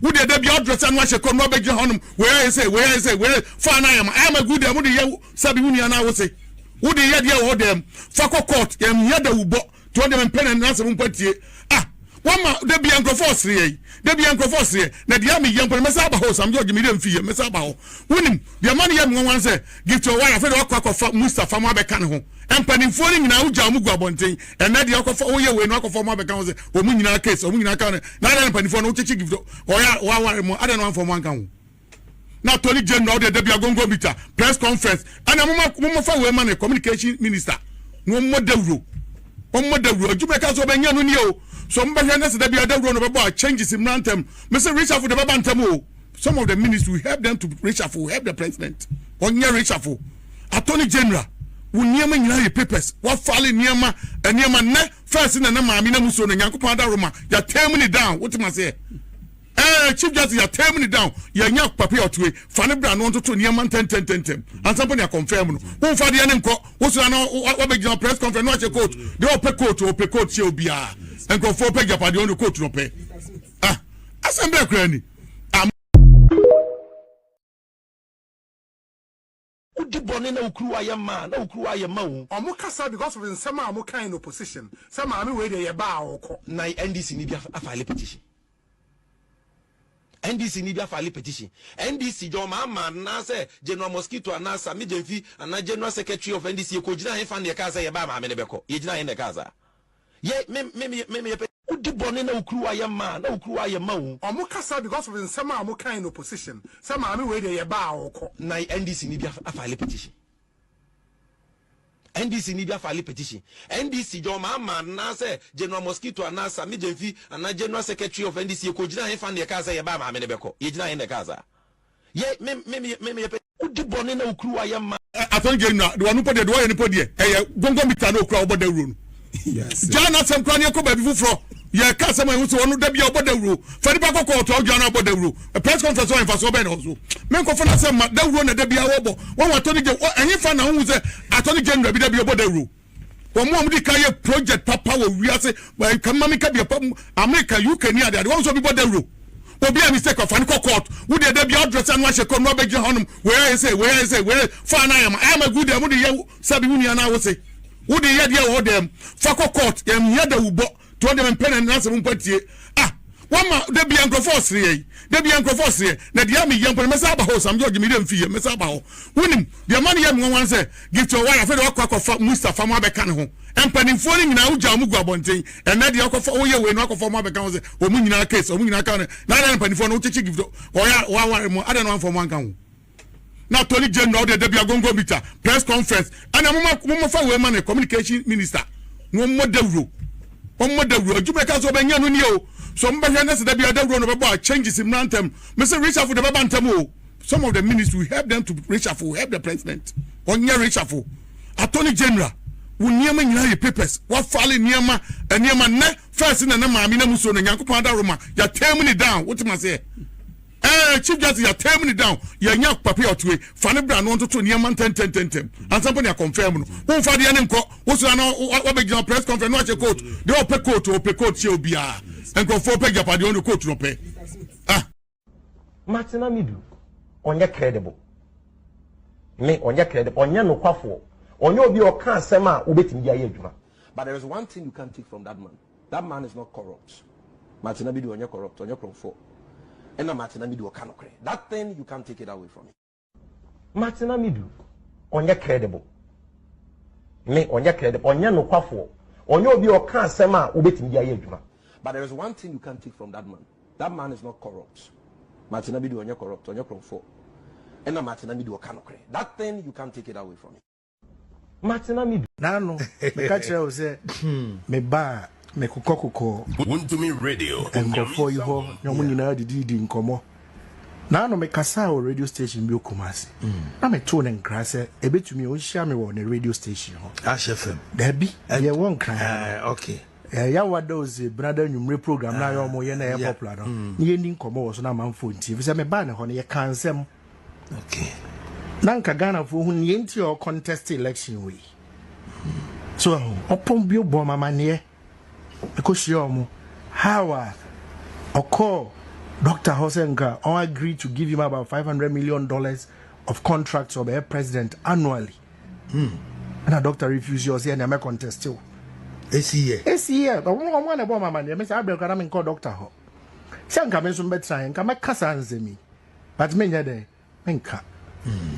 Who the be address and watch a con Robert John, where is it, where fine I am a good day, would you Sabi Union I would say. Who the idea of them? Fako court, yada ubo, 20 pen and answer ah. One there be Uncle Fossry, there be Uncle Fossry, that the army young Messaba house, I'm George Medium Fee, Messaba. Winning, the money young one say, give to a wife, a crack of Mustafa Mabecan, and penning falling now, Jamuga Bonting, and that the alcohol for you when alcohol for Mabecan, or Munina case, or Munina county, not a penny for no chicken, or I don't know for one count. Now, Tony General, the Debbie Gongo Vita, press conference, and a woman, a communication minister. No more devil. One more devil. You make us open your new. Somebody has to be a devil about changes in Rantem. Mr. Richard for the Babantamo. Some of the ministers will help them to reshuffle, help the president. On your reshuffle. Attorney General, will near me your papers. What falling near ma and near my first in a number, Minamuson and Yakupada Roma. You're tearing it down. What am I say? Chief Justice, you're tearing it down. You're not papier to it. Fanny Brown wanted to near man 10. And somebody are confirmed. Who for the enemy? What's what make your press conference? Watch your coat. The open coat to open coat, she'll be and go for pay up at the only coat to pay. Ah, Assembly Granny. No crew I am man, no crew I am man. Or Mukasa because of some more kind of opposition. Some are where they bow. Nay, NDC need a file petition. NDC need a file petition. NDC, your mamma, Nasa, General Mosquito, and Nasa, Midgenfi, and a General Secretary of NDC, Kojina, and Fanny Casa, Yabama, Menebeko, Yajina in the Casa. Yet, maybe no crew I am man, no crew I am man. Or Mukasa because of some more kind of opposition. Some are where they bow. Nay, NDC need a file petition. NDC need a file petition. NDC, your mamma, Nasa, General Mosquito, and Nasa, Midgenfi, and a General Secretary of NDC, Kojina, and Fanny Casa, Yabama, Menebeko, Yajina in the Casa. Yet, maybe no crew I am man. I don't get the one who put the door and put it. Hey, don't go meet no crowd about the room. Yes. John has some cranny come before from. Yeah, customer who's one who be about the rule. Fanny Paco called to John about the rule. A press conference on for so bad also. Men confirm some that run at the Biabo. One was Tony General, and you found out who's a Attorney General be about the rule. One more the project Papa will we say, well, come Mamika be a problem. America, you can hear that. Also be about the rule. Will be a mistake of Fanny Court. Would there be address and watch a con Robert John? Where is it? Where fine I am a good day. Sabi Union I will say. Would the idea of them? Fako court, yada ubo, 20 pen and answer ah, one there be Uncle Fossry, there be Uncle Fossry, that the army young Messaba house, I'm George Medium Fee, Messaba. Winning, the money young one say, give to a wife, a crack of Mustafa Mabecan, and penning falling now, Jamuga Bonting, and that the alcohol for you when alcohol for Mabecan, or Munina case, or Munina county, not a penny for no chicken, or I don't know for one count. Now, Tony General, the Debbie Gongo Vita, press conference, and a woman, a communication minister. No more devil. One more devil. You make us open your new. Somebody has to be a devil about changes in Rantem. Mr. Richard for the Babantamo. Some of the ministers will help them to reshuffle, help the president. On your reshuffle. Attorney General, will near me your papers. What falling near ma and near my first in the number, Minamuson and Yakupada Roma. You're tearing it down. What am I say? Chief Justice, you're tearing it down. You're not papier to it. Fanny Brown wanted to near man 10. And somebody are confirmed. Who for the enemy? What's what make your press conference? Watch your coat. The open coat to open coat, she'll be and go for pay up at the only coat to pay. Ah, Martina Midu, on your credible. Me on your credible, on your no quaffo. On your be or can't sema, ubeting ya. But there is one thing you can't take from that man. That man is not corrupt. Martina Midu on your corrupt, on your conform. And a Martina Midu cannot create. That thing you can't take it away from me. Martina Midu, on your credible. Me on your credible, on your no quaffo. On your be or can't sema, ubeting ya. But there is one thing you can't take from that man. That man is not corrupt. Martina Midu on your corrupt, on your conform. And a Martina Midu cannot create. That thing you can't take it away from me. Martina Midu. Nano, the catcher was me ba. Me kukoko Wuntumi Radio and go for you ho no munina didi nkomo na no me kasa o radio station bi okumasi na me to ne nkra se ebetumi o hia me wo ne radio station ho Ash FM da bi ye won kran okay ya wados brother nwumre program na yo mo ye na ye popular no ye ni nkomo wo so na manfo nti se me ba ne ho ne ye kansem okay na nka Ghana fo hu ye nti o contest election we so opon bi obo mama ne because you how occur Dr. Hosenka agreed to give him about $500 million of contracts of a president annually. And a doctor refused yours and I contest still. ACA, but one about my money, Mr. Abel can call Doctor Ho. Some come in some better and come a cassans me. But many a day, Menka.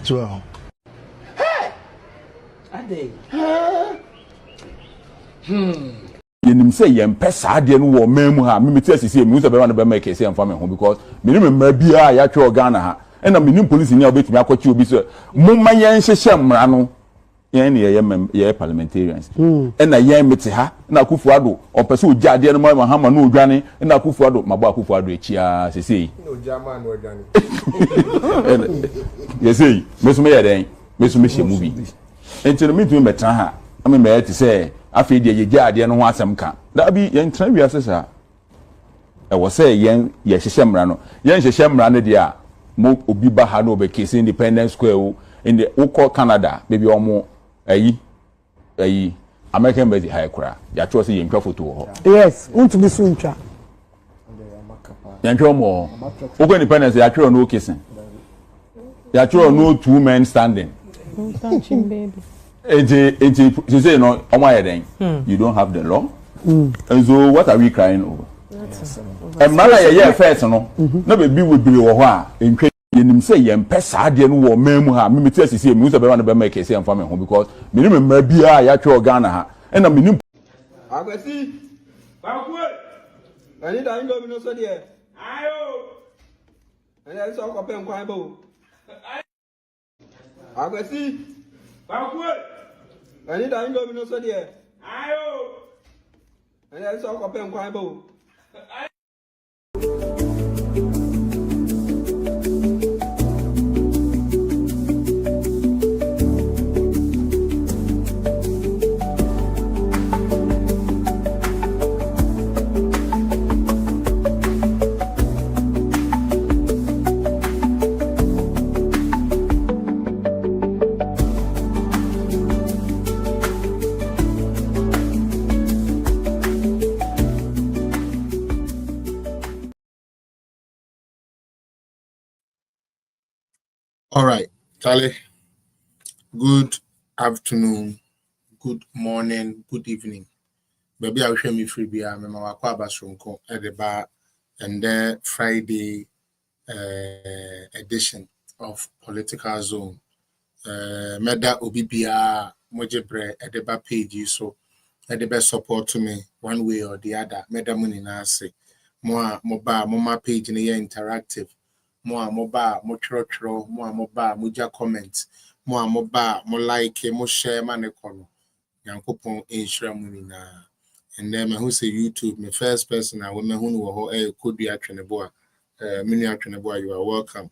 So, hey, a day. Yenim say yem pesa ade no wo memu ha me meti asisi emu so be wan be make say amfa me ho because me ne me bia ya twa Ghana ha na me nim police ni obetumi akwachi obi so mo ma yen hyehye mra no yen ne ye parliamentarians na yen meti ha na Akufo Addo opese oja ade no Mahama no odwane na Akufo Addo mabo Akufo Addo echia sesei oja ma no odwane yesei meso me yeden meso me hye movie enti no mitumi metra ha ame me yeti say afi de ye ade no ho asem ka da bi yen tra wi asesa e wo say yen ye hyehye mra no yen hyehye mra no de a mo obi ba ha no be case Independence Square o in the uko Canada baby omo ayi American embassy ha ekura ya twa say yen twa photo ho Yes, want be soon twa. Yen twa mo uko Independence ya twa no kissing ya twa no two men standing Touching baby. She say no, you don't have the law. And so what are we crying over? And mala ye first no. No be we be wo ho a entwe yenim say ye mpesa ade no wo memu ha me meti asisi emu so be wan be make say amfa me ho because me ne me bia ya twa Ghana ha. And na me nim Agbesi. Bakwe. Ani da ndo bi no so de. Ayo. Ani so ko pe nkwan ba o. Agbesi. Bakwe. Ani da ndo bi no so de. Ayo. Ani so ko pe nkwan ba o. All right, Charlie. Good afternoon, good morning, good evening. Baby, I will show me free beer. Me ma wakwa basronko at the bar, and then Friday edition of Political Zone. Meda obibia mojebre at the bar page so at the best support to me one way or the other. Meda money na say more mobile page in the interactive. Mo amoba mo chro mo amoba mo ja comment mo amoba mo like mo share manekono yankopon enhira mu nyina and then me who say YouTube me first person I me hu no ho could be atwenebo mini atwenebo you are welcome.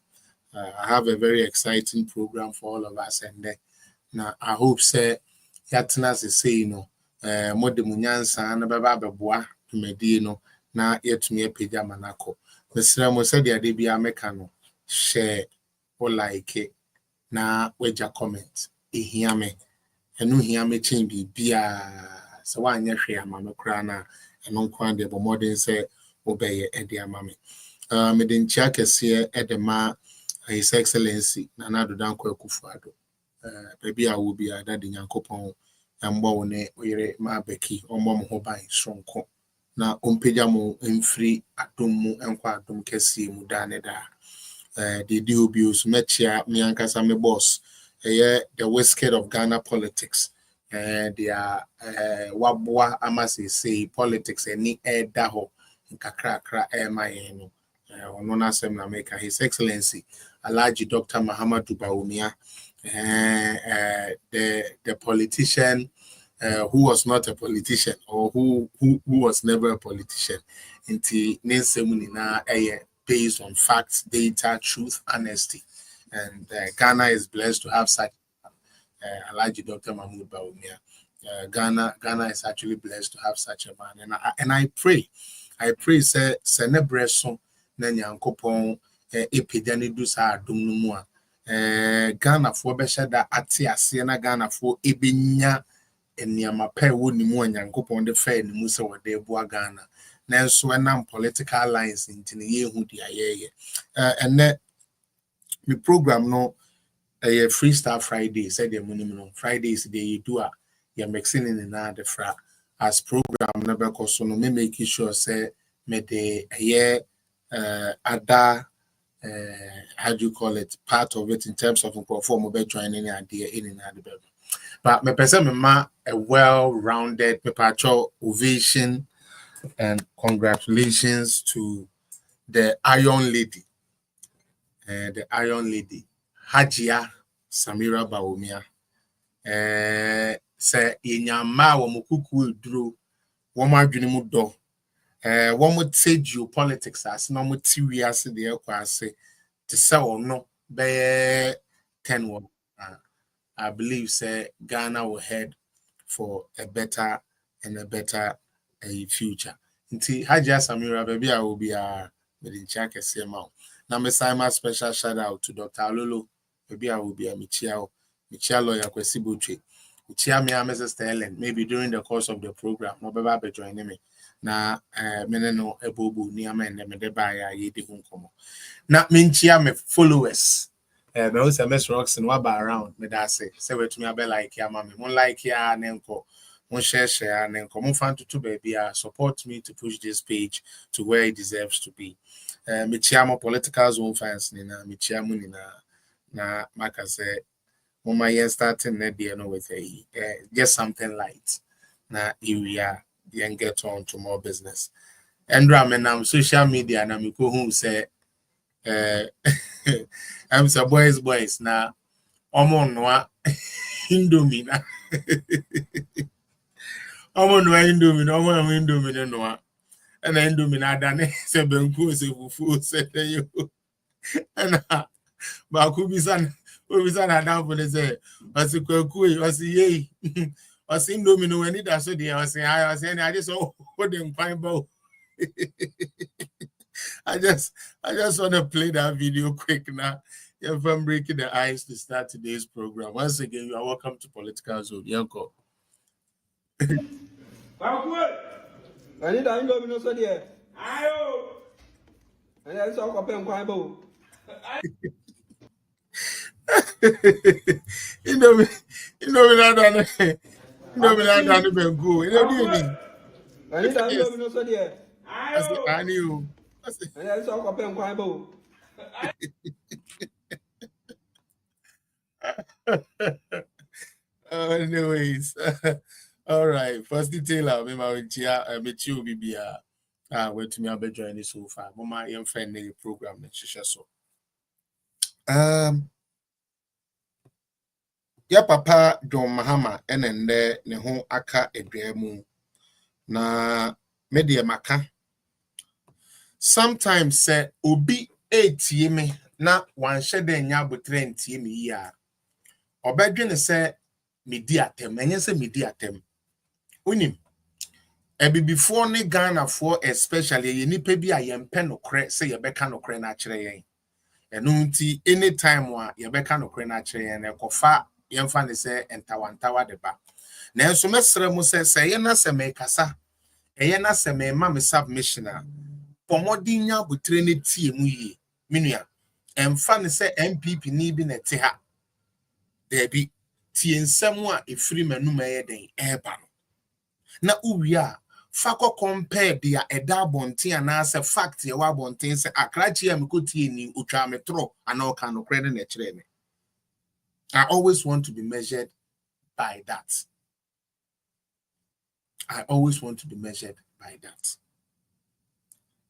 I have a very exciting program for all of us and then now I hope say yatena say no mo de munyansa na baba beboa tumedi no na yetumi apagya manako. Mr. Mo said the idea mekano share or like it na weja comment hear me and no hear me change bia so one year share mama crana and on kwan de modern say obey e dia mame me den check here at the ma His Excellency Nana Dankwa Akufo-Addo baby I will be a daddy Nyankopon ambo ne oyere ma beki ombo mo ho ban sonko na ompeja mo mfiri adom mu enkwa adom kese mu da ne da the DOBs mechia me ankasa me boss the whiskey of Ghana politics they are wabwa amase say politics any da ho nkakrakra my no ono na sem na make His Excellency Alhaji Dr. Mahama the politician who was not a politician or who was never a politician until based on facts, data, truth, honesty. And Ghana is blessed to have such Alhaji Dr. Mahmoud Bawumia. Ghana is actually blessed to have such a man. And I pray say Senebreso Nanyankopon epidani du sa adum no mu a Ghana fo be sheda ate ase na Ghana fo ebenya eniama pa wo ni mu Nyankopon de fa ni mu se wode bua Ghana nanso enam political lines into the year who dia and then the program no a freestyle Friday said the minimum Fridays they you do you're mixing in another fra as program never cost so no me make sure say me the year other how do you call it part of it in terms of perform be joining idea in another bedroom. But me person me a well-rounded papacho ovation and congratulations to the Iron Lady. The Iron Lady, Hajia Samira Baumia. Say inyama wo mukuku duro wo madwene mu do wo mo te geopolitics as no mo ti wiase de ekwase to say no be 10 I believe say Ghana will head for a better and a better future. Nti Hajia Samira baby I will be within check SMO. Now me say my special shout out to Dr. Alolo. Baby I will be a Michia lawyer Kwesi Butche. Michia me and Sister Ellen. Maybe during the course of the program, no be joining me. Na me no ebobu ni amen me de ba ya ye de hunkomo. Na me nchia me followers. Me who say Miss Roxen wa ba around me da say we to me be like ya mama. Mon like ya na nko. Mon share na nko. Mon fan to baby support me to push this page to where it deserves to be. Me chia mo political zone fans ni na me chia mo ni na maka say mama yen starting na dey no with just something light na area yen get on to more business and I'm social media na me ko hu say I'm say boys na omo noa indomie na omo noa indomie na omo indomie noa and indomie na dane se benku se fufu se yo and ba ku bisan na down for the say was kwaku was ye was indomie no when it so dey was I just hold them fine bow. I just want to play that video quick now. If I'm breaking the ice to start today's program. Once again, you are welcome to Political Zone. Yanko. I need to go no so there. Ayo. And I saw open quite bow. Indomie na done. Indomie na done bengu. I need to go no so there. I knew. And I saw open quite bow. Anyways, all right. First detail, me ma chia me chi obi bia. Wait to me I'll be joining so far. Mama yem friend the program na shisha so. Ya papa John Mahama enende ne ho aka edwa mu na media maka. Sometimes say obi etie me na wan hye nya botre ntie me yi a obedwene say medi atem enye say medi atem unim before ne Ghana for especially ye nipa bi a yempe no kre say ye beka no kre na kire yen eno nti anytime wa ye beka no kre na kire yen ekofa yemfa ne say entawantawa de ba na enso mesre mu say ye na se me kasa ye na se me ma me submission a pomodi nya botre ne tie mu yi menua emfa ne say MPP ni bi na te ha there be tie nsem a efiri manum den eba na uwia fako compare dia eda bonten anase fact ye wa bonten se akrachi am ko tie ni otwa metro ana oka no kre na kire me. I always want to be measured by that. I always want to be measured by that.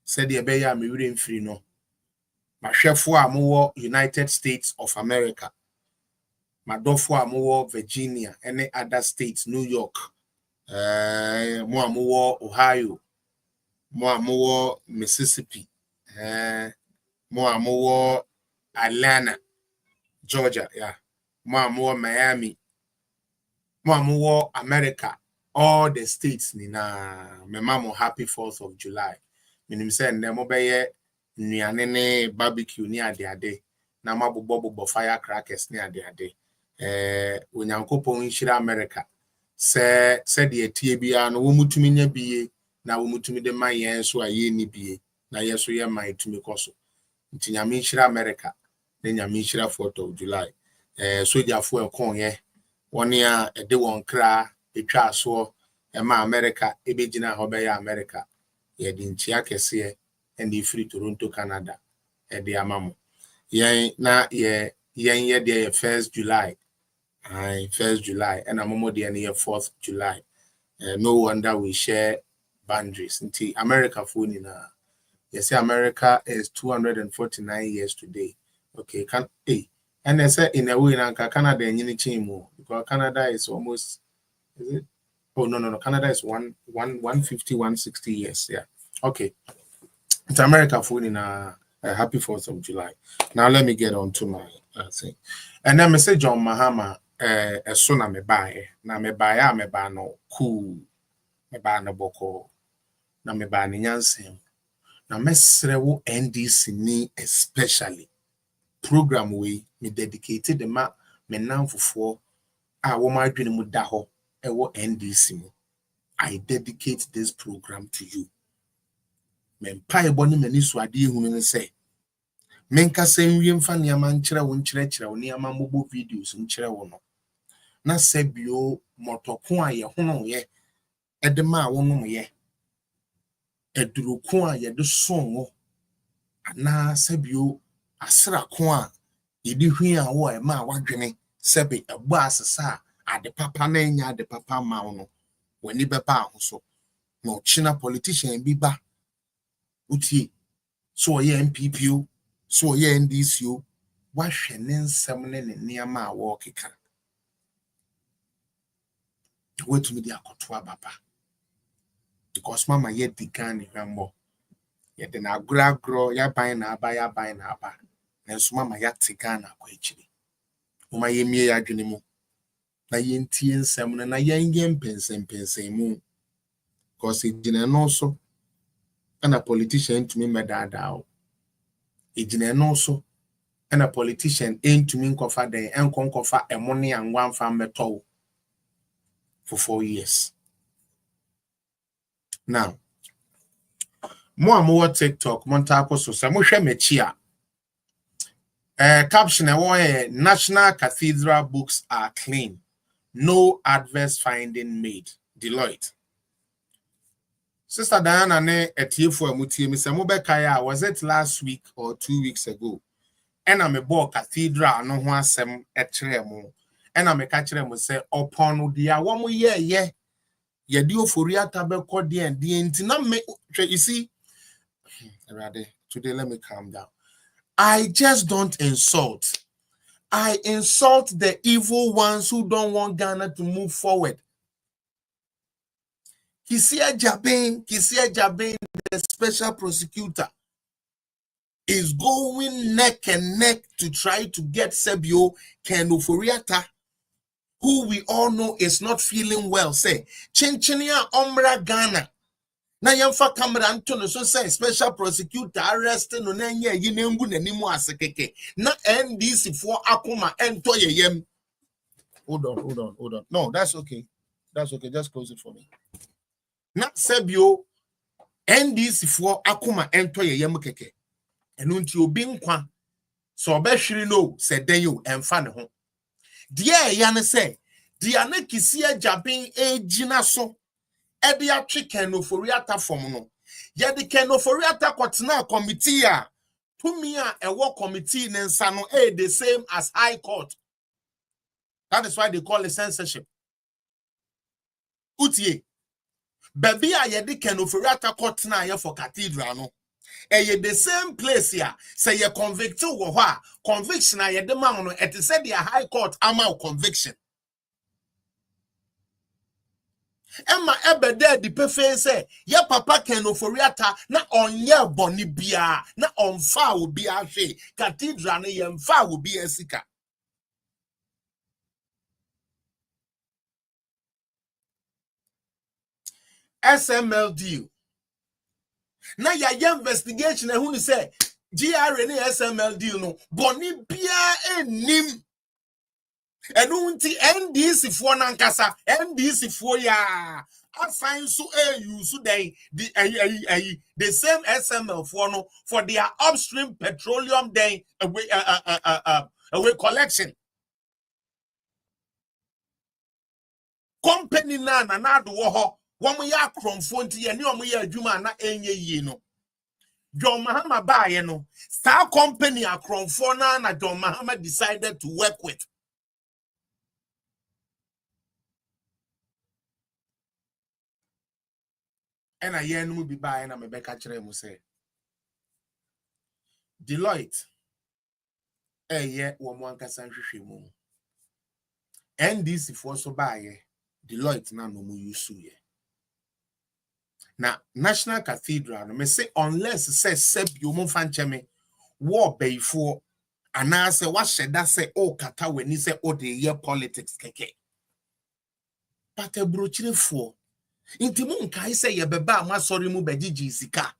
Said the beya me wure mfiri no mahwefo a mo United States of America madofo a mo Virginia and other states, New York, mo Ohio, mo Mississippi, mo Atlanta, Georgia, yeah, mo Miami, mo America, all the states ni na me mama happy 4th of July. Minim say ndemo beye nnuane ne barbecue ni ade na mabobo firecrackers ni ade. Onyankopon nhira America se de tie bia no wo mutumi nya biye na wo mutumi de ma yen so aye ni bie na yeso ye man tumi koso nti nyame hira America na nyame hira 4th of July soja fo ekon ye woni a ede won kra etwa so ma America ebegina ho be ya America ye di ntia kese and free Toronto Canada ede amamo yen na ye de 1st July 1st July and amomo de na 4th July. No wonder we share boundaries. Until America phone na yes, America is 249 years today. Okay, and I said in a way Canada and more because Canada is almost is it? Oh no, Canada is 150, 160 years. Yeah. Okay. It's America phone in a happy 4th of July. Now let me get on to my thing. And then I say John Mahama so na me buy no cool me buy no boko na me buy ni nyansem na mesre wo NDC ni especially program we me dedicated the ma me namfofo a wo ma adwene mu da ho e wo NDC mu. I dedicate this program to you. Me mpa eboni mani so ade ehunu ne say menka senwie mfa niama nkyere wo nkyerɛkyerɛ wo niama mobile videos nkyerɛ wo no na sebio motoko a ye hono ye edema wonom ye eduroko a ye de sonwo ana sebio asrako a ye di hwi a wo e ma wadwene sebe ebo asesa ade papa na nya ade papa ma wo no wani bepa ahoso no china politician bi ba utie so ye MPP so ye NDC o wa hwe ne nsem ne niama a wo keka wait to me the akoto ababa because mama ye digan hwambo ye de na agro ya ban na aba na so mama ya tigan na kwa echiri uma ye mie ya dwene mu na ye ntie nsem na ye mpensen mu because ejine no so na politician to me medada o ejine no so na politician to me nkofa den enkonkofa emone anwa mfa meto for 4 years. Now, more TikTok, Montako so Samusha Mechia. Caption National Cathedral books are clean. No adverse finding made. Deloitte. Sister Diana ne etiefo amutie mi se mobekaya was it last week or 2 weeks ago? And I'm a boy Cathedral no ho asem ekyere mo. And I'm a catcher mo say upon dia womo ye di oforiata be kodi and di ntina me you see today let me calm down. I just don't insult. I insult the evil ones who don't want Ghana to move forward. Kisia Jabin, the special prosecutor, is going neck and neck to try to get Sebio Kenuforiata, who we all know is not feeling well. Say, Chinchinia Omra Ghana. Na yamfa camera Antonio so say special prosecutor arrested no nanye yinembu nanimu asekeke. Na NDC for akuma ento yem. Hold on. No, that's okay. Just close it for me. Na Sebio NDC for akuma ento yem keke. Enu nti obi nkwa so obehwiri no se den yo emfa ne ho. Die ya ne say dia na kisia Jabin ejina so edi atwe Kenuforiata from no ye de Kenuforiata kwatena committee a tumi a ewo committee ne nsa no the same as high court. That is why they call it censorship. Utie baby a ye de Kenuforiata kwatena ye for Cathedral no the same place here say you convicted wo ho a conviction a ye de ma no it is said the high court ama conviction. Emma ebede di pefe say ya papa Kenuforiata na onye boni bia na onfa obi ahwe Cathedral na ye mfa obi asika. SML deal na ya investigation ehun ni say GRA ni SML deal no boni bia enim Enunti NDC for nankasa NDC for ya assign so use the same SML for no for their upstream petroleum away collection company na do ho one ya kromfo nti ye ne omo ya adwuma na enye yi no John Mahama bae no star company akromfo na John Mahama decided to work with. And I hear no be buying na me be ka kire mu say Deloitte ye wo mo ankasa nhwehwe mu NDC for so buy Deloitte na no mu use ye na National Cathedral no me say unless say you mo fan cheme war bayfo ana say what sheda say o kata weni say o de year politics keke but ebrochirefo inti mu nkai say ye beba amasori mu begigi sika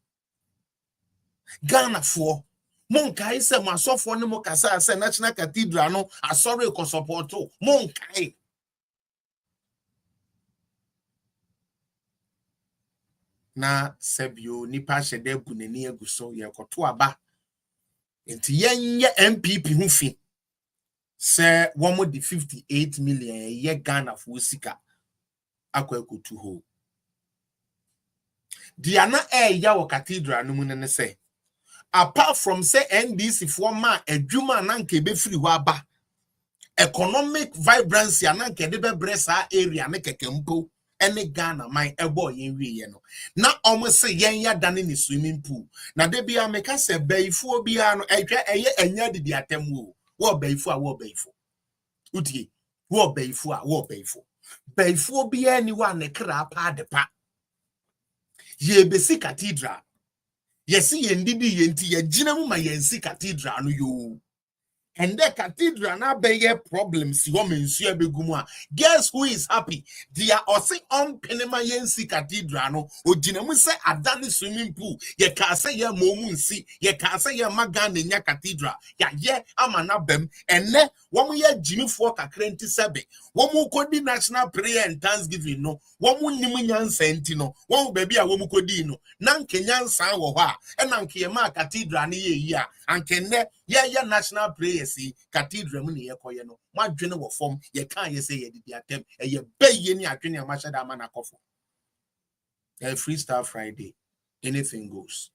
Ghana for Monkai se masofo ne mo kasa se National Cathedral no asori ko supporto monkai na sebio nipa hyede gu nani aguso ye koto aba enti yenye MPP hu fi se womo di 58 million ye Ghana for sika akwa ekotu ho dia na ya wo Cathedral no mu ne se apart from say NDC for ma adwuma na nke be free ho aba economic vibrancy na nke de be bresa area na kekempo ene Ghana man ebo yen wiye no na omo se yen ya dane ni swimming pool na de bia meka se baifu bia no ehwe eye enya didi atem wo baifu a wo baifu utie wo baifu a wo baifu bia ni wa ne kra pa de pa ye besi Cathedral yesi yendidi yenti ye gina mu ma yensi Cathedral no yo and the Cathedral na be ye problems wo mensu abegumu a guess who is happy dia osi on penema yensi Cathedral no ogina mu se adane swimming pool ye ka se ye momu nsi ye ka se ye magana nya Cathedral ya ye amana bem enne wo mu ye jimifo kakra nti sebe wo mu kodi national prayer and thanksgiving no wo mu nim nyansa nti no wo baby a wo mu kodi no na nkenyansa wo ho a ena nke ma Cathedral ne ye yi a ankenne ye national prayer si Cathedral mu ne ye koye no madwene wo fom ye kan ye say ye didi atem ye beye ni adwene a mahye da ma na kofo Freestyle Friday anything goes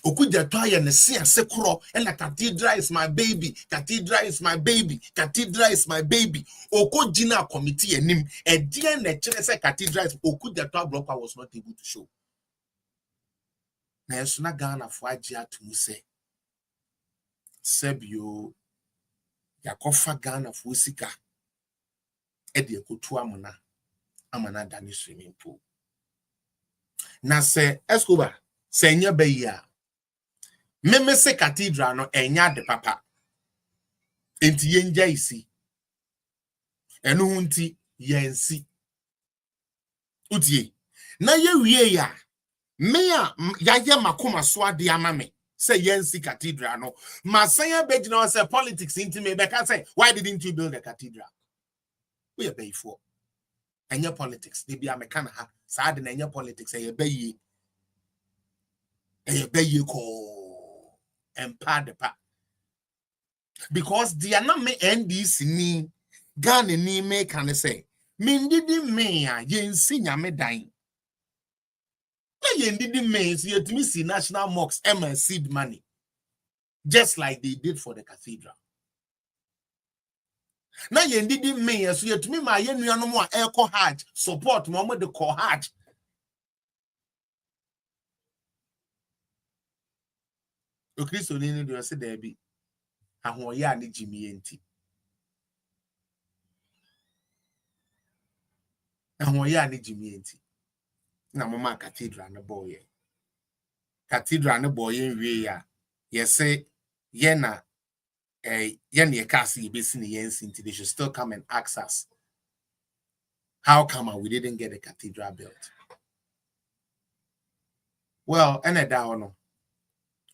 okuja toya ne se asekro and Cathedral is my baby Cathedral is my baby Cathedral is my baby okojina committee enim e die na kire se Cathedral okuja to block was not able to show na yeso na Ghana fo agi atum se sebio yakofa Ghana fo sika e de ekotu amana dani swimming pool na se Escobar se nya beya meme se Cathedral no enya de papa enti yenja isi enu hunti yensi utie na ye wie ya me a yaye makoma so ade amame say yensi Cathedral no masanya begina say politics inti me beka say why didn't you build a cathedral we be for anya politics they be ameka na ha sa de na anya politics e be ko empa de pa because they are not me NDC ni Ghana ni me can say me ndidi me a yensi nyame dan yendidi means you to see national mosques and seed money just like they did for the cathedral. Now yendidi means you to me my yenu more eco hajj support mama the co hajj. O Christo ni do say there be ahoya ni Jimmy enti. Ahoya ni Jimmy enti. Na mama cathedral na boy. Cathedral na boy wie ya. Yes say ye na yen ye kasi besi ni yensi nti they should still come and ask us. How come we didn't get a cathedral built? Well, and a down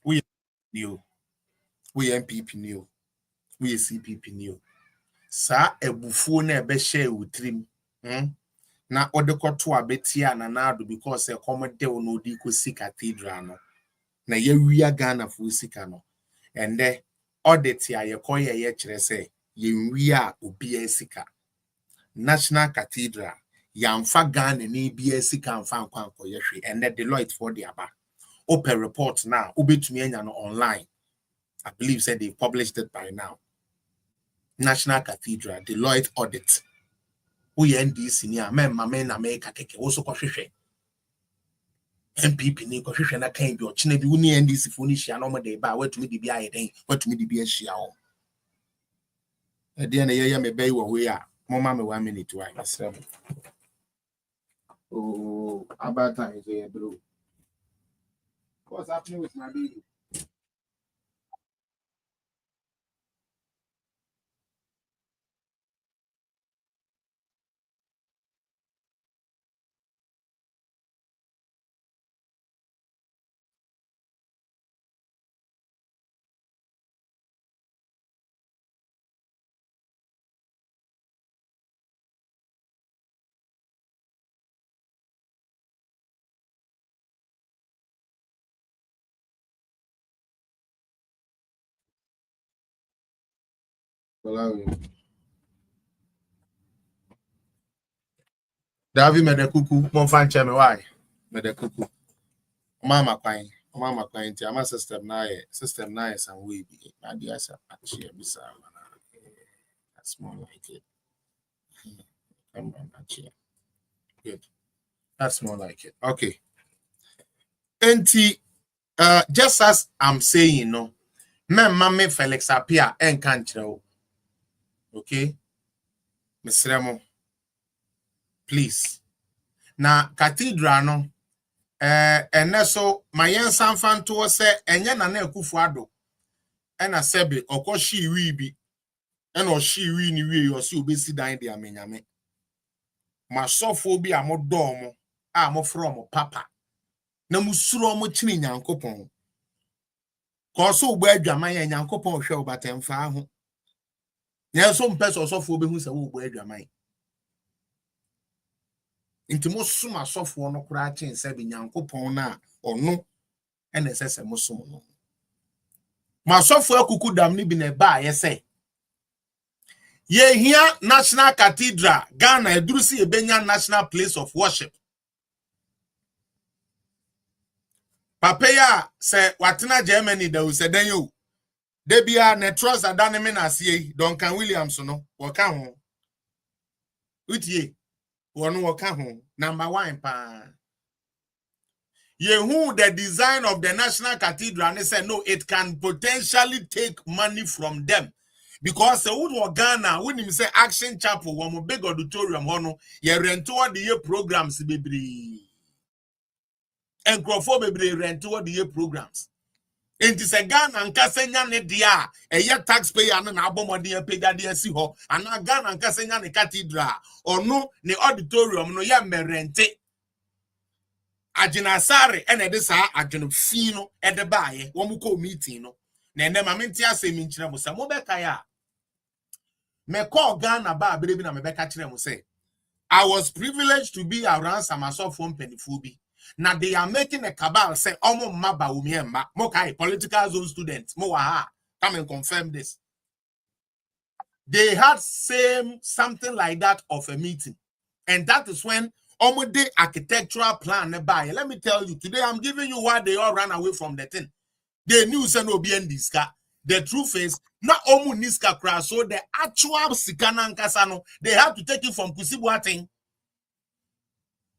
we knew we MPP new, we CPP new. Sa ebufuo na ebe share utrim. Na odekoto abetia na nado because e komode no di kosi cathedral no. Na ye wia Ghana fu sika no. And there audit ya ye koye ye kire say ye wia obi sika. National Cathedral yamfa Ghana ni bi sika mfa nkwanko ye hwe and Deloitte for the aba. Open report now ubetumi anya no online. I believe said they published it by now. National Cathedral Deloitte audit. We NDC ni amen na America keke also kohwehwe. MPP ni kohwehwe na kan bi ochine bi uni NDC fo ni hia no mo de ba watumi di bia yeden watumi di bia hia ho. E de na ye me bai wo we a mama me 1 minute why asem. Oh, about time is here, bro. What's happening with my baby? Davi medekuku monfan cheme why medekuku mama kwai ti ama system na some way be na dia sa achie bisa that's more like it. I'm achie good, that's more like it. Okay, enti just as I'm saying no me Felix Apia enkanchrewo. Okay, Mr. Please. Na cathedral no ene so mayen sanfan to se enye na Akufo Addo ena sebe okoshi wi bi ena oshi wi ni wi o se obesi dan de amenyame masofo bi amodo mo a mo from papa na musuro mo chini Nyankopon ko so ugbo adwaman ya Nyankopon hwe obatemfa ho na so mpeso osofo be hu se wo ugbo adwaman. Inti mo suma sofo no kura chen se bi Nyankopon na ono ene sese mo sum no ma sofo akuku dam ni bi na ba ye se ye hia National Cathedral Ghana edurusi ebenya national place of worship. Papaya se watena Germany da useden yo de bia ne trust adane me na asie Duncan Williams no woka ho utie wono woka ho number 1 pa Yehu the design of the National Cathedral and they said no, it can potentially take money from them because the wood Ghana when him say Action Chapel one big auditorium hono ye rent toward the year programs bebre and crofo bebre rent toward the year programs. And it's a Ghana and Kasenya ne dia a year taxpayer and an abomodi pay that dia si ho and a Ghana and Kasenya ne cathedral or no ne auditorium no ya me rente. Ajina sare ene de sa adwene fi no e de baaye wo mu ko meeting no na ene ma menti asem nkyere mo sa mo beka ya me call Ghana ba abere bi na me beka kire mo say I was privileged to be around some asofo mpanifo bi na they are making a cabal say omo maba wo mi emba mo kai political zone students mo wa ha come and confirm this. They had something like that of a meeting and that is when the architectural plan by. Let me tell you, today I'm giving you why they all ran away from the thing. They knew say no be diska. The truth is, not omu niska crash, so the actual sikana nkasano, they have to take it from Kusibuating.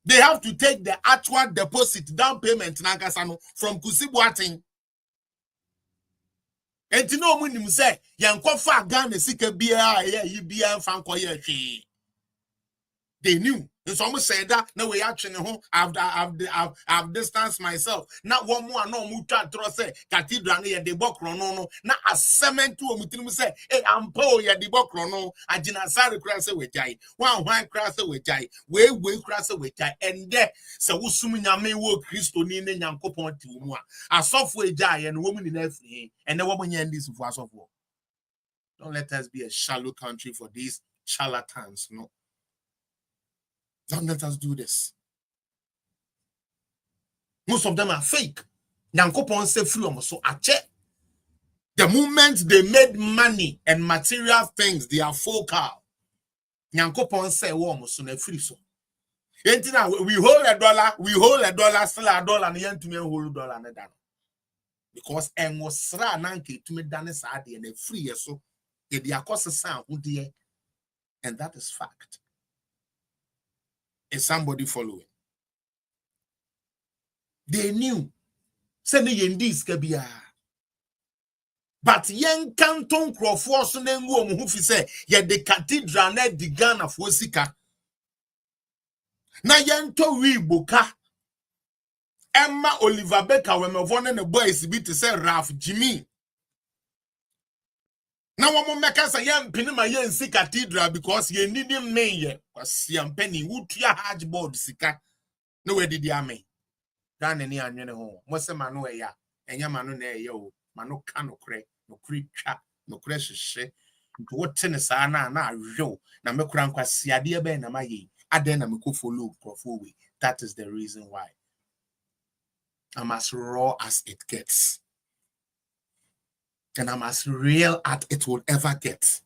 They have to take the actual deposit down payment nankasano from Kusibuating. And you know when you say, Yankofa Ghana sika biya ye biya fanko ye. They knew. It's almost said that no way actually home. I've distanced myself. Now one more no muta say cathedral near the book no. Now a cement to a mutim say, hey, I'm poor ya the book no. A jinasari cross with jai. One cross with jai. We cross with jai. And there, so usumina may work Christo nine yanko point to moi. A software jai and woman in every and the woman in this was of war. Don't let us be a shallow country for these charlatans, no. Don't let us do this. Most of them are fake. Nyankopon say free so ache. The moment they made money and material things, they are focal. Nyankopon say wo so na free so. Entina we hold a dollar, still a dollar and yen to me hold dollar na dan. Because en was sra nanke to me dan sa de na free so. E dia cost san ho de, and that is fact. Is somebody following? They knew. Send the yendis kabia. But yen canton crofo so na ngu omu fi say ye the cathedral na di Ghana fo sika. Na yen to wi boka. Emma Oliver Becker we me vone ne boys bi to say Ralph Jimmy. Na wo make say yen pini ma yen si cathedral because ye need him men ye. Kwasi ampeni wutua hard board sika. No we did ame. Dan ni anwene ho. Mo se ma no eya. Enya ma no na eya o. Ma no ka no kre, no kri twa, no kre hwehwe. Nto wote ne sa na ahwo. Na mekura nkwasi ade be na maye. Aden na meko follow crofo we. That is the reason why. I'm as raw as it gets. And I'm as real as it will ever get.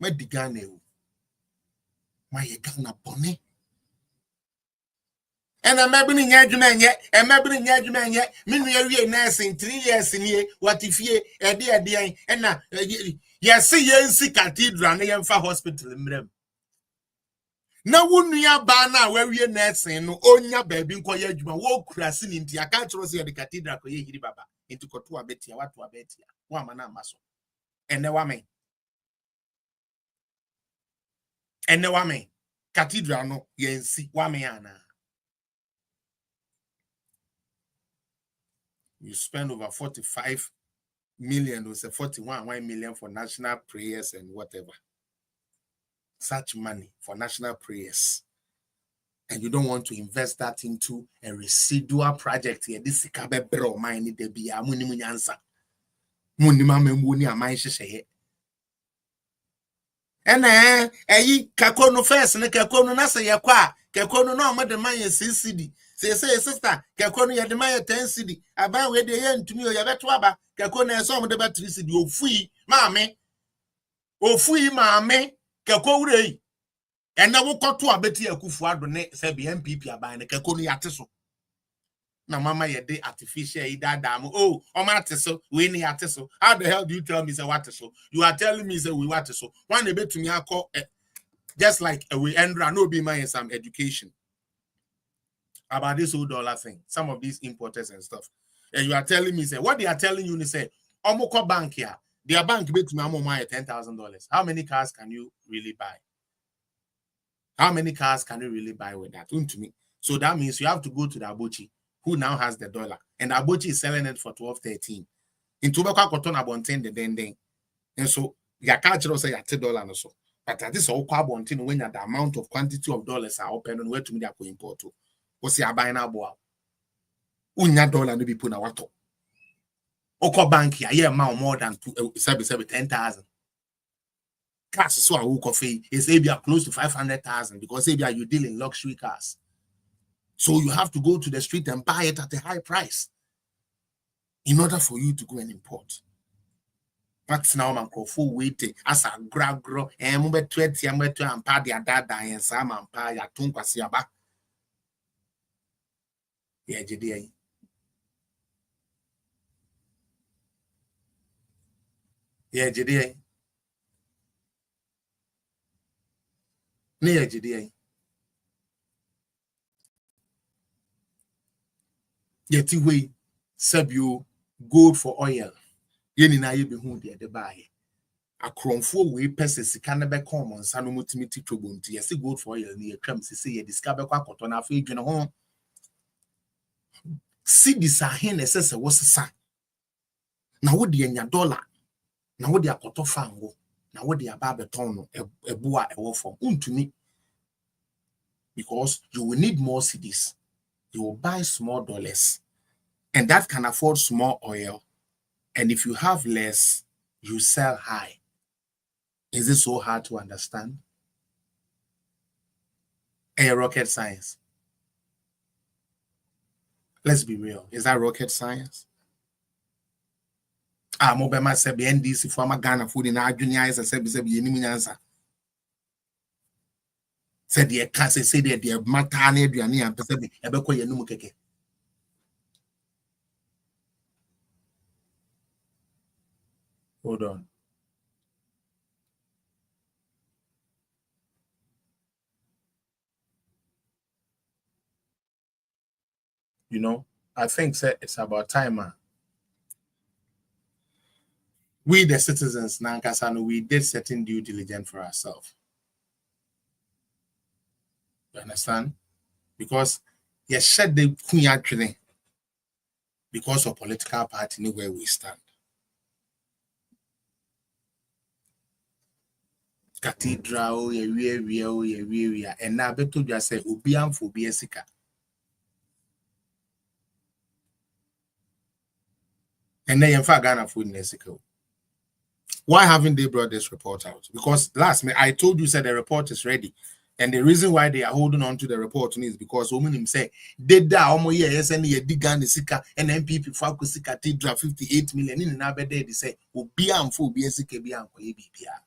Me digane o. My Ghana bonny. And I'm maybe in Yadman yet, and maybe in Yadman yet, Minnie nursing 3 years in here, what if ye, a dear, and now, yes, see, ye cathedral, and for hospital in them. Now, wouldn't you banner where we are nursing, no, own your baby, Koyajma, walk crashing into your country, the cathedral, Baba, into Kotua Betia, what to a Betia, one man muscle. And the woman. And the woman, cathedral, no, yes, Wamiana. You spend over 45 million, or say 41 million for national prayers and whatever. Such money for national prayers. And you don't want to invest that into a residual project here. This is a bro mine de be a muni answer. Munima muni a mine she. And kakono first, and kakono nasa yakwa, kakono no more than my city. Say, sister, kakono ya demand 10 cedi. About where they end to me or yabetwaba, kakono and some of the battery cedi. Oh, free, mammy. Oh, free, mammy, kakore. And now we got to a betty a kufu donate, say, MPP by the kakono yatiso. Now, mamma, ye de artificial, dam. Oh, matiso, we need artiso. How the hell do you tell me, say, what so? You are telling me, say, we want to so. One a bit to me, I call just like we end, no be my some education. About this whole dollar thing, some of these importers and stuff. And you are telling me, say, what they are telling you, they say, Omoko bank here, their bank bet me $10,000. How many cars can you really buy? How many cars can you really buy with that? To me. So that means you have to go to the Abuchi, who now has the dollar. And Abuchi is selling it for 12, 13. In Tobacco cotton about 10 the den. And so your culture say $10 or so. But at this all carbon when the amount of quantity of dollars are open on where to me they are going import to. What's your buying now? Unya dollar no be put na wato. Oko bank here, yeah, more than 10,000. Cash so a coffee is maybe close to 500,000 because maybe you deal in luxury cars. So you have to go to the street and buy it at a high price in order for you to go and import. That's now man full waiting as a gragro and mube 20 and pa dia dada and some and pa ya tunkwasi aba. Yeah, JDA. Yeah, JDA. Yeah, JDA. Yet way sub you gold for oil. Yeni na ye be hu de buy. akromfo we pese sika na be come on sanu mutimiti twobonti yesi gold for oil ni atwam sese ye discover kwa koto na afa edwene ho si disahin esese wosesa na wo de anya dollar na wo de akoto fango na wo de aba beton no ebu a ewo form untumi because you will need more cedis, you will buy small dollars and that can afford small oil, and if you have less you sell high. Is it so hard to understand? Rocket science. Let's be real. Is that rocket science? Mobema said the NDC for my Ghana food in our junior eyes and said the enemy answer. Said the can't say that the matane Diani and Pacific Ebeko Yanumukeke. Hold on. You know, I think it's about time. We, the citizens, Nankasano, we did certain due diligence for ourselves. You understand? Because you shed the queen because of political party where we stand. Cathedral, and now beto just say Ubiam for Biesica. And then in fact Ghana food in Mexico. Why haven't they brought this report out? Because last me I told you said the report is ready. And the reason why they are holding on to the report is because women say they da almost yes and ye digan sika and MPP for Cathedral 58 million in another day they say Ubiam for Biesica Biam for ABPR.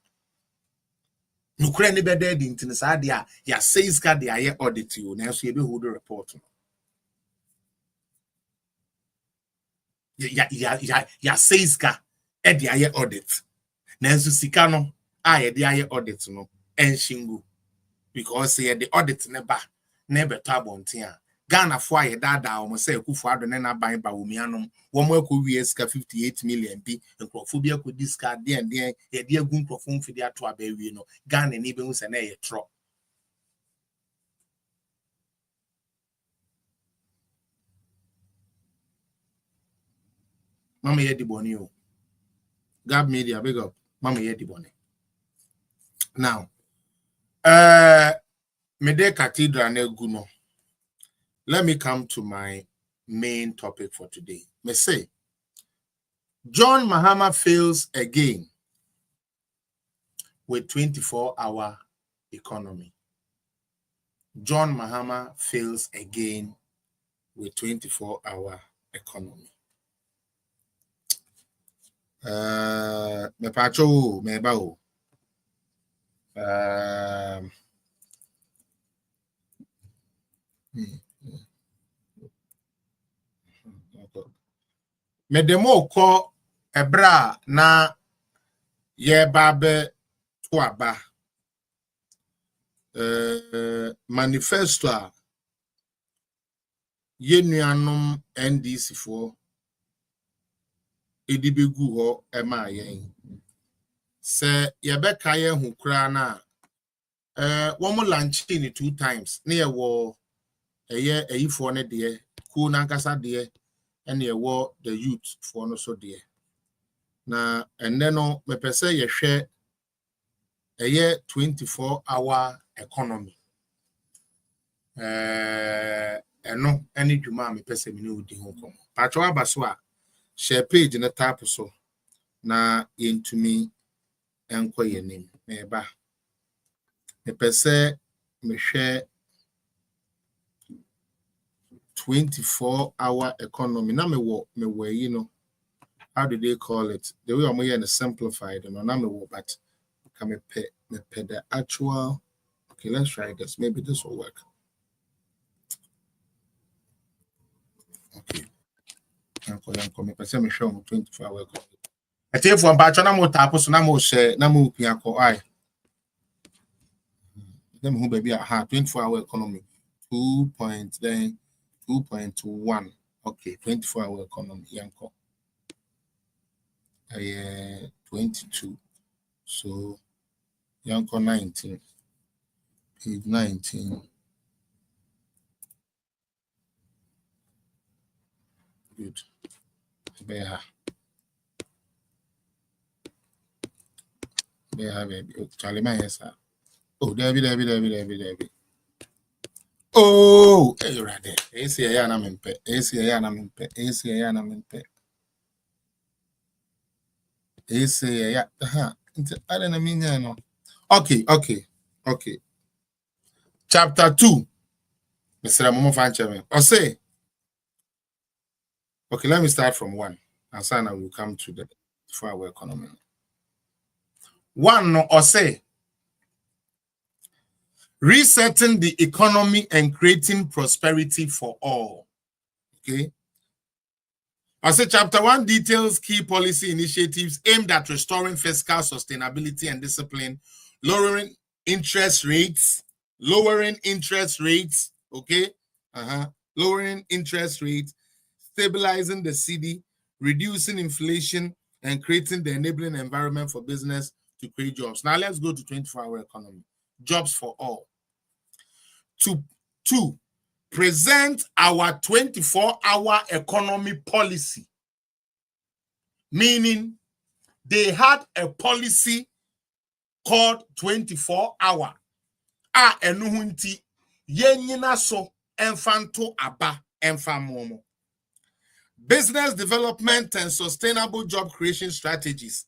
No crane be dead in Tinasadia, ya says got the air audit you now so you hold the report. Ya says got at the air audit. Nansu Sikano, I the air audit no and shingu because the audit never tabontia. Ghana for dada almost say Kufuado and buying by Umianum, one more could be 58 million B and Crophobia could discard there and there, a dear goon perform for their to baby, no Ghana and even was an air trop. Mama Yedi Bonio. Gab media big up. Mama Yedi Bonnie. Now, Mede Cathedral ne Guno. Let me come to my main topic for today. Me say, John Mahama fails again with 24-hour economy. John Mahama fails again with 24-hour economy. Me pacho me bao. Me demo ko ebra na ye babe tuaba manifesto ye nuanom NDC for edibegu ho ema yen se ye be kaye hu kra na wo mo lunch ni 2 times na ye wo eye ayifo ne de ku na nkasa de and ye wo the youth for no so de na and then no me pese ye hwe eye 24-hour economy eno any dwuma me pese me ne odi ho kom patro abaso a share page na tap so na yentumi enko yenim me ba me pese me hwe 24-hour economy na me wo you know how do they call it the way I'm here simplified and na me wo but can me pay the actual. Okay, let's try this. Maybe this will work. Okay. Uncle, me pese me show 24-hour economy. I tell you for batch na mo tap so na mo share na mo pia ko ai. Them who baby 24-hour economy 2.1. Okay, 24-hour economy yanko. 22. So, Yanko 19. Page 19. Good. Beha, baby. Oh, Charlie, my yes, sir. Oh, Debbie. Oh, hey, right there. AC Yana Mimpe. AC Yana Mimpe. AC Yana Mimpe. AC Yana. I don't mean, no. Okay. Chapter 2. Mr. Momo Fanchame. Or say, okay, let me start from 1. And then I will come to the for our economy. 1 no, or say, resetting the economy and creating prosperity for all. Okay. I say chapter 1 details key policy initiatives aimed at restoring fiscal sustainability and discipline, lowering interest rates, okay? Lowering interest rates, stabilizing the cedi, reducing inflation, and creating the enabling environment for business to create jobs. Now let's go to 24-hour economy. Jobs for all. 2, present our 24-hour economy policy. Meaning, they had a policy called 24-hour. Enuhunti yenyina so enfanto aba enfamomo. Business development and sustainable job creation strategies.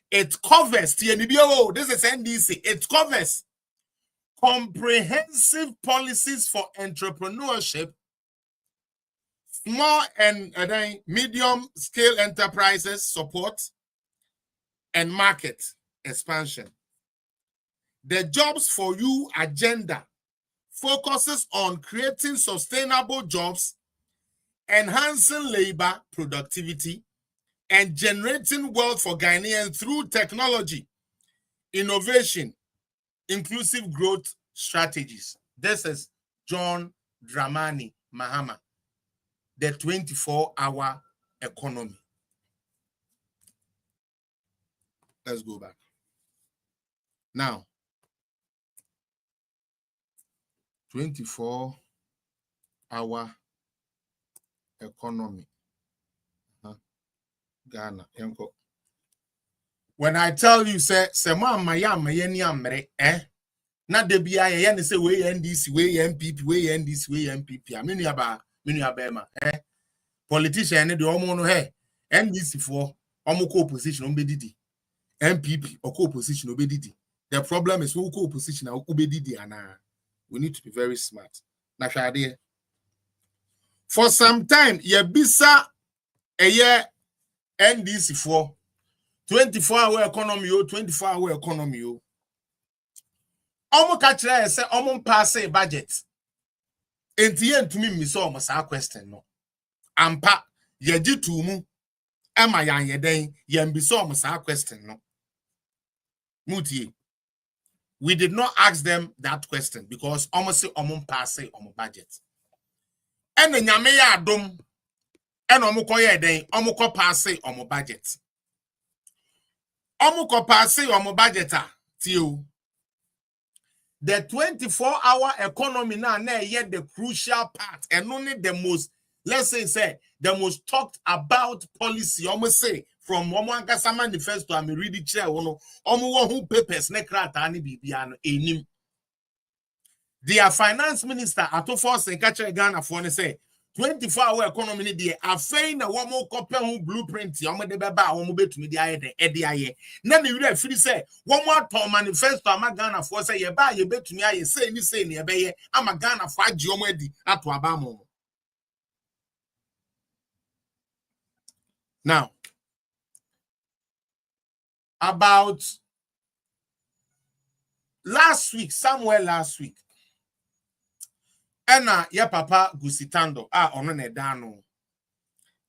It covers, this is NDC, it covers comprehensive policies for entrepreneurship, small and medium scale enterprises support, and market expansion. The Jobs for You agenda focuses on creating sustainable jobs, enhancing labor productivity, and generating wealth for Ghanaians through technology, innovation, inclusive growth strategies. This is John Dramani Mahama, the 24-hour economy. Let's go back. Now, 24-hour economy. Ghana. When I tell you, say na de bia ye say we NDC, we MPP, we NDC, we MPP. I mean yaba politician ne de omo no NDC for omo ko opposition ombedidi. MPP or co-opposition obedidi. The problem is who co-opposition are obedidi and we need to be very smart. For some time, bisa a year NDC for 24-hour economy, 24-hour economy. Omo kachira say omo pass a budget. Entiye to me miso omo sa question no. Ampa ye ji to mu ema yan yeden ye mbiso omo sa question no. Muti. We did not ask them that question because almost say pass on budget. And the nyame ya adom and omuko den omuko pass on budget. Omuko pass on budget till the 24-hour economy now yet the crucial part and only the most, let's say the most talked about policy. Almost say from Omoankasa manifesto, I'm reading chair one who papers nekrata ani bibiano enim. Their finance minister Atofo Senkache Ghana for say 24-hour economy dey afein na one more copy who blueprint omo de beba omo betumi de aye de ede aye na ne wura firi say one more ton manifesto ama Ghana for say ye ba ye betumi aye say ni ye be ye ama Ghana for agi omo adi ato abamo. Now, about somewhere last week, Ena ya papa Gusitando ono ne dano.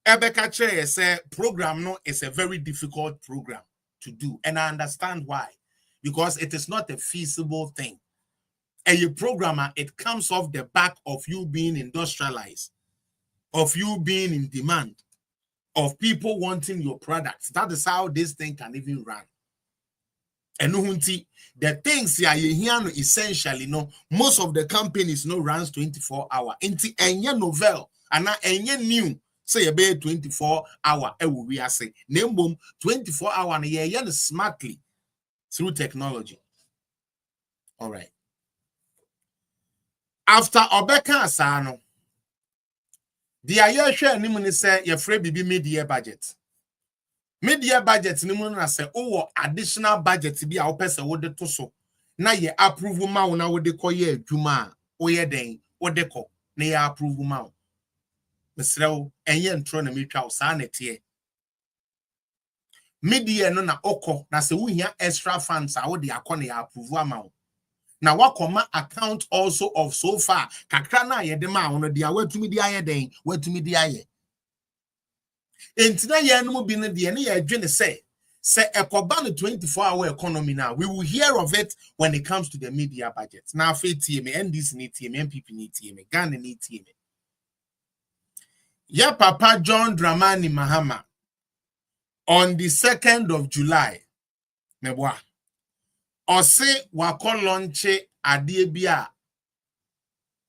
Ebeka che say program no is a very difficult program to do, and I understand why, because it is not a feasible thing. And your programmer, it comes off the back of you being industrialized, of you being in demand, of people wanting your products. That is how this thing can even run. And the things here essentially no most of the companies no runs 24 hour. Inti enye novel and enye new say about 24 hour we are say name 24 hour and yeah smartly through technology. All right. After Obeka Asano, the aye share ni mun say your free bibi mid-year budget. Mid-year budget ni mun na say oh additional budget bi a opese wo de to so na ye approve ma wo na wo de koye adwuma o ye den wo de ko na ye approve ma wo. Mesrew enye ntro na metwa wo sa na tie. Mid-year no na okọ na say wo hia extra funds a wo de akọ na ye approve ma wo. Now what comma account also of so far kakra na ye de ma wono dia watumi di aye den watumi di aye entina ye no bi no de ne ye adwene say ekoba no 24-hour economy now we will hear of it when it comes to the media budget. Now fe tie me NDC ni tie me MPP ni tie me Ghana ni tie me ya papa John Dramani Mahama on the 2nd of July meboa Ose wako launche adie bia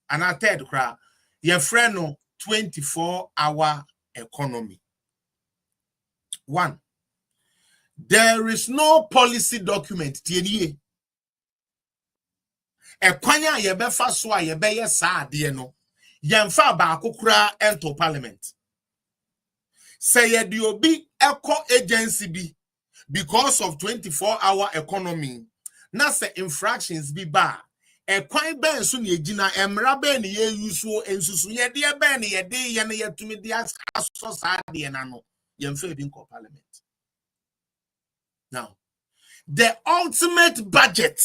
ana third kra ye friend no 24-hour economy. 1. There is no policy document tienie. Ekwanya ye be fa so a ye be ye sa ade no. Yemfa ba akokura ento parliament. Say ye di obi eco agency bi because of 24-hour economy. Na se infractions bi ba ekwan ben so ne agina emra ben ne ye yusuo ensusu ye de ben ne ye de ye ne yetumi de aso sa de na no ye mfa bi nko parliament. Now the ultimate budget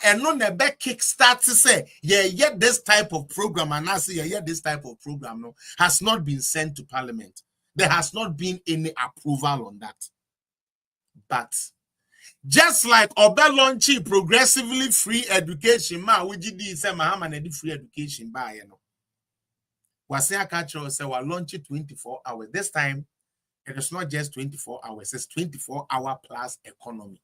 and no ne be kickstart to say yeah this type of program and I say yeah this type of program no has not been sent to parliament. There has not been any approval on that. But just like Obelonchi progressively free education, ma wujidi say Mahama na di free education ba ye no. Wase Cathedral say we launch 24 hours. This time it is not just 24 hours, it's 24-hour plus economy.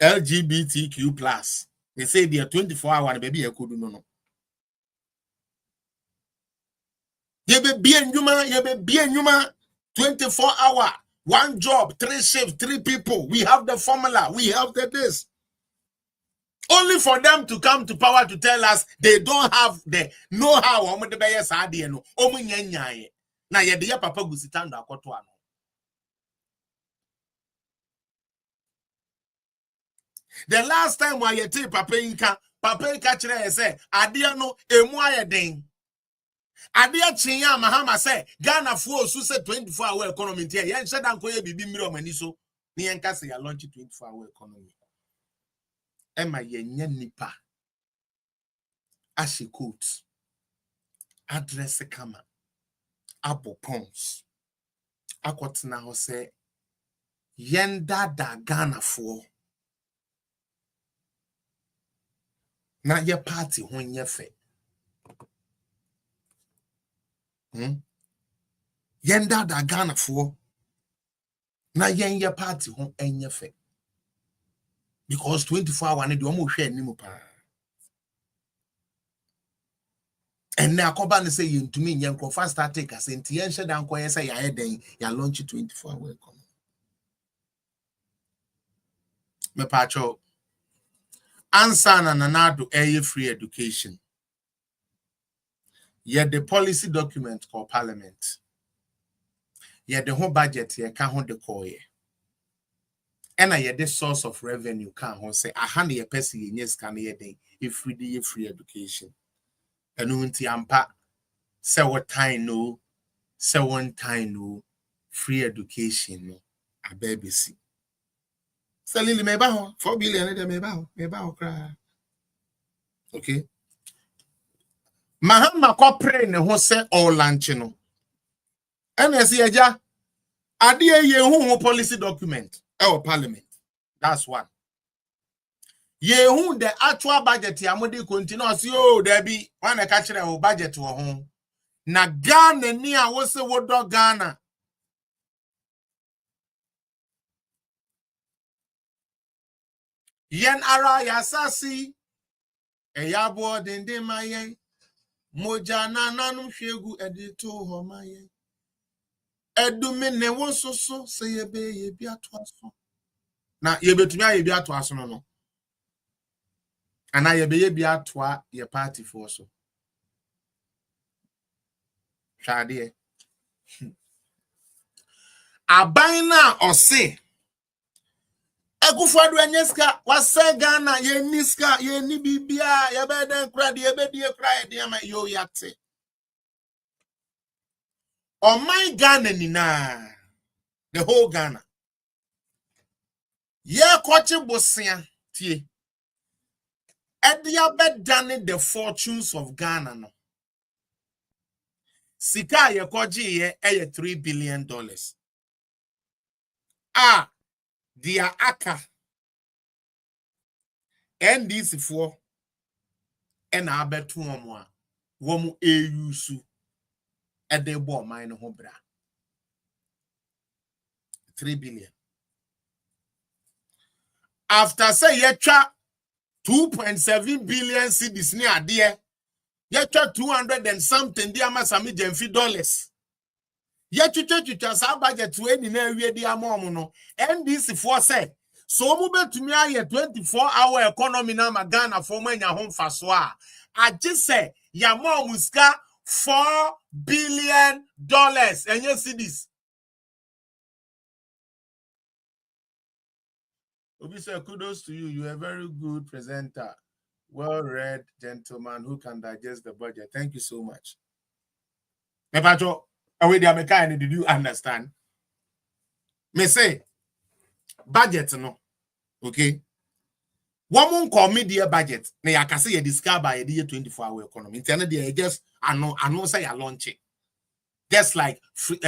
LGBTQ plus. They say they are 24 hours baby you could no. Ye be bien yuma 24 hours. 1 job, 3 shifts, 3 people. We have the formula. We have the this. Only for them to come to power to tell us they don't have the know-how. Na ye de papa gusitando akoto ano. The last time why ye take papa inka chere say ade no emu ayeden. Adia chinya Mahama say Ghana fuo so say 24-hour economy tie yen sheda nko ye bibi mmiri omani so ni yen ka say ya launch 24-hour economy ema ye nya nipa ashikot address kama abopons akotena ho say yen da Ghana fuo na ye party ho nye fe Yenda da Ghana for na yen ye party ho enye fe because 24 hours ne de omo hwe animu pa enne akoba ne say yentumi nye nko fast start take as enti yen hye dan ko ye say ya eden ya launch 24-hour economy me pacho answer na nanado air free education ye the policy document for parliament ye the whole budget ye ka ho de call ye and ye the source of revenue ka ho say aha na ye person ye nyes ka na ye den if free education enu nti ampa say what time no say one time no free education no abebisi say lili me ba ho 4 billion de me ba ho kra okay Mahama ko pray ne ho say all lunch no and as ye ja ade ye hu policy document or parliament. That's one. Ye hu the actual budget amodi continuous yo there be one catch the budget wo ho na Ghana ni a wo se wo do Ghana Yen ara yasasi eyabo dende maye moja na nanum hwegu edito ho maye edumi ne wososo se yebe yebi atoaso na yebetumi ayebi atoaso no ana yebe yebi atoa ye party for so hwade abaina ose Ekufadu enyeska wase Ghana ye niska ye ni bibia ye beden kra de ye bedi kra de ma yo yate. On my Ghana nina the whole Ghana. Ye kwache bosia tie. Edia bedane the fortunes of Ghana no. Sika ye kwaji ye $3 billion. Ah, dia aka NDC for ena abetu omo a wo mu eyusu ede bo man ho bra 3 billion. After say yetwa 2.7 billion cedis ni ade yetwa 200 and something dia masami gemfi dollars yetwa sa budget we ni na awie dia mom no NDC for say so mu betumi aye 24-hour economy na Ghana for manya ho mfaso a age say ya mom ska $4 billion enye cedis. Obi say kudos to you. You are a very good presenter. Well-read gentleman who can digest the budget. Thank you so much. Mepacho, away the American, did you understand? Me say, budget no. Okay. One more call me dear budget. Na ya kase ye discover by the 24-hour economy. Internet there just I know say ya launch it. Just like free,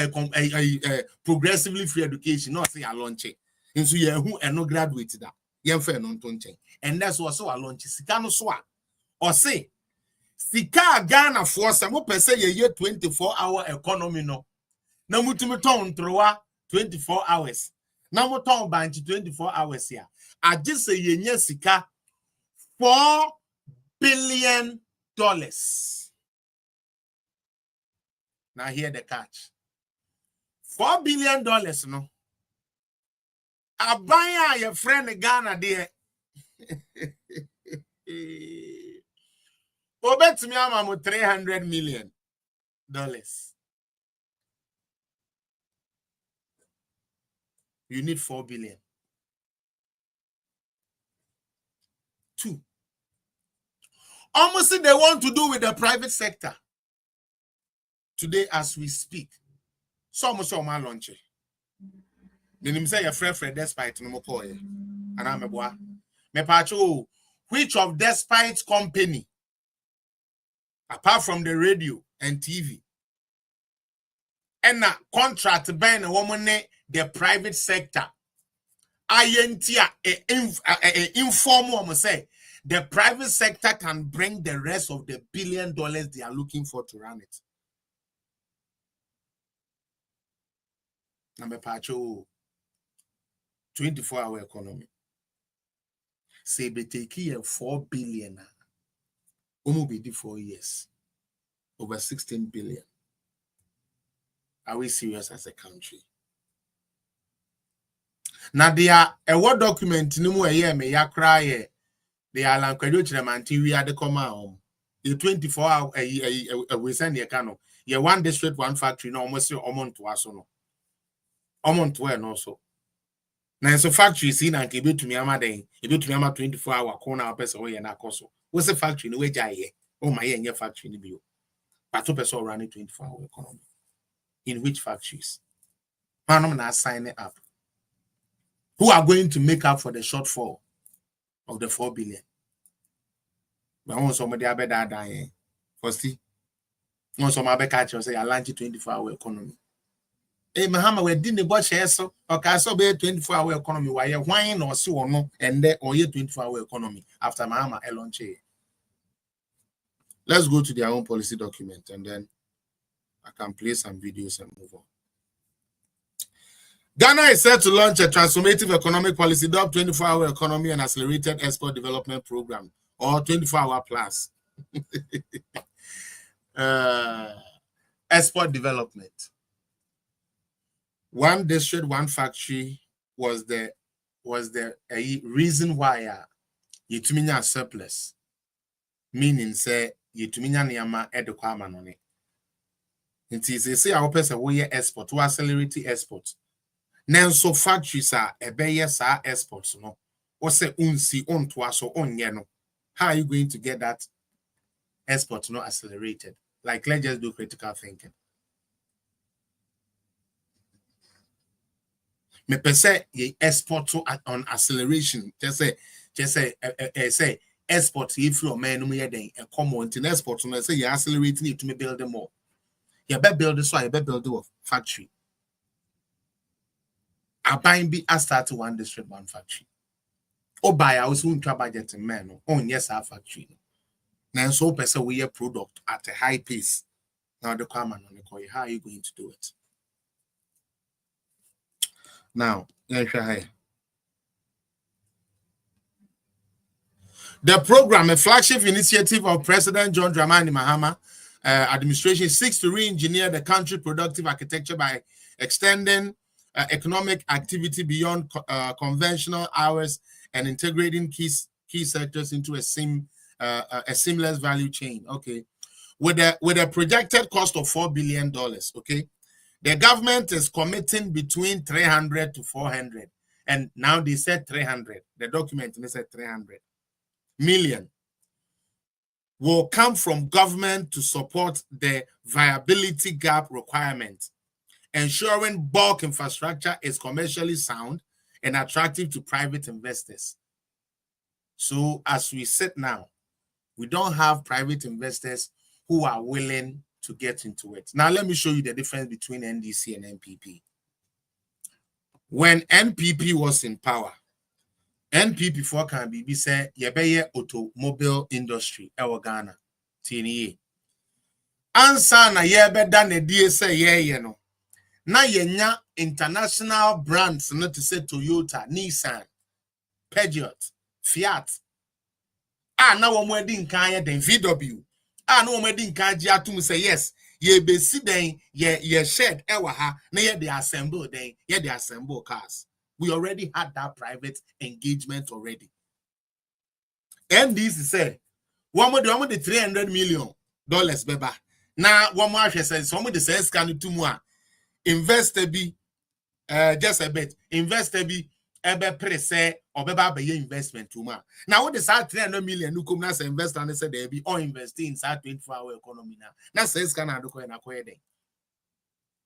progressively free education, not say ya launch it. And so ye who and no graduate that. Yen fair non tonche. And that's what so I launch Sika no so or say Sika Ghana for some person ye 24-hour economy no. Na mutumi ton troa 24 hours. Na muton banchi 24 hours here. I just say ye Sika $4 billion. Now here the catch. $4 billion no. Abaya your friend Ghana there. Obet me am $300 million. You need 4 billion. 2. Almost they want to do with the private sector. Today, as we speak, some launch. Then say your friend despite no more call. And I'm a boy. Me pacho, which of despite company, apart from the radio and TV, and a contract ban a woman the private sector. INTA informal say the private sector can bring the rest of the $1 billion they are looking for to run it. Number pacho 24-hour economy. Say be take here $4 billion. Be 4 years. Over 16 billion. Are we serious as a country? Now they are a word document no more year me ya cry. They are like we are the come the 24-hour we send the cano. Yeah, one district, one factory, no almost amount to us no. Amount to no so. Now so factory see na ke to me amade, e to me ama 24-hour corner person we na koso. What's the factory no we jai oh my yeah factory ni bio. But two person running 24-hour economy. In which factories? Man na sign it up. Who are going to make up for the shortfall of the 4 billion? But I want somebody I better die. First, want somebody catch you say I launch 24-hour economy. Hey, Mahama, we didn't watch so okay, so be 24-hour economy. Why you whine or so or no, and then or 24-hour economy after Mahama launch. Let's go to their own policy document and then I can play some videos and move on. Ghana is set to launch a transformative economic policy, dubbed 24-hour economy and accelerated export development program, or 24-hour plus. Export development. One district, one factory was the reason why you tumina surplus, meaning say you tumina niyama edukwa manone. It is say our person we export to accelerate export. Nanso factories are ebeye sa exports no. What say unsi onto so onye no. How are you going to get that export no accelerated? Like let's just do critical thinking. Me per se ye export to on acceleration. Just say export if you man no den e common in export no say you accelerating it to me build them more. You better build this so you better build a factory. A buying be a start to one district, one factory. Or buy our soon try budget in man on yes our factory. Now so person we a product at a high pace. Now the common on the coin, how are you going to do it? Now, the program, a flagship initiative of President John Dramani Mahama administration, seeks to re-engineer the country productive architecture by extending economic activity beyond conventional hours and integrating key sectors into a seamless value chain. Okay, with a projected cost of $4 billion. Okay. The government is committing between 300 to 400. And now they said 300. The document they said 300 million will come from government to support the viability gap requirement, ensuring bulk infrastructure is commercially sound and attractive to private investors. So as we sit now, we don't have private investors who are willing to get into it. Now, let me show you the difference between NDC and NPP. When NPP was in power, NPP for can be said, yebeye automobile industry, ewa Ghana, TNE. Ansa na yebe da ne die say ye no. Na yenya international brands, not to say Toyota, Nissan, Peugeot, Fiat. Na womo di nkan den VW. No wedding card to say yes, ye be si den ye shed ewa ha na ye de assemble den ye de assemble cars. We already had that private engagement already. And this say one more the $300 million beba. Now one more says some of the says can to more investor be just a bit investor be ebe prese obeba be investment too much. Now what is that 300 million who come as investor and say they be all investing inside 24-hour economy now. That says can I do ko na kwede.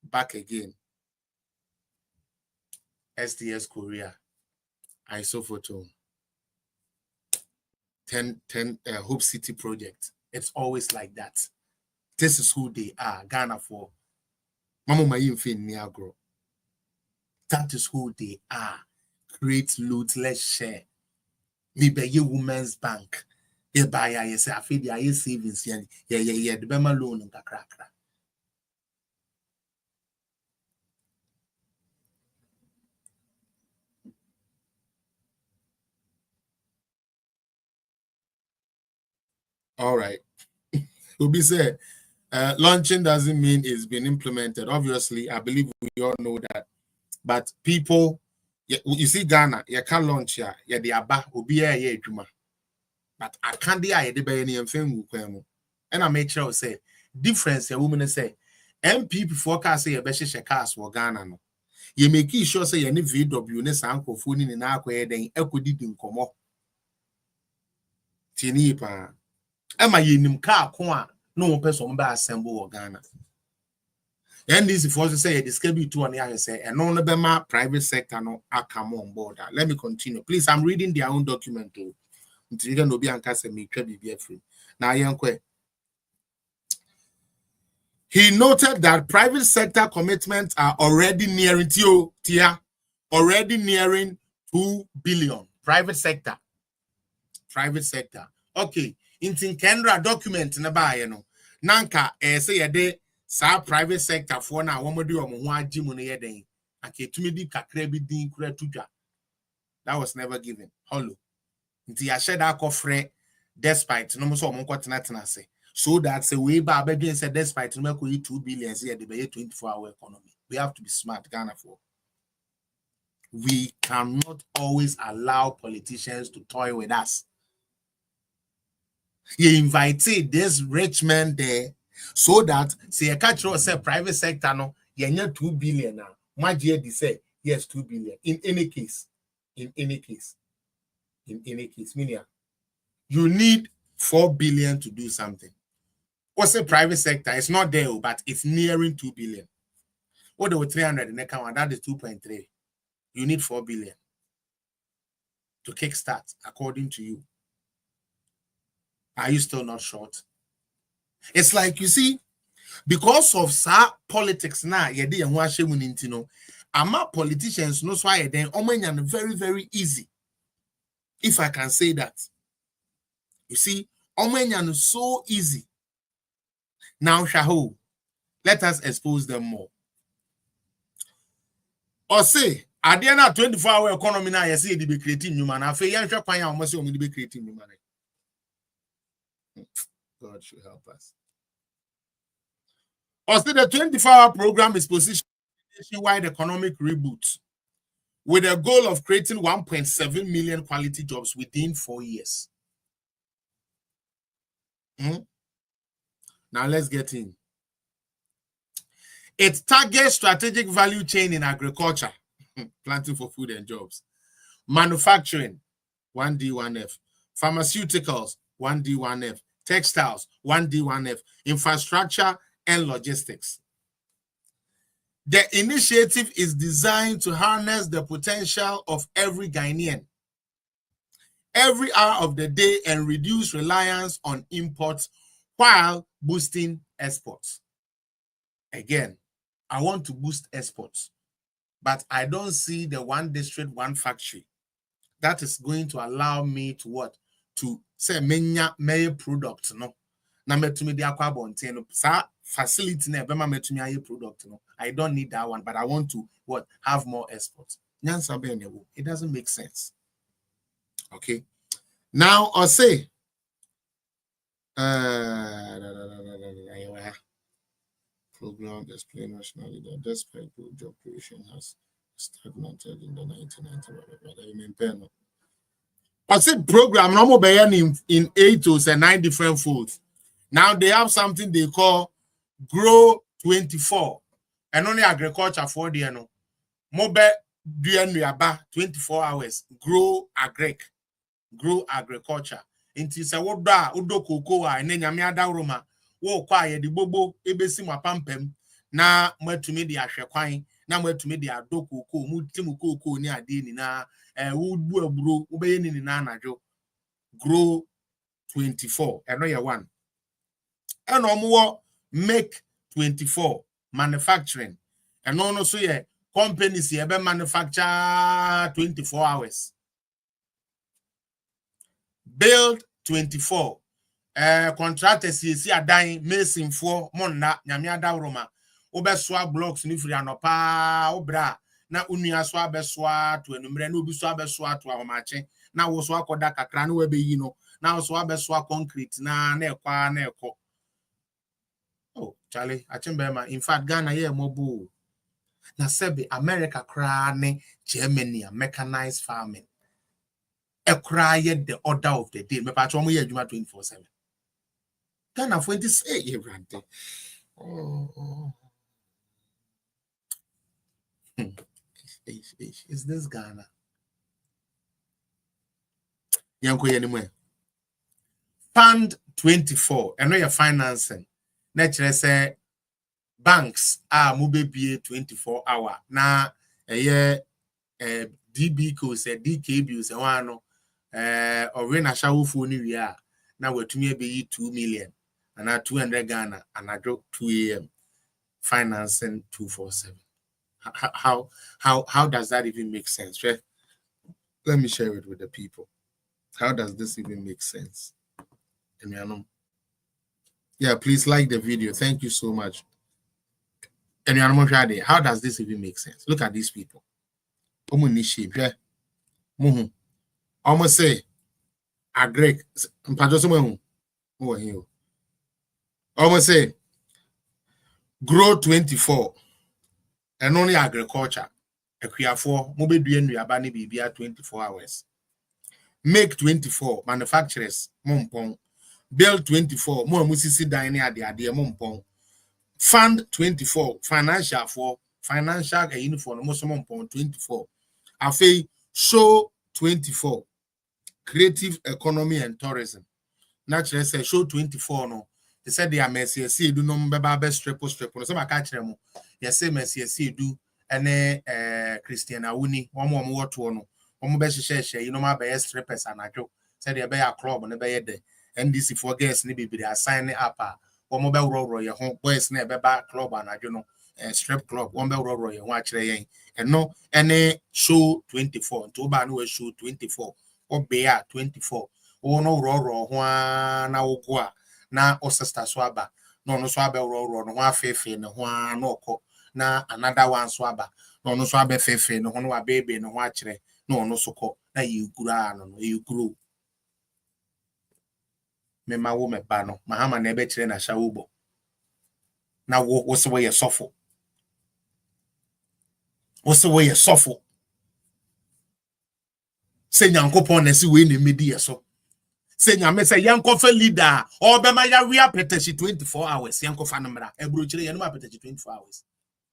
Back again. STS Korea. Isophoto. 10 Hope City project. It's always like that. This is who they are. Ghana for Mama Mayimfin Niagro. That is who they are. Create loot, let's share. Me be ye women's bank. Ye buy ya say I feed ya savings yeah the Bema loan in kakra. All right. Ubi say launching doesn't mean it's been implemented. Obviously, I believe we all know that. But people, you see Ghana, you can't launch here. Yeah, the Aba Ubi ye juma. But I can't be a debate any and I make sure say difference a woman say MP forecast say a beshe cars for Ghana no. You make sure say any VW ne sanko phone in na akwa den ekodi din komo. Tini pa. Ema yenim car ko a no person ba assemble Ghana. And this force say distribute to on here say and no be private sector no come on board. Let me continue. Please, I'm reading their own document too. Now, he noted that private sector commitments are already nearing $2 billion. Private sector. Okay. In Kendra document na ba ye no. Nanka say ye de sa private sector for na wo modi omo ho agye mu no ye den. Okay, to me di kakra bi din kura tudwa. That was never given. Hollow. Nti ya share that kofre despite no mo so mo kwatena say. So that say we ba abedwen say despite no make 2 billion say the 24-hour economy. We have to be smart, Ghana for. We cannot always allow politicians to toy with us. You invited this rich man there so that say a catch say private sector no you 2 billion now. My dear say yes 2 billion. In any case, meaning you need 4 billion to do something. What's the private sector? It's not there, but it's nearing 2 billion. What there were 300 in the account, that is 2.3. You need 4 billion to kickstart, according to you. Are you still not short? It's like, you see, because of politics now, ama politicians no so then very, very easy. If I can say that. You see, so easy. Now, Shaho, let us expose them more. Or say, at the end of 24-hour economy now, you see, they be creating new man. I feel you can't almost be creating new man. God should help us. Or say, the 24-hour program is positioned nationwide economic reboot with a goal of creating 1.7 million quality jobs within 4 years. Now let's get in. It targets strategic value chain in agriculture, planting for food and jobs, manufacturing, 1D, 1F, pharmaceuticals, 1D, 1F, textiles, 1D, 1F, infrastructure and logistics. The initiative is designed to harness the potential of every Ghanaian, every hour of the day, and reduce reliance on imports while boosting exports. Again, I want to boost exports, but I don't see the one district, one factory that is going to allow me to what? To say many products, no. Na metumi di akwa bonte no sa facility na be ma metumi aye product no. I don't need that one, but I want to what? Have more exports. It doesn't make sense. Okay. Now I'll say program display nationally that despite good job creation has stagnated in the 1990s. I said program normal in 8 or 9 different folds. Now they have something they call Grow 24. And only agriculture for the no. Mobile 24 hours. Grow agriculture. Inti se woda udo koko a ene nyame adawroma wo kwa ye di bobo ebesi mapampem na matumi di ahwekwan na matumi di adokoko mu timu koko ni ade ni na wudu aburo ubeye ni na anadwo. Grow 24 eno ye one. Eno omo make 24 manufacturing eno no so ye companies ye be manufacture 24 hours. Build 24. Contractors you see a dying mason for monna nyame adawroma. Obeswa blocks ni free anopa obra na unia so abeswa to enumre na obi so abeswa to ahomache na wo so akoda kakra na we be yi no na wo so abeswa concrete na ekwa na eko. Oh Charlie achembema in fact Ghana ye mobu na sebe America kra ne Germany mechanized farming. Acquired the order of the day. Me patron we adwuma 24/7. Ghana for this say everything. Is this Ghana? Yanko anywhere. Fund 24. I know you're financing. Naturally say banks are mobile 24-hour. Now a year DB co say DKB say one or when a shower for New Year, now we're to me be 2 million and now 200 Ghana and I drop 2 AM financing 247. How does that even make sense? Right? Let me share it with the people. How does this even make sense? Yeah, please like the video. Thank you so much. And how does this even make sense? Look at these people. Almost say a Greek. Almost say grow 24 and only agriculture. A for mobile doing 24 hours. Make 24 manufacturers mompong. Build 24 more musisi dining at the idea mompong. Fund 24 financial uniform most mompong 24. Afe show 24 creative economy and tourism. Naturally say show 24 no. They said they are mercy see do no beba best strepo. So I catch them. Yes say mercy see do ene Christian Awuni one more water no. One best share you know my best strippers and I joke. Said they be a club on be there. NDC for guests ni be assign up one mobile roll your home boys never back club and I don't know strip club one bell roll your watch and no any show 24 to no show 24 or bear 24 oh no roll na okwa na o sister swaba no swaba roll no fefe no no ko na another one swaba no swaba fefe no wa baby no watch no soko na you gura no you grow me ma wo me ba no Mahama na ebe kire na shawubo na wo so we sofo se nyankopon na si we na medi yeso se nyame se yankofa leader o be ma ya we apetachi 24 hours yankofa no mra ebro kire yanuma apetachi 24 hours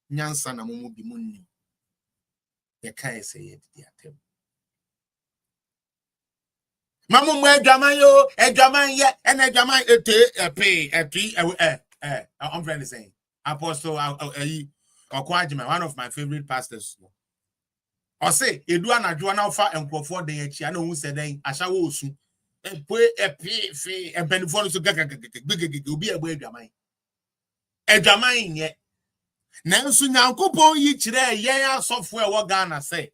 nyansa na momu bi munni ye kai se ye di atem mamu mo edwaman ye ene edwaman I'm friend saying Apostle Okwajima, one of my favorite pastors. Or say edu anadwo na ofa enkrofo den achi ana hu se den ashawo osu e benifo so gagagagagagagag obi egbo edwaman ye nanso nyankopon yi kire yen asofo e wo Ghana say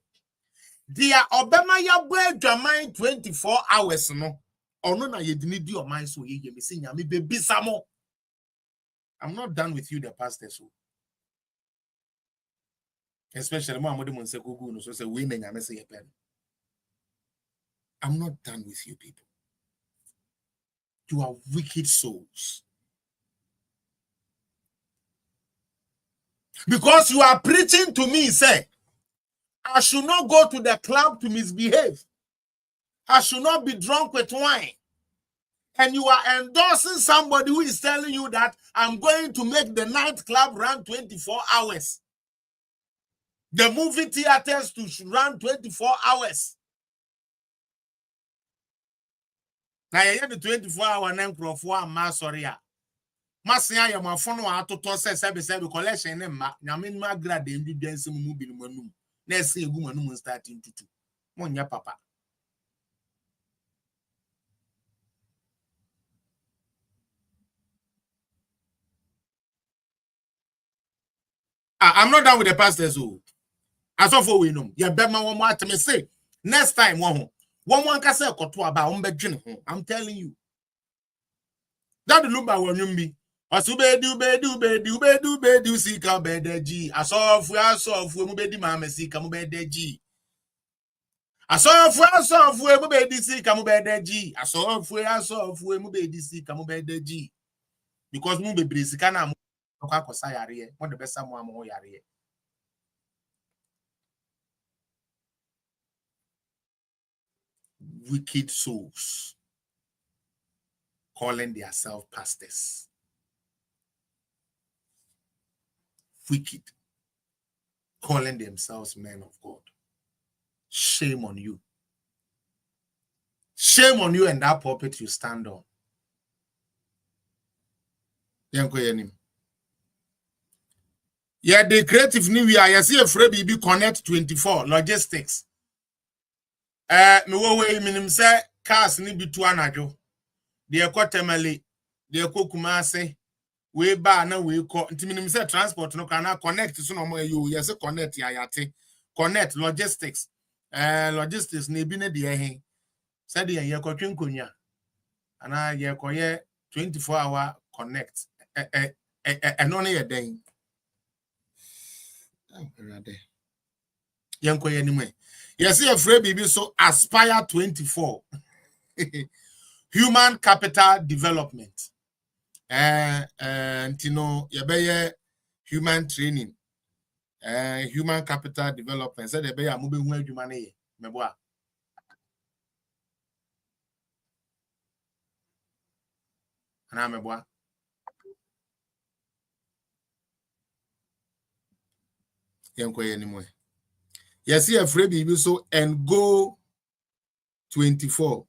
dia obema ya bo edwaman 24 hours no ono na yedini di oman so ye me se nyame bebisa mo. I'm not done with you the pastors. Especially Mahama Monse Gugu no so say we men nyame say pen. I'm not done with you people. You are wicked souls. Because you are preaching to me, say, I should not go to the club to misbehave. I should not be drunk with wine. And you are endorsing somebody who is telling you that I'm going to make the nightclub run 24 hours. The movie theaters to run 24 hours. Now you have the 24-hour name for Masoria. Masia ya mafono atoto sebe collection ne ma nyame ma grade ndu dance mu bi no manum na ese egu manum starting tutu monya papa. I'm not done with the pastors who as of we know ya be ma one more ateme say next time one ka say koto aba on be dwene ho. I'm telling you that the lumba wonum bi asubedu sika bedeji asofu mu bedi ma sika mu bedeji asofu mu bedi sika mu bedeji asofu mu bedi sika mu bedeji because mu bebre sika na mu akosa yare mo de besa mu am ho yare. Wicked souls calling themselves pastors. Wicked, calling themselves men of God. Shame on you. Shame on you and that pulpit you stand on. Yeah, the creative new year. You see a free BB Connect 24 logistics. Me wo we minim say cars ni bitu anajo. De ekotemali, de ekokumase. We ba na we ko ntiminim say transport no kana connect so no mo you yes connect ya yate connect logistics logistics na ebi na de ehin said ye kotwe nkonya ana ye koye 24-hour connect no na ye den Yanko anyway. Yes, a free baby so Aspire 24. Human capital development. And you know, human training. Human capital development. Said be a moving where human meboa. Ana meboa. Yanko anyway. Yes, a free baby so and go 24.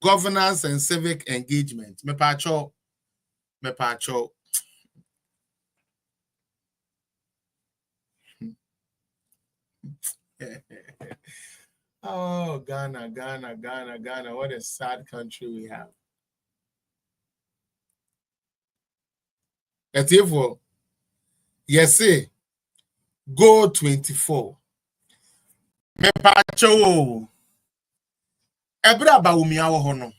Governance and civic engagement. Me pacho. Oh, Ghana. What a sad country we have. Cathedral. Yes, go 24. Me pacho. Ebra ba umi awo hono.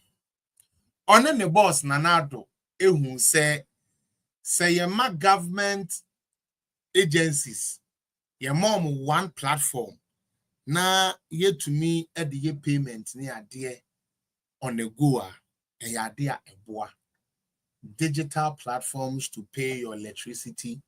One ne boss nanado. Ehun say ye ma government agencies. Ye mom one platform. Na ye to me at the ye payment ni ade on the go e ade a eboa. Digital platforms to pay your electricity,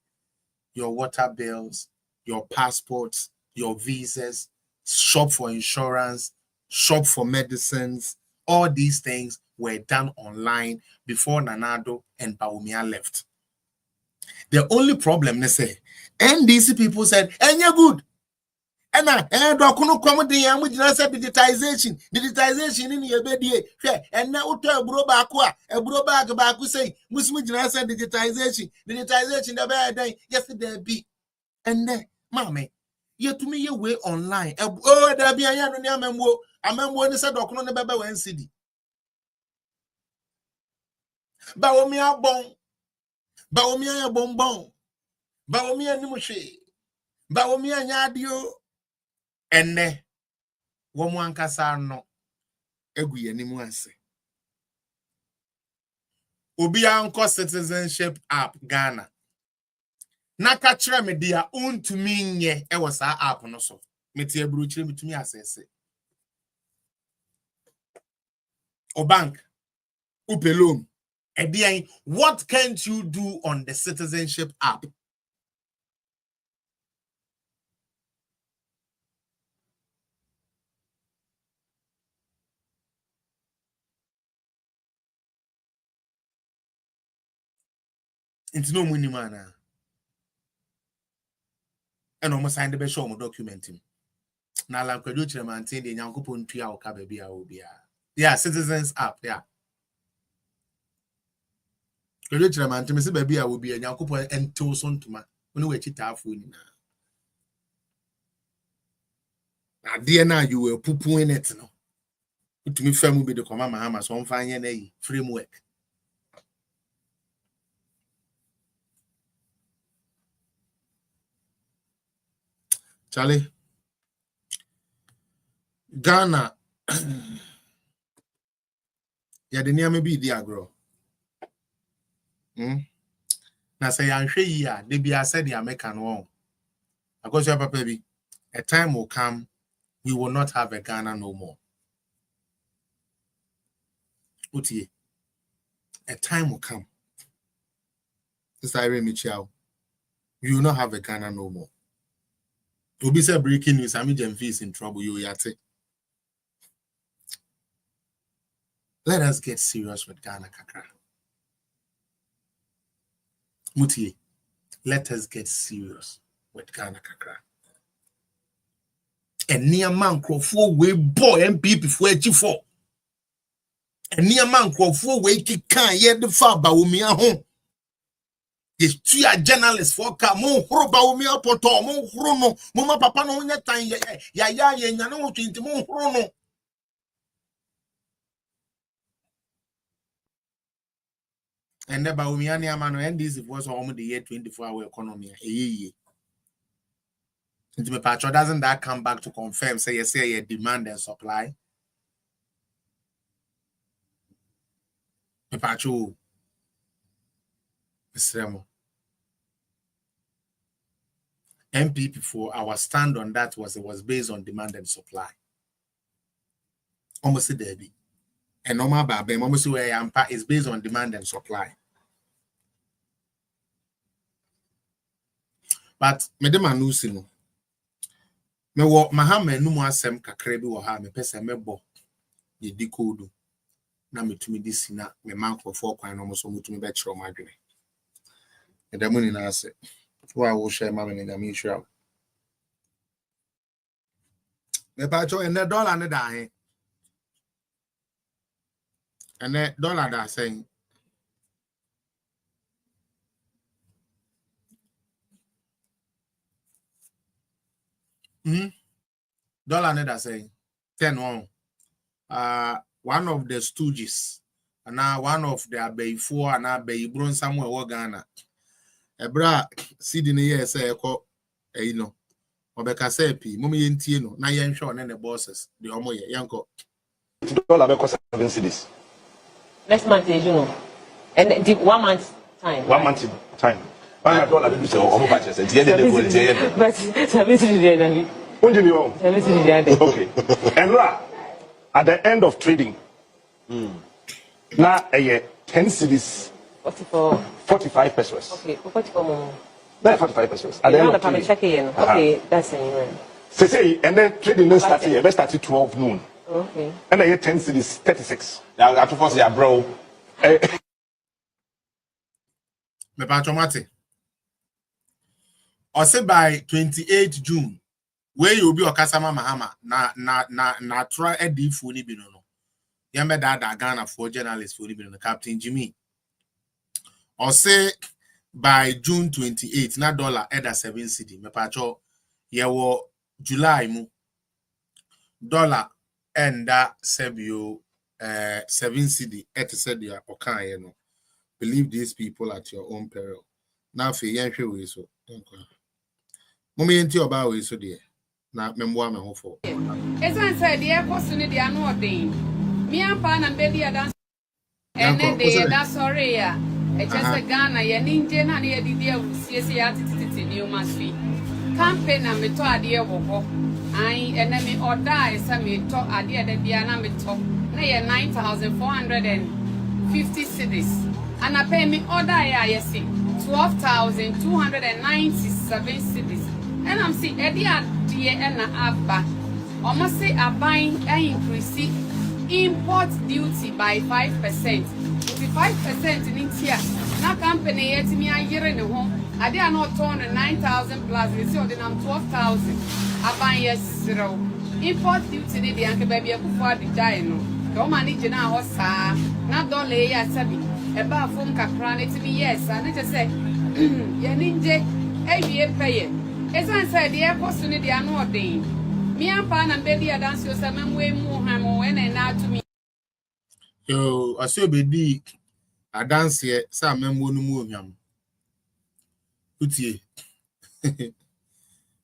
your water bills, your passports, your visas, shop for insurance, shop for medicines. All these things were done online before Nanado and Baumia left. The only problem, they say, NDC people said, and you're good. And docuno come the young with digitization in your bed, and now a bro back say, Muslim digitization, the bad day, yesterday be. And then, mammy, you to me your way online. Oh, there be a young member. I remember when they said docuno the baby when city. Baomia bonbon, Baomia nimushe, Baomia yadio. Enne woman kasa no egu yanimu ase obi anko citizenship app Ghana na ka kire me dia untumi nye e wo sa app no so meti eburu kire mitumi asese o bank upelom edian what can't you do on the citizenship app? It's no money man. And almost signed the show document him. Now la kwadu chire maintain the Nyankopon tua o ka ba bia obia. Yeah, citizens app, yeah. Kwadu chire maintain se ba bia obia Nyankopon ento so ntoma. Oni we chitafo ni na. Na de na you were pupu in it no. Utumi famu be the command Mahama so on fanye na yi framework. Charlie Ghana ya de niam bi di agro. Na say yanhwe yi a de bia said the American one. Because your papa bi a time will come we will not have a Ghana no more. Utie. A time will come. This Irene Michel. You will not have a Ghana no more. To be said breaking news, Ami Jemfi is in trouble. You yate. Let us get serious with Ghana Kakra. Mutie. Let us get serious with Ghana Kakra. And near man crofo we boy MP before G4. And near man crofo we can yet the far Baumia home. Yes, 2 journalists for car mon roba Baumia poto mon chrono, Mama Papa no nya time ya no 20 mon chrono. And the Baumia near man and this was almost the year 24-hour economy. Into my patch, doesn't that come back to confirm? Say you demand and supply. My patch, MPP for our stand on that was it was based on demand and supply. Almost a derby. And normal babe, almost where I am is based on demand and supply. But Madam Anusino. Me wo Mahama no mo asem kakra bi wo ha me pese mebo ye decode na metumi disina me mankofo kwan no mo so mutumi be kire o madwene e da muni na ase wo a wo share ma me na me hwira me pa cho ene dollar ne da he ene dollar da sen dollar ne da say 10 one of the stooges and now one of the Abbey4 and Abbey Bron somewhere or Ghana. A bra seeding a year say you know Obeka say P Mummy Intino, na yen sure and the bosses, the Omoye Yanko. Dollar because 7 cities. Next month, you know. And the 1 month time. 1 month time. $100 so over budget. But 7 cities. Okay. And at the end of trading, now 10 cities, 45 pesos. Okay, 44. 45 pesos. At the end of trading. Okay, that's it. Say, and then trading then started here. Let's start at 12 noon. Okay. And I 10 cities, 36. Now, after first, yeah, bro. Me patchomate. Or say by 28 June. Where you be Okasama Mahama na try edi funi bi no. Yambe da Ghana for journalist for the Captain Jimmy. Or say by June 28 na dollar eda 7 cedi. Me pacho ye wo July mu dollar enda sebio 7 cedi et sedia okan ye no. Believe these people at your own peril. Now fe yen hwe we so. Mummy enti oba we so de. Na memwa me hofo esan said the airport ni dia no odin mi ampa na be dia dan ene de da sorry ya e chese Ghana ye ninje na ye didi awusie ya tititi ni o masfi campaign na me to ade wo ho ai ene mi order esa me to ade da bia na me to na ye 9,450 cedis and I pay me order ya yesi 12,297 cedis. And I'm saying, Edia and Abba, almost say a buying and increase import duty by 5%. 5% in India. Now company yet me a year in the home. I did not turn 9,000 plus. We see on the 12,000. I buy yes 0. Import duty the uncle baby a for the dino. Don't manage now horse. Not don't lay a sabi. About phone capran to me yes. And it just say, Yaninje, a pay. Esan said the airport ni dia no odin. Me ampa na be dia dance yo samwe mu hamo ene na to me. Yo, aso be di dance here sa memwo no mu ohwam. Utie.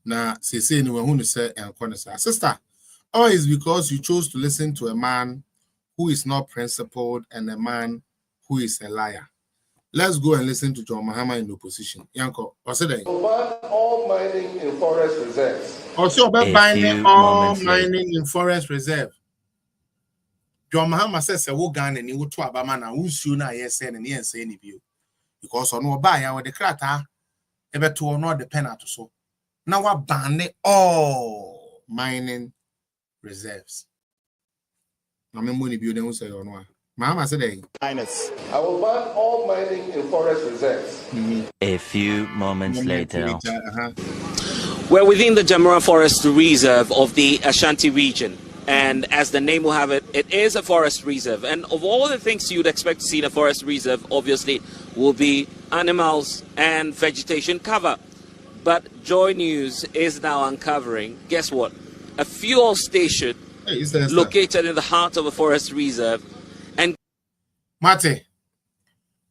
Na say ni we hu no say enko no sa. Sister, all is because you chose to listen to a man who is not principled and a man who is a liar. Let's go and listen to John Mahama in opposition. Yanko, what's it? All mining in forest reserves. Also, banning all mining in forest reserve. John Mahama says a wogan and you would to Abamana who's sooner yes and yes any view. Because on no buy our the crater ever to honor the penalty so. Now we're banning all mining reserves. I mean, money building will say on one. Mahama said, I will ban all mining in forest reserves. A few moments later. We're within the Jamura Forest Reserve of the Ashanti region. And as the name will have it, it is a forest reserve. And of all the things you'd expect to see in a forest reserve, obviously, will be animals and vegetation cover. But Joy News is now uncovering, guess what? A fuel station located in the heart of a forest reserve. And Mate,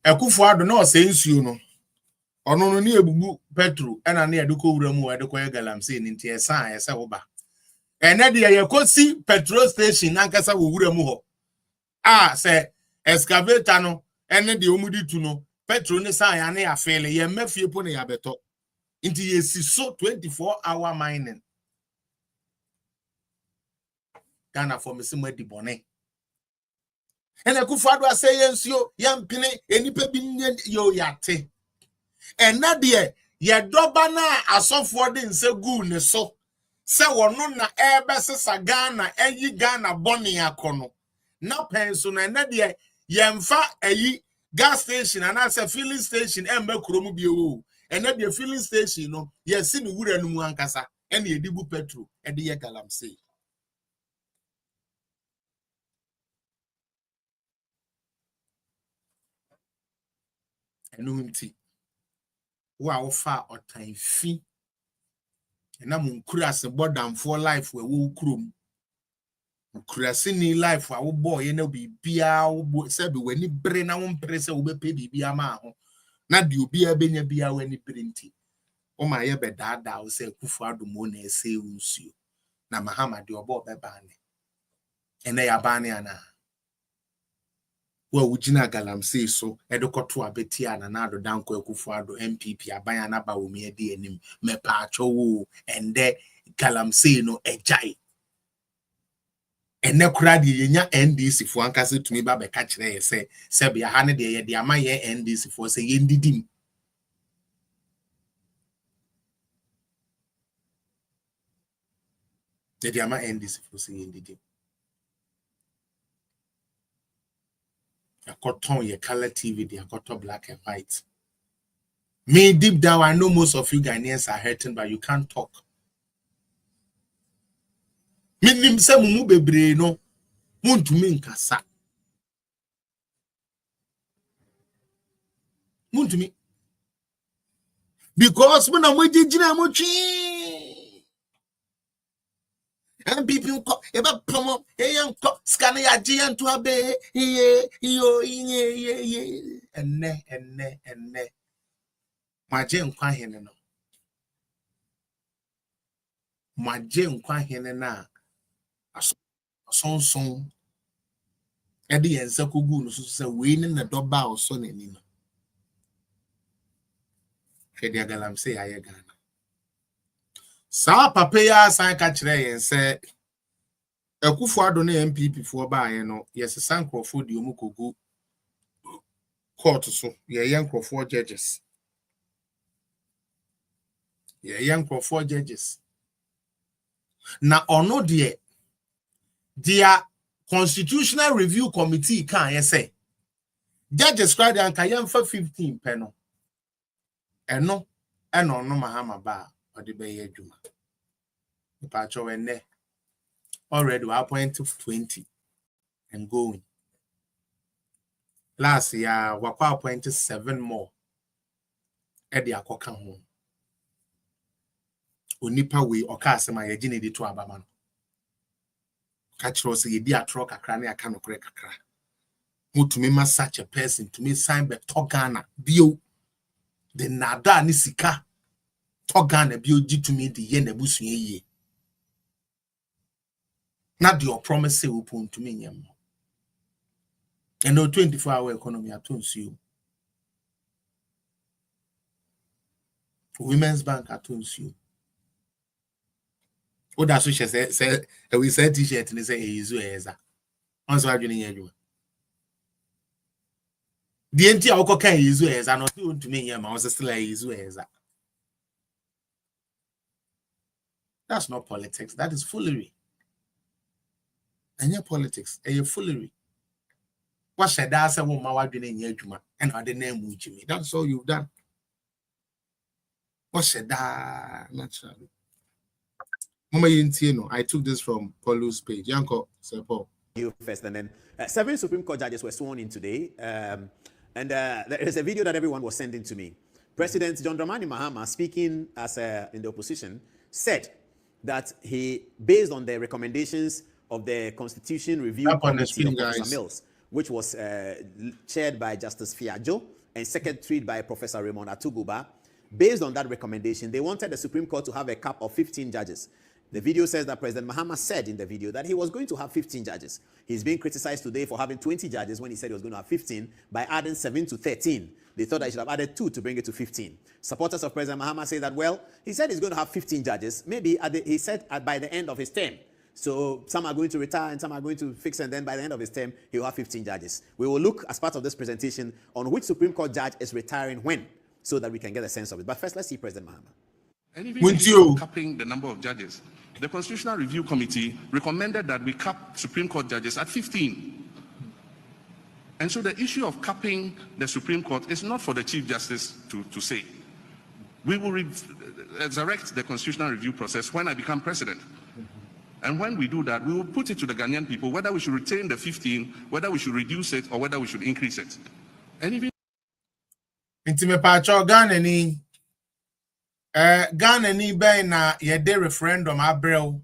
Ekufuado no say nsuo no. Ono no ni ebubu petro ena na edeko wura mu edeko yegalam say nti esa ese wo ba. Ene de yekosi petrol station ankasa wo wura mu ho. Ah say excavator no ene de omudi tu no petrol ne san ya na ya fele ye mafie po ne ya beto. Into yes, so 24-hour mining. Ghana for me somewhere di bonnet. And I could father say yes, young penny, any peppin yo yate. And not dear, ye dobana as of wording so good, so. So no na ebese Ghana, eyi Ghana boni akono. Na penso na na dear, yemfa eyi gas station and as a filling station embe kuromu bio. And na dear filling station, no, ye see me wura no mu ankasa, and ye dibu petrol, and the galamsey. Enumti wa ofa otan fi na mun kura se bodam for life we wo kurom kura se ni life wa wo boy na bibia wo se be wani bre na wo mpre se wo be pe bibia ma ho na de obi abenya bia wani printi o ma ye be dada wo se kufu adomo na ese unsuo na Mahama de obo be bane ene ya bane ana wa ujina galamsey so edokoto abeti ana na do danko ekufu ado MPP abanya na ba wo me di anim me pa acho wo ende galamsey no ejai ene kura de yenya NDC fo ankase tumi ba be ka kire ye se bia ha ne de ye de ama ye NDC fo se ye ndidim de ama NDC fo se ye ndidim Cotton, your color TV, they are cotton black and white. Me deep down, I know most of you Ghanaians are hurting, but you can't talk. Me nim se mumu bebre no, muntumi nkasa. Muntumi. Because when I'm waiting, I'm and people come, ever come and scan your giant to a bay, and ne. My jam quahene no. My jam quahene na. A son. Eddie and Sakugu, so winning the dobba or son in him. Fedia Galam say, I Ghana. Sa papaya san kachre and said, a kufu adone MPP for by no, yes, a sanko for the Umukogu court so, ye young for 4 judges. Ye young for 4 judges. Now, or no, dear Constitutional Review Committee can say, judges cried and Kayam for 15 penno. And no Mahama bar or the Bay Juma. The patcho and there. Already we appoint to 20 and going. Last year, we appointed 7 more. At the Akoka home. Unipa we or Casama Yajini to Abaman. Catch us a dear truck a cranny, a can of crack a crack. Who to me must such a person to me sign by Togana, Bio. The Nada Nisika. Togana Bio G to me the yen a bush ye. Not your promise say upon to me, yam. And no 24-hour economy at you. Women's Bank at you. Oh, that's what she said. We said t-shirt and they say, is Eza. Once I didn't hear you. The entire Okoka is Eza, not to me, yam. I was still a Eza. That's not politics. That is foolery. And your politics, and your foolery. What should I say? Well, my didn't hear you, and I didn't name Jimmy. That's all you've done. What should I naturally? Mama Yintino, I took this from Paulu's page. Yanko, Sir Paul. You first, and then 7 Supreme Court judges were sworn in today. And there is a video that everyone was sending to me. President John Dramani Mahama, speaking as in the opposition, said that he, based on the recommendations of the Constitution Review Committee of Professor Mills, which was chaired by Justice Fiajo and secretaried by Professor Raymond Atuguba, based on that recommendation, they wanted the Supreme Court to have a cap of 15 judges. The video says that President Mahama said in the video that he was going to have 15 judges. He's being criticized today for having 20 judges when he said he was going to have 15 by adding 7 to 13. They thought that he should have added 2 to bring it to 15. Supporters of President Mahama say that, well, he said he's going to have 15 judges. Maybe he said by the end of his term. So some are going to retire and some are going to fix, and then by the end of his term, he will have 15 judges. We will look as part of this presentation on which Supreme Court judge is retiring when, so that we can get a sense of it. But first, let's see President Mahama. And even capping the number of judges, the Constitutional Review Committee recommended that we cap Supreme Court judges at 15. And so the issue of capping the Supreme Court is not for the Chief Justice to say. We will resurrect the Constitutional Review process when I become president. And when we do that, we will put it to the Ghanaian people whether we should retain the 15, whether we should reduce it, or whether we should increase it. And even Ghana ni ben na yede referendum abrel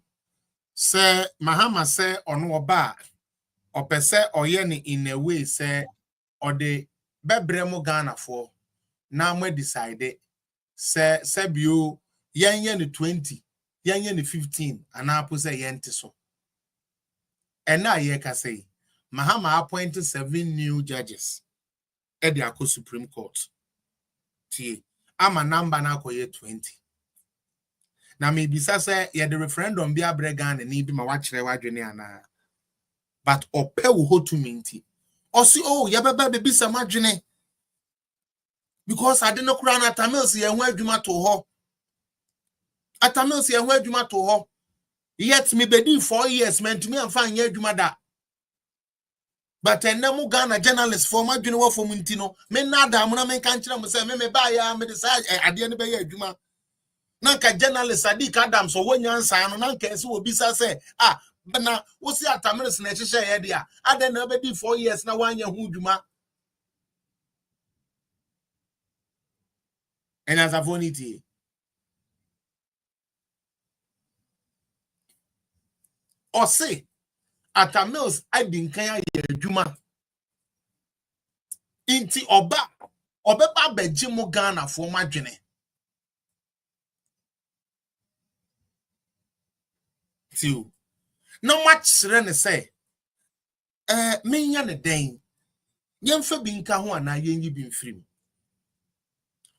say Mahama say ono oba opese oye ni in a way say or the bebremo Ghana for na mo decide say bio yen ni 20 yen ni 15 ana po say yen so and na ye ka say Mahama appointed 7 new judges at the Ako Supreme Court. I'm a number now for 20. Now maybe say yeah the referendum be a bregan and need my watch rewadrene but ope wo ho to minti. Or see oh ya baby some adwene because I didn't crown at Tamils ye where dwuma to ho. At Tamils ye where dwuma to ho. Yet me bedi 4 years meant to me and find ye dwuma da. But nemu Ghana journalists for my junior for Muntino, men nada, Muna men can't say, me buy ya, me decide at the end of the Juma. Nanka journalists, Adik Adams, so when you answer, and Nanka will be say, but now, what's the Tamiris necessary idea? I don't know, maybe 4 years now, 1 year who Juma. And as a vanity. Or say, at a mills, I didn't care Juma. Inti oba bejimo Ghana for my journey. Two. No much serene say. Me yan a dane. Yan for being Kahuana, yen been free.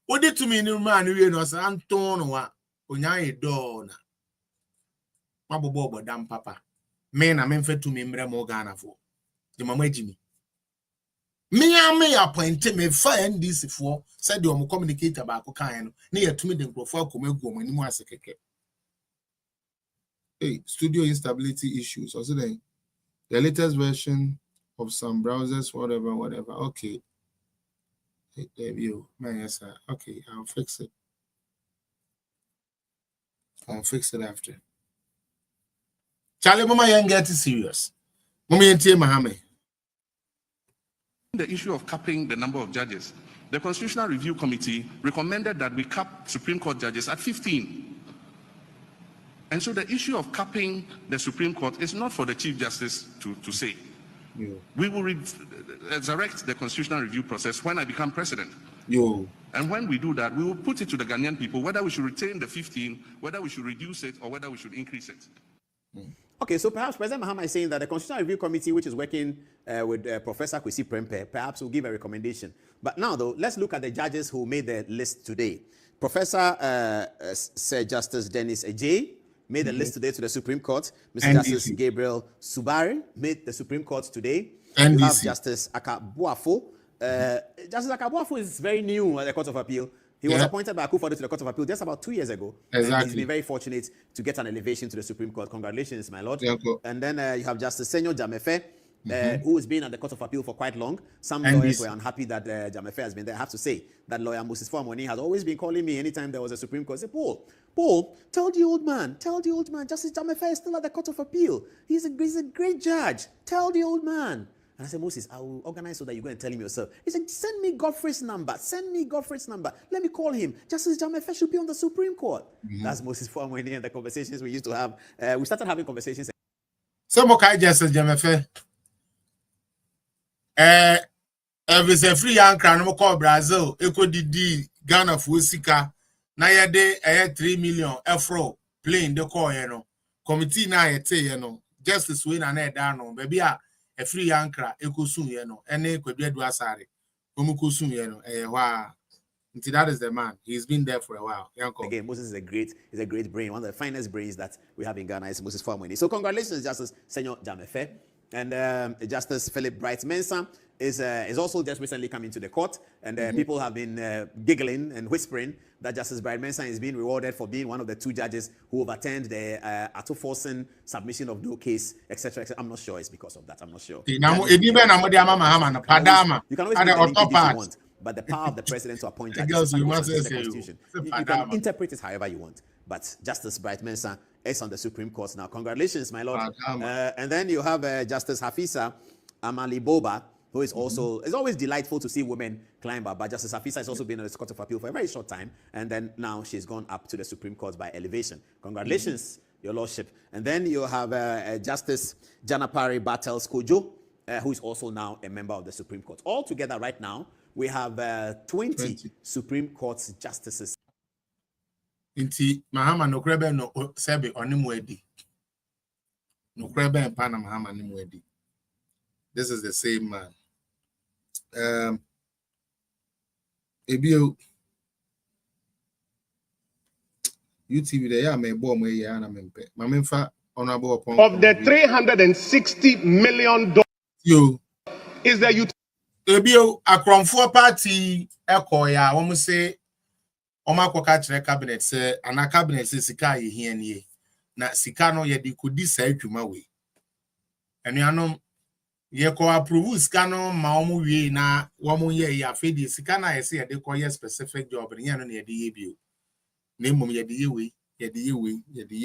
What did to me in man who was Antonua, Unya Dona. Mabo Bobo, damn papa. Men are meant to me more Ghana for the Mama Jimmy. Me appoint me find this for said you communicate about kind near to me the profile come go when you was a hey, studio instability issues. Also, the latest version of some browsers, whatever. Okay, hey, there you, man. Yes, sir. Okay, I'll fix it. I'll fix it after. Charlie, Mama, you get serious. Mama, you Mahame. The issue of capping the number of judges, the Constitutional Review Committee recommended that we cap Supreme Court judges at 15. And so the issue of capping the Supreme Court is not for the Chief Justice to say. Yeah. We will resurrect the Constitutional Review process when I become president. And when we do that, we will put it to the Ghanaian people whether we should retain the 15, whether we should reduce it, or whether we should increase it. Okay, so perhaps President Mahama is saying that the Constitutional Review Committee, which is working with Professor Kwesi Prempeh, perhaps will give a recommendation. But now, though, let's look at the judges who made the list today. Professor Sir Justice Dennis Ejay made the list today to the Supreme Court. Mr. Justice Gabriel Subari made the Supreme Court today. You have Justice Akabuafo. Justice Akabuafo is very new at the Court of Appeal. He was appointed by Akufo-Addo to the Court of Appeal just about 2 years ago. Exactly. And he's been very fortunate to get an elevation to the Supreme Court. Congratulations, my lord. And then you have Justice Senyo Jamefe, who has been at the Court of Appeal for quite long. Some lawyers were unhappy that Jamefe has been there. I have to say that lawyer Moses Fuamoni has always been calling me anytime there was a Supreme Court. Say, Paul, tell the old man, Justice Jamefe is still at the Court of Appeal. He's a great judge. Tell the old man. And I said, Moses, I will organize so that you go and tell him yourself. He said, send me Godfrey's number. Let me call him. Justice Jamefe should be on the Supreme Court. That's Moses Fuamoni and the conversations we used to have. We started having conversations. Some okay, Justice Jamefe. If it's a free young crown, no call Brazil. Eco di Ghana for Sika. Na yade 3 million afro playing the call, you know. committee na yete ye no justice we na na da no baby a free yankra ekosun ye no ene kwaduadu asare omukosun ye no wa until that is the man. He's been there for a while. Again, Moses is a great brain. One of the finest brains that we have in Ghana is Moses Famweni. So congratulations, Justice Senor Jamefe. And Justice Philip Bright Mensah is also just recently come into the court. And people have been giggling and whispering that Justice Bright Mensah is being rewarded for being one of the 2 judges who overturned the Atto-Forson submission of no case, etc. I'm not sure it's because of that. I'm not sure. You can always be the NPDs you want. But the power of the president to appoint judges is the Constitution. You can interpret it however you want. But Justice Bright Mensah is on the Supreme Court now. Congratulations, my lord. And then you have Justice Hafisa Amali Boba, who is also, it's always delightful to see women climb up. But Justice Hafisa has also been on the Court of Appeal for a very short time. And then now she's gone up to the Supreme Court by elevation. Congratulations, your lordship. And then you have Justice Janapari Battles Kojo, who is also now a member of the Supreme Court. All together right now, we have 20 Supreme Court justices. Inti Mahama no krebe no sebe onimwedi. No krebe mpana Mahama nimwedi. This is the same man. Ebio UTV there ya me bo mo ya na mempe. Mamemfa honorable upon of the $360 million is the UTV. Ebio Akromfo party ekoya wo say omakoka kire cabinet say ana cabinet say sika ye hia nie na sika no ye de kodi sa adwuma we anuanom ye ko approve sika no ma omo wie na wo mo ye ya fe de sika na ye say ye de ko ye specific job ne no na ye de ye bio na mum ye de ye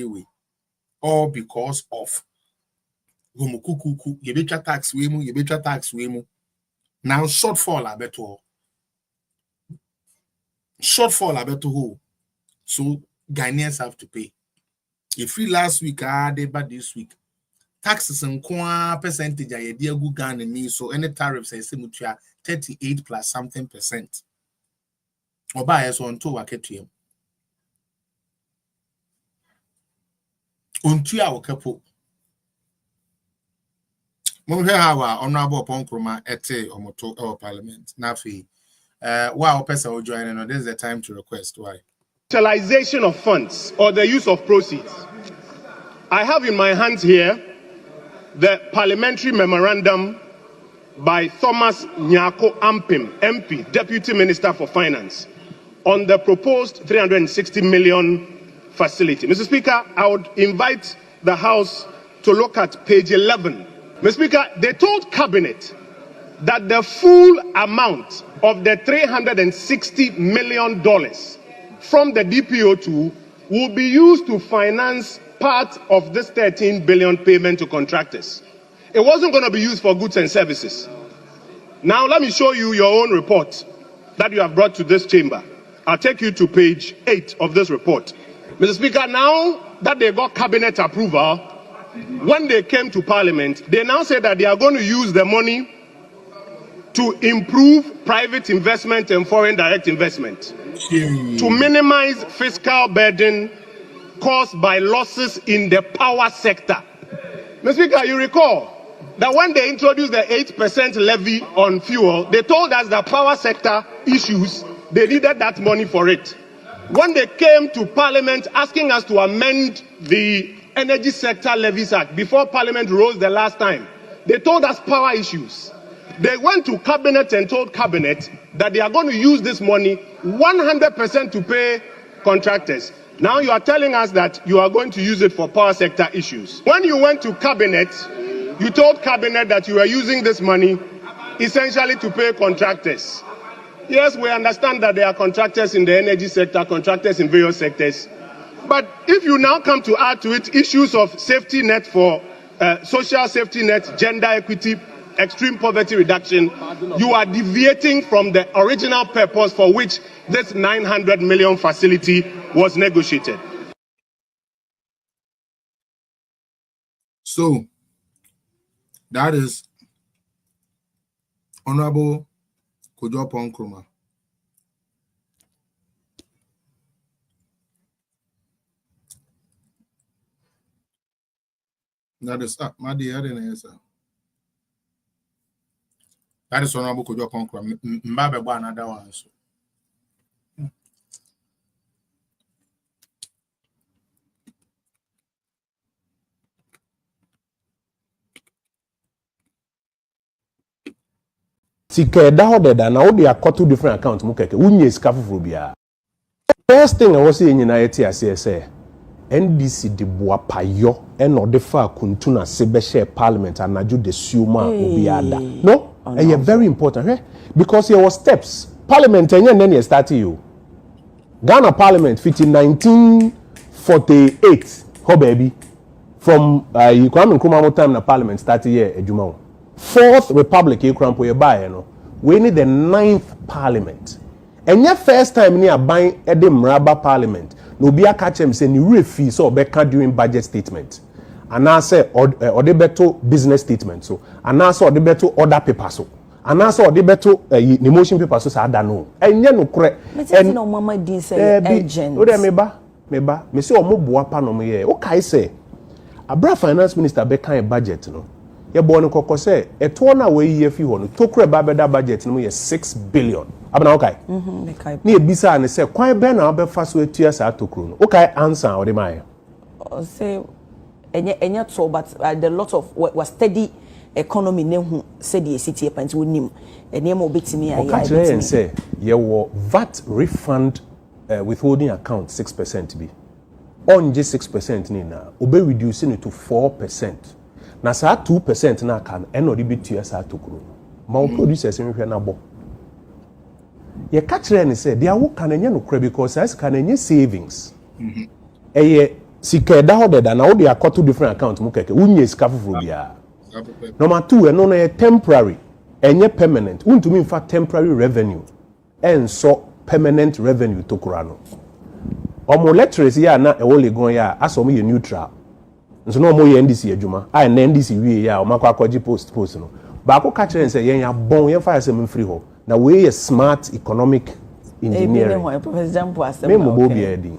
we all because of gumukukuku ye betwa tax we mu now shortfall abeto who so Ghanaians have to pay. If we last week they but this week taxes and percentage I dear good Ghana me so any tariffs I say mutua 38 plus something percent. Or buy us on to work at him. On 2 hour couple. Monhe hawa honorable Ponkroma ete omoto our parliament. Nafi wow person will join and this is the time to request why. Utilization of funds or the use of proceeds. I have in my hands here the parliamentary memorandum by Thomas Nyako Ampim, MP, Deputy Minister for Finance, on the proposed 360 million facility. Mr. Speaker, I would invite the House to look at page 11. Mr. Speaker, they told Cabinet that the full amount of the $360 million from the DPO2 will be used to finance part of this 13 billion payment to contractors. It wasn't going to be used for goods and services. Now let me show you your own report that you have brought to this chamber. I'll take you to page 8 of this report. Mr. Speaker, now that they got cabinet approval, when they came to Parliament, they now say that they are going to use the money to improve private investment and foreign direct investment, to minimize fiscal burden caused by losses in the power sector. Mr. Speaker, you recall that when they introduced the 8% levy on fuel, they told us that power sector issues, they needed that money for it. When they came to Parliament asking us to amend the Energy Sector Levies Act before Parliament rose the last time, they told us power issues. They went to Cabinet and told Cabinet that they are going to use this money 100% to pay contractors. Now you are telling us that you are going to use it for power sector issues. When you went to Cabinet, you told Cabinet that you are using this money essentially to pay contractors. Yes, we understand that there are contractors in the energy sector, contractors in various sectors. But if you now come to add to it issues of safety net for social safety net, gender equity, extreme poverty reduction, you are deviating from the original purpose for which this 900 million facility was negotiated. So, that is Honorable Kojo Ponkroma. That is my dear answer. That is honorable could you conquer Mbabe one another one. Sika da ho deda na wo de akoto different account mu keke unye sika foforo bia. First thing I was saying na yeti ase NDC de boa payo e no de fa kuntu na se be share parliament anaju de suuma obiada. No, and very important, because there was steps. Parliament enye nene start you. Ghana Parliament fit in 1948. Ho baby. From you come in Kumamo time na Parliament started here ejuma. Fourth Republic you crampo ye buy no. We need the 9th Parliament. And your first time near buying Edim Raba Parliament, no be a catch him saying you refuse so beka during budget statement. And I say or the better business statement so. And I saw the better order paper so. And I saw the better the motion paper so I don't know. And you know correct. And no mama didn't say agent. O de meba. Me say o mo boa pa no me ye. O kai say Abra finance minister beka a budget no. Ye born kokko say eto na we ye fi ho no tokure ba beda budget no ye 6 billion. Abana okay. Ni ebisa ne say kwan be na obefa so etua sa tokuro no. Okay answer o de mai. Say enya so but the lot of was steady economy ne hu said the city pant wonim ene ma obetimi ayi. Okay say ye wo VAT refund withholding account 6% bi. On just 6% ni na obe reducing it to 4%. Na sa 2% na kan eno di bitua sa tokuro. Ma producers nhwe na bo. Ye catch ni say dia wo kan enye no kra because as kan enye savings. Eye sika da ho deda na wo de akoto different account mu keke unye sika foforo bia. Number 2 eno na temporary enye permanent. Untumi in fact temporary revenue and so permanent revenue tokura no. Omo literacy ya na ewo legon ya aso mo ye neutral. Nso no mo ye NDC adwuma. A na NDC wie ya o makwa akwaji post no. Ba ko catch say yen ya bon yen fa asem free ho. Na we ye smart economic engineering. Me mo bo bia din.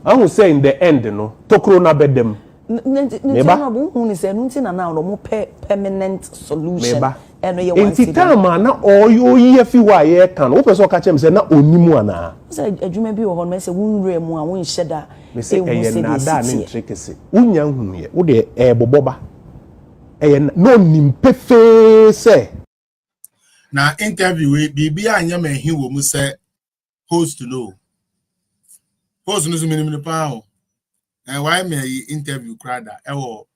I will say in the end no tokro na bedem. Neba hu ni say nti na no mo permanent solution. Meba. Enti time na oyo ye fi wa ye kan. Wo person catch say na onimu ana. Say adwuma bi wo ho me say wunre mu a won hyeda. Me say eye na da na intricacy. Unya hu ye. Wo de boboba. Eye no nimpefe say. Na interview we bibi anya me hin wo mu say host to know. Host no so mini pa ho. And why me interview crowda e wo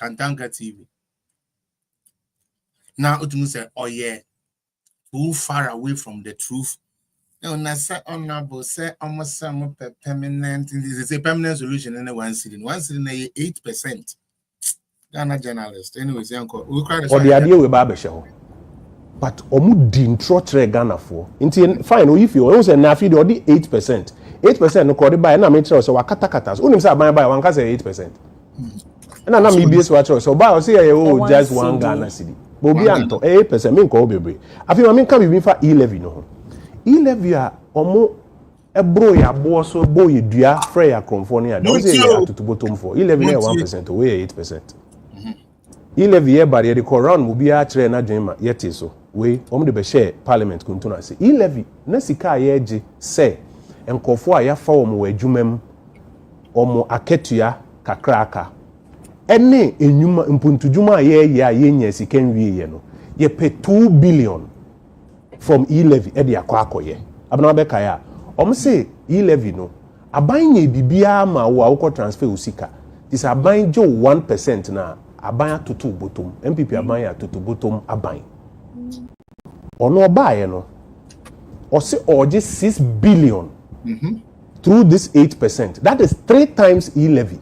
Kantanka TV. Now utumu say oh yeah too far away from the truth. No na say honorable say almost some permanent this is a permanent solution in one city. One city na 8%. Ghana journalist. Anyways, uncle we cry or the idea we ba be show. But omu di intro tre Ghana for. Inti fine o if you say na fi the 8%. 8% no kodi buy na me tell so wakata. Unim say buy one ka say 8%. Na na me BS wa so buy o say oh just one Ghana city. Bobi anto 8% me nko obebre. Afi ma me kan bi fa E-levy no. E-levy a omo ebro ya bo so bo ye dua frɛ ya kromfo ne ya. Don't say atutu bottom for. E-levy na 1% o we 8%. E-levy ye bari de ko round mo bia kire na dwen ma yete so. We omo de be share parliament kuntu na say E-levy na sika ye gye say enkofo a ya fa omo wa adwumam omo aketua kakraka ene enyuma mpuntudwuma ye ya nya sika nwie ye no ye pay 2 billion from E-levy e de akwakoye abana be kaya omo say E-levy no aban nye bibia ma wo akọ transfer usika this aban jo 1% na aban atutu botom MPP aban atutu botom aban ono baaye no o say oje 6 billion through this 8%. That is 3 times E-levy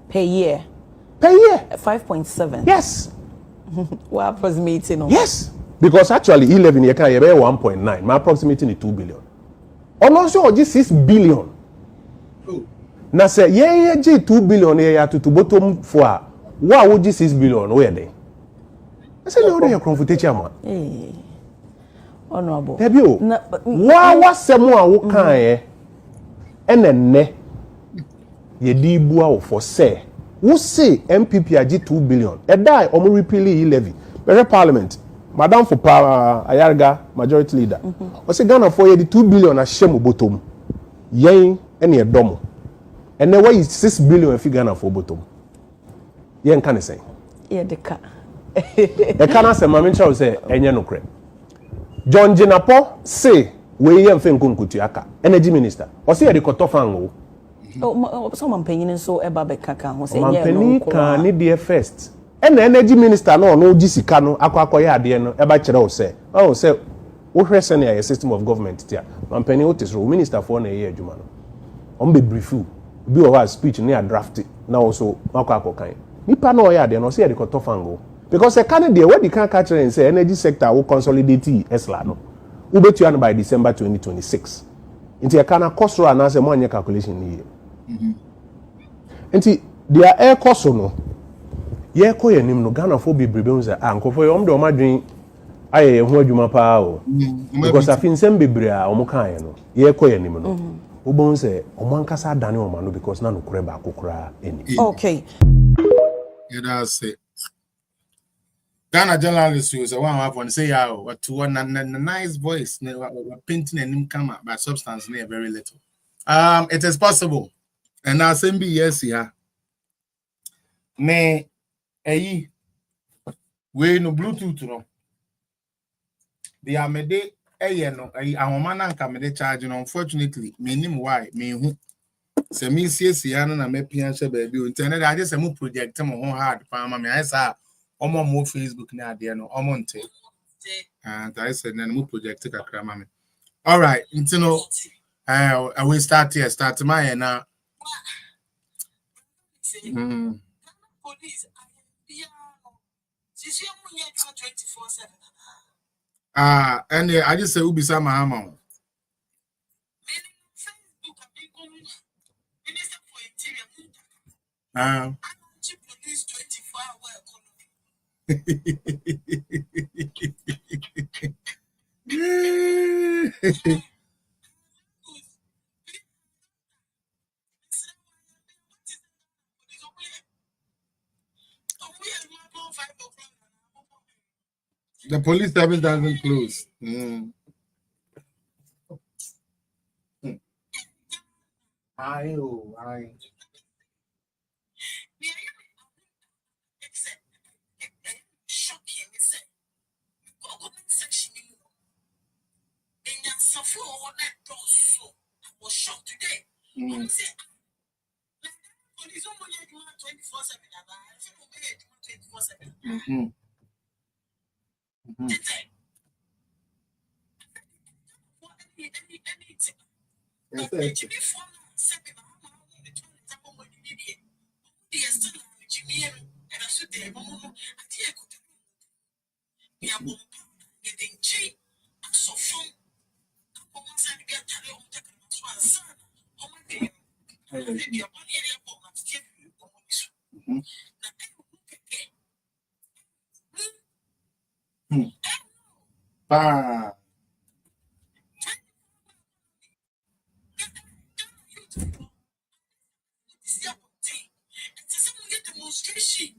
per year. Per year. 5.7. Yes. We're approximating on. Yes. Because actually E-levy you can 1.9. My approximating is 2 billion. And also just 6 billion. Now say yeah 2 billion yeah to bottom for what would 6 billion where they? I said no they confront chairman. Honorable. Tebio. Wa semo a wo kan ye ene ye di bua wo for say who say MPP agi 2 billion e die omo repeal levy be parliament madam for power Ayarga majority leader o say Ghana for ye the 2 billion a shame bottom yen ene edomo ene why is 6 billion fi Ghana for bottom yen kan say ye de ka e kana say mamencha o say enye nokre John Jinapo say we yen fe nkonkutu aka energy minister o say e de kotofan o so mampanyin so eba be kaka ho say mampani kan ni de first and energy minister no gisika no akwakoye ade no eba kire o say wo hwese na system of government tia mampani what is ro minister for na ye adwuma no on be briefu bi o ha speech na draft na also akwakokan nipa na o ye ade no say de kotofango because e kan de we di kan catch say energy sector will consolidate esla no wo betu an by December 2026 nti e kan cost ro na say mo anye calculation ni ye nti dia air cost no ye ko yanim no Ghana for be brebe unza ankofo yom de o madwen aye ho adwuma pa o because afinsem bebre a o mo kan ye no ye ko yanim no obon se o mo ankasa adane o ma no because na no kure ba kokora eni okay yeah that's it Ghana journalist who say one have one say yeah what to one nice voice painting and him come but substance near very little it is possible and I say be yes yeah me we no Bluetooth no the amede no ahoma na nka me charge no unfortunately me nim why me hu se me siesia no na me pia hye ba bi o internet I just say mo project mo ho hard pa ma me I say omo mo Facebook na ade no omo nte and I said na mo project kakra ma me all right ntino we start here start my na police and I just say Ubisa Mahama. Police 24 hour The police service doesn't close. I. I was shocked today. Police only 24/7. Demonstration.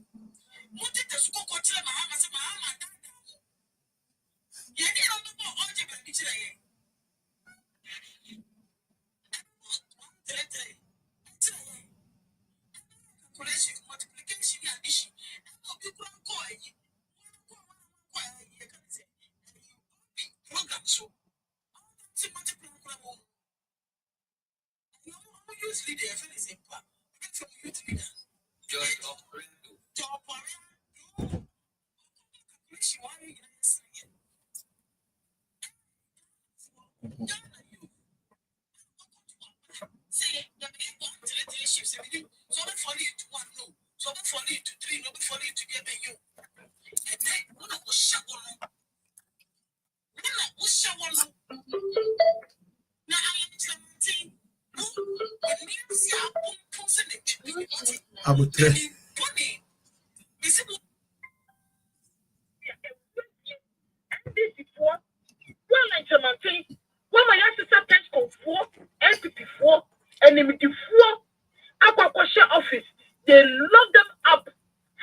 They lock them up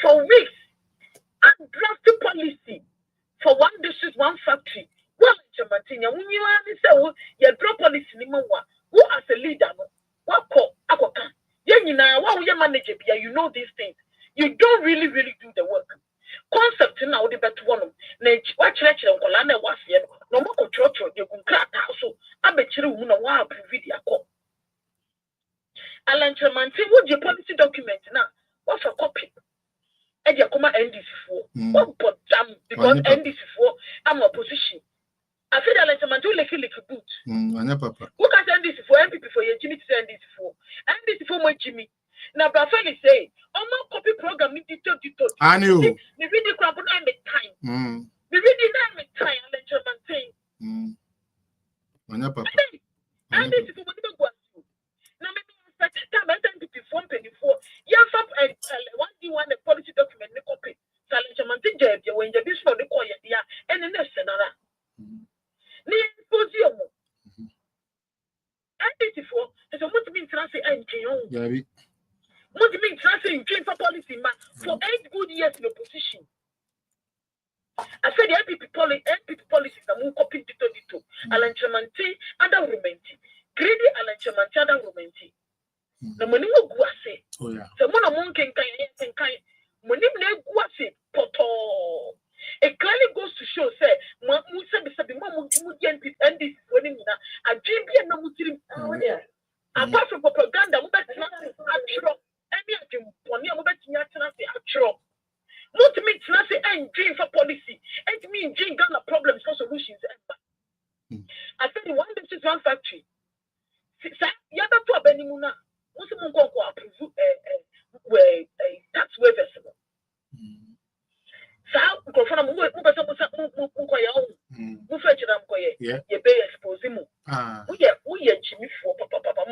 for weeks and draft a policy for one district, one factory. Well, Chamantina, when you say, you drop policy, who as a leader, what call Akoka? Why will you manage it? You know these things. You don't really do the work. Concept now the better one. What church and Colana was here, no more control, you can crack also. I bet you won't want to video call. Alan Chamantin, what your policy document now? What's a copy? And you come NDC4. What but because NDC4, I'm opposition. I feel that Chamantin like good. Look at NDC4, MPP for your Jimmy to NDC4. NDC4 my Jimmy. Now, Brafeli say, I'm not copy program. I knew. The video crap on time. The video name time. Alan Chamantin. NDC4 what go through. Now, maybe before 24. Yes, one the policy document the copy. Alan Chamantin jab you when you be for the call ya and the next another. Symposium. NDC4 is a what means transit and what do you mean transferring dream for policy man for 8 good years in opposition? I said the NPP policies are more copied to Alan Chamantin and Romanti. Greedy Alan Chamantin and Romanti. The money will go say. Oh yeah. The one among can money go say poto. It clearly goes to show say and this winning a dream be no Muslim. Apart from propaganda, not me say and dream for policy and me dream Ghana problems for solutions. I said one district, one factory. Yada to Benimuna, Muslim go approve tax waivers. So, Grofana you pay expose him. We are Jimmy for Papa.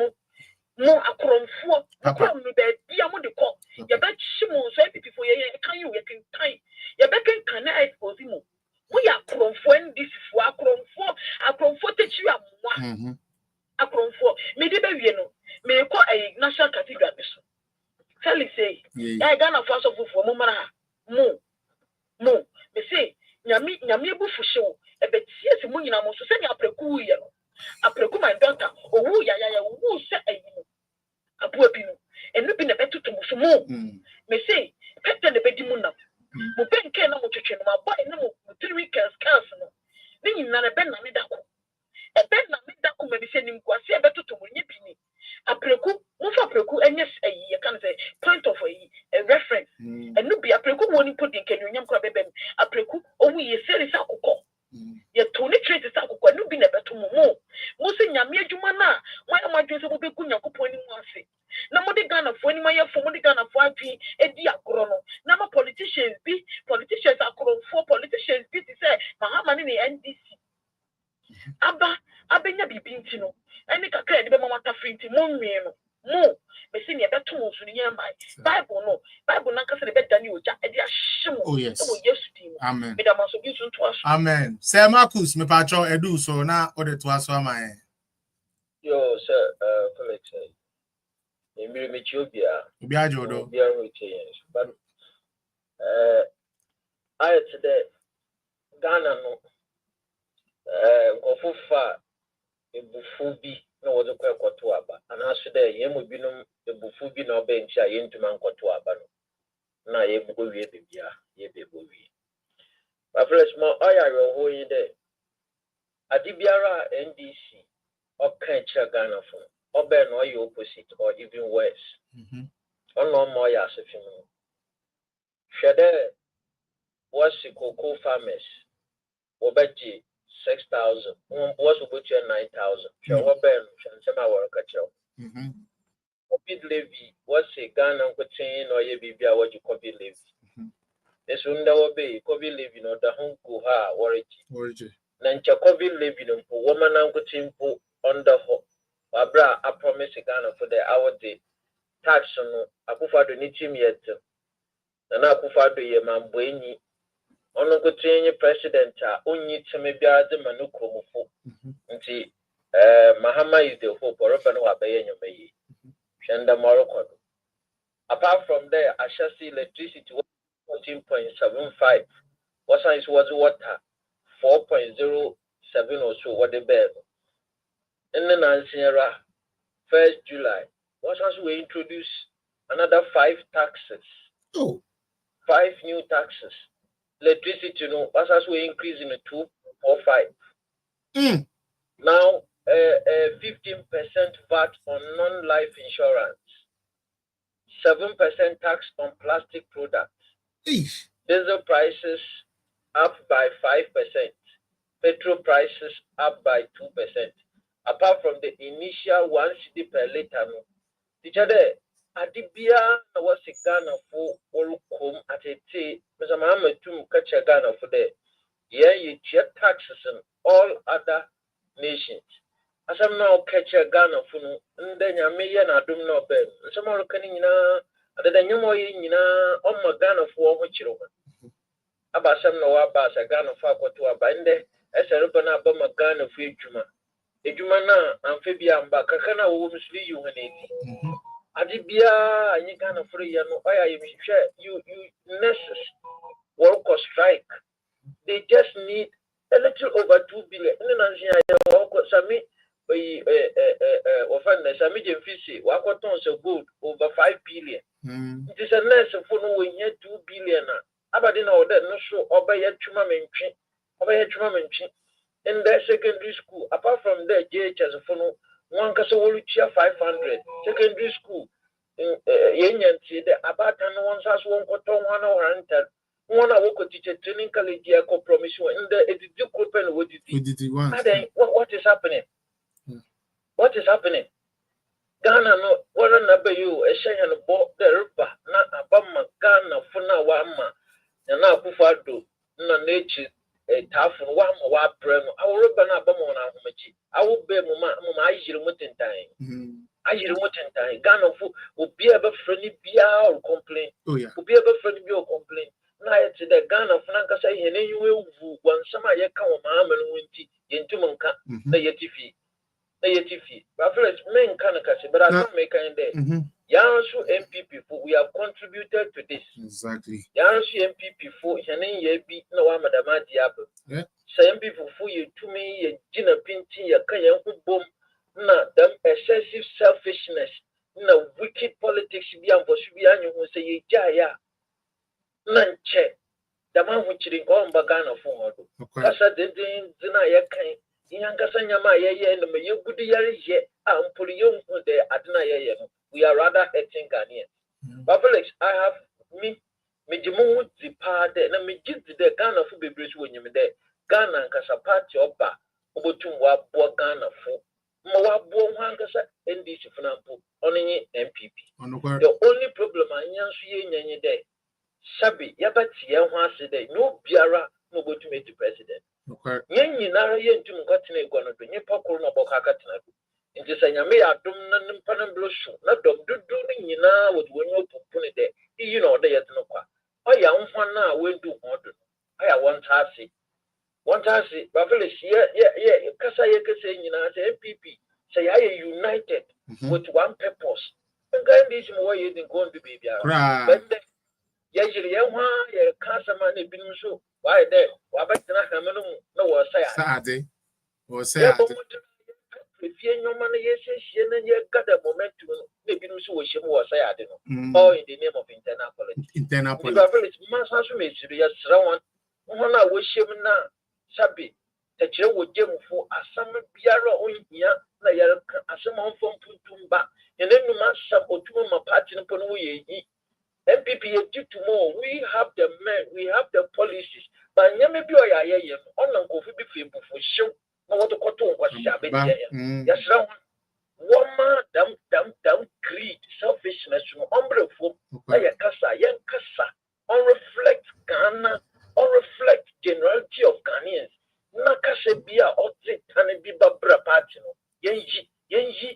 No, a crumb for a crumb with the diamond call. You bet Shimon say before you can you can time. You bet can I expose him. We are crumb for this for a crumb for teach you a crumb for maybe you know, may call a national cathedral. Tell me say, I got a fast of for Mumara. No, me say, Yami for show. A bit yes, money I'm also saying a precu, a precu my daughter, or who ya who said a poor pino, and look in a better to more. Me say, pet the bedimuna. Mupen can not chicken, my boy, no, 3 weeks, cousin. Then you not a ben Namidaku. A ben Namidaku may be sending Quasi better to Munipini. A precu, move a precu, and yes, a can say point of a reference. And no be a precu won't put in Kenyan Crabben, a precu, or we say it's a cocoa. Yet Tony trade is a cocoa, no be never to more. Mosing Yamia Jumana, why am I just a big Gunya Coponing Masi? Nobody gonna for any Maya for money gonna for a dia chrono. Number politicians are for politicians be to say Mahama in the NDC. Abba Bintino, and it occurred to Mamma Frinty Moon. Mo, me sing a better tools in the my Bible, no, Bible not the better than you, Jack, and oh, yes, amen. Amen. Sir Marcus, me patro edu so na ode to aso my. Yo, sir, collect say. Me chobia. Bia jodo. Bia change. But I today Ghana no ofufa ebufu bi na wo de kwakoto aba. Anaso dey yemu binum ebufu bi na obenchi a yentuma nkoto aba no. Na yebugo wie bibia, ye bebo wie. But fresh more oya yo ho yi dey. Adibiara NDC or Cathedral Ghana for or no you opposite or even worse. No more ya sefinu. Shede was the cocoa farmers obeji 6,000. Was about 9,000. Shaw ben Shansema work COVID levy was a Ghana cotain or ye be what you COVID levy. This window obey COVID levy no the home go ha origin. Nancha COVID levy no woman uncle timpo under ho. Abra I promise Ghana for the hour day. Tax no akufa do ni team yet. Na akufa do ye man bweni. Ono go train president onyi teme bia de manu kromofo. Nti Mahama is the hope or no abeye nyome yi. Shenda Morocco. Apart from there, I shall see electricity 14.75. What size was water? 4.07 or so. What the bed? And then Sierra 1st July. What size we introduce another 5 taxes? Oh, 5 new taxes. Electricity, you know, what size we increase in 2.45. Now, 15% VAT on non-life insurance. 7% tax on plastic products. Diesel prices up by 5%. Petrol prices up by 2%. Apart from the initial 1 cedi per liter, teacher there, Adibia was a Ghana for all come at a tea, Mr. Mahama to catch a Ghana for there. Yeah, you check taxes in all other nations. As I'm now catch a Ghana for no, and then you may not do no bed. Some more canning other than you more in on my Ghana for which you about some no about a Ghana for to a bande, as a open up my Ghana for Juma. A Jumana, amphibian, but Kakana will mislead you when it. Adibia, and you Ghana for you know, you necessary work or strike. They just need a little over 2 billion. Sami, Sami Jemfisi, Wakoton so good over 5 billion. It is a nurse for no way 2 billion. Abadina or that no show over yet Chuma Menchi. In their secondary school, apart from their JHS for no one Casawoluchia 500. Secondary school in Yenyan, the Abatan one's house won't go to 1 hour and 10. One hour teacher training college compromise in the open with it. What is happening? What is happening? Ghana no what number you a shay and bought the river, not Abama Ghana for now Wama and now Bufado, no nature a tough one more prem. I will rub an Abamona Humachi. I will bear Mama Mutin time. I hear Mutin time. Ghana will be able friendly beer or complain. Oh, yeah. Will be able friendly beer or complain. Na yɛte the Ghana franka sɛ yɛn ani wewu wansɛm a yɛka wɔ Mahama no nti yɛntumi nka na yɛte fie but first menka no kase but as I'm making there yɛnso MPP for we have contributed to this exactly yɛnso MPP for yɛne yɛ bi na wa madama di aba sɛ MPP for yɛtumi yɛgyina pinti yɛka yɛn ho bom na them excessive selfishness na wicked politics bi amfɔso bi anyo ho sɛ yɛgya ya Nanche, the man which in Gombagana for Casa didn't deny a kind, Yankasanyama, and the Mayu Goodier yet, and Pulium de Adna. We are rather hating Ghanaians. But Felix, I have me Mijimu the part and me give the Ghana for Bibris when you there. Ghana and Casapati Oba, Obotumwa, Ghana for Moa Bohankasa, and this Funampo, only MPP. The only problem I answer day. Sabi yabati ya hwase dey no biara no go to meet the president. Yen nyinara yen tum kwatene gwono do nyepa koro no boka katena do. Nti sanyame ya dom na nimpa na blosho na dom dudu ni nyina wo wonyo popune de. Yi no de yet no kwa. Oya nhwa na wendu hodo. Aya want us ba fele ye kasa nyina say MPP say I united with one purpose. Ngan this mo ye din go do bibia. But Yajiri Yawa, your customer, and been so. Why there? Why back to Nakamano? No, or say, or say, if you know money, yes, and you got a momentum, maybe so she was say, I don't know, or in the name of internal politics. Internal politics, Master Smith, yes, someone, one I wish him now, Sabi, that you would give for a summer Biara on here, like a summer from Putumba, and then you must support to my party upon we. MPP due to more. We have the men, we have the policies. But maybe I am on Uncle Phoebe for show. No what to call to what shall be there. Yes, one man, damn greed, selfishness, umbrella, like a cassa, young cassa, on reflect Ghana, on reflect generality of Ghanaians. Nakase Bia or Tani Biba Brapatino. Yenji,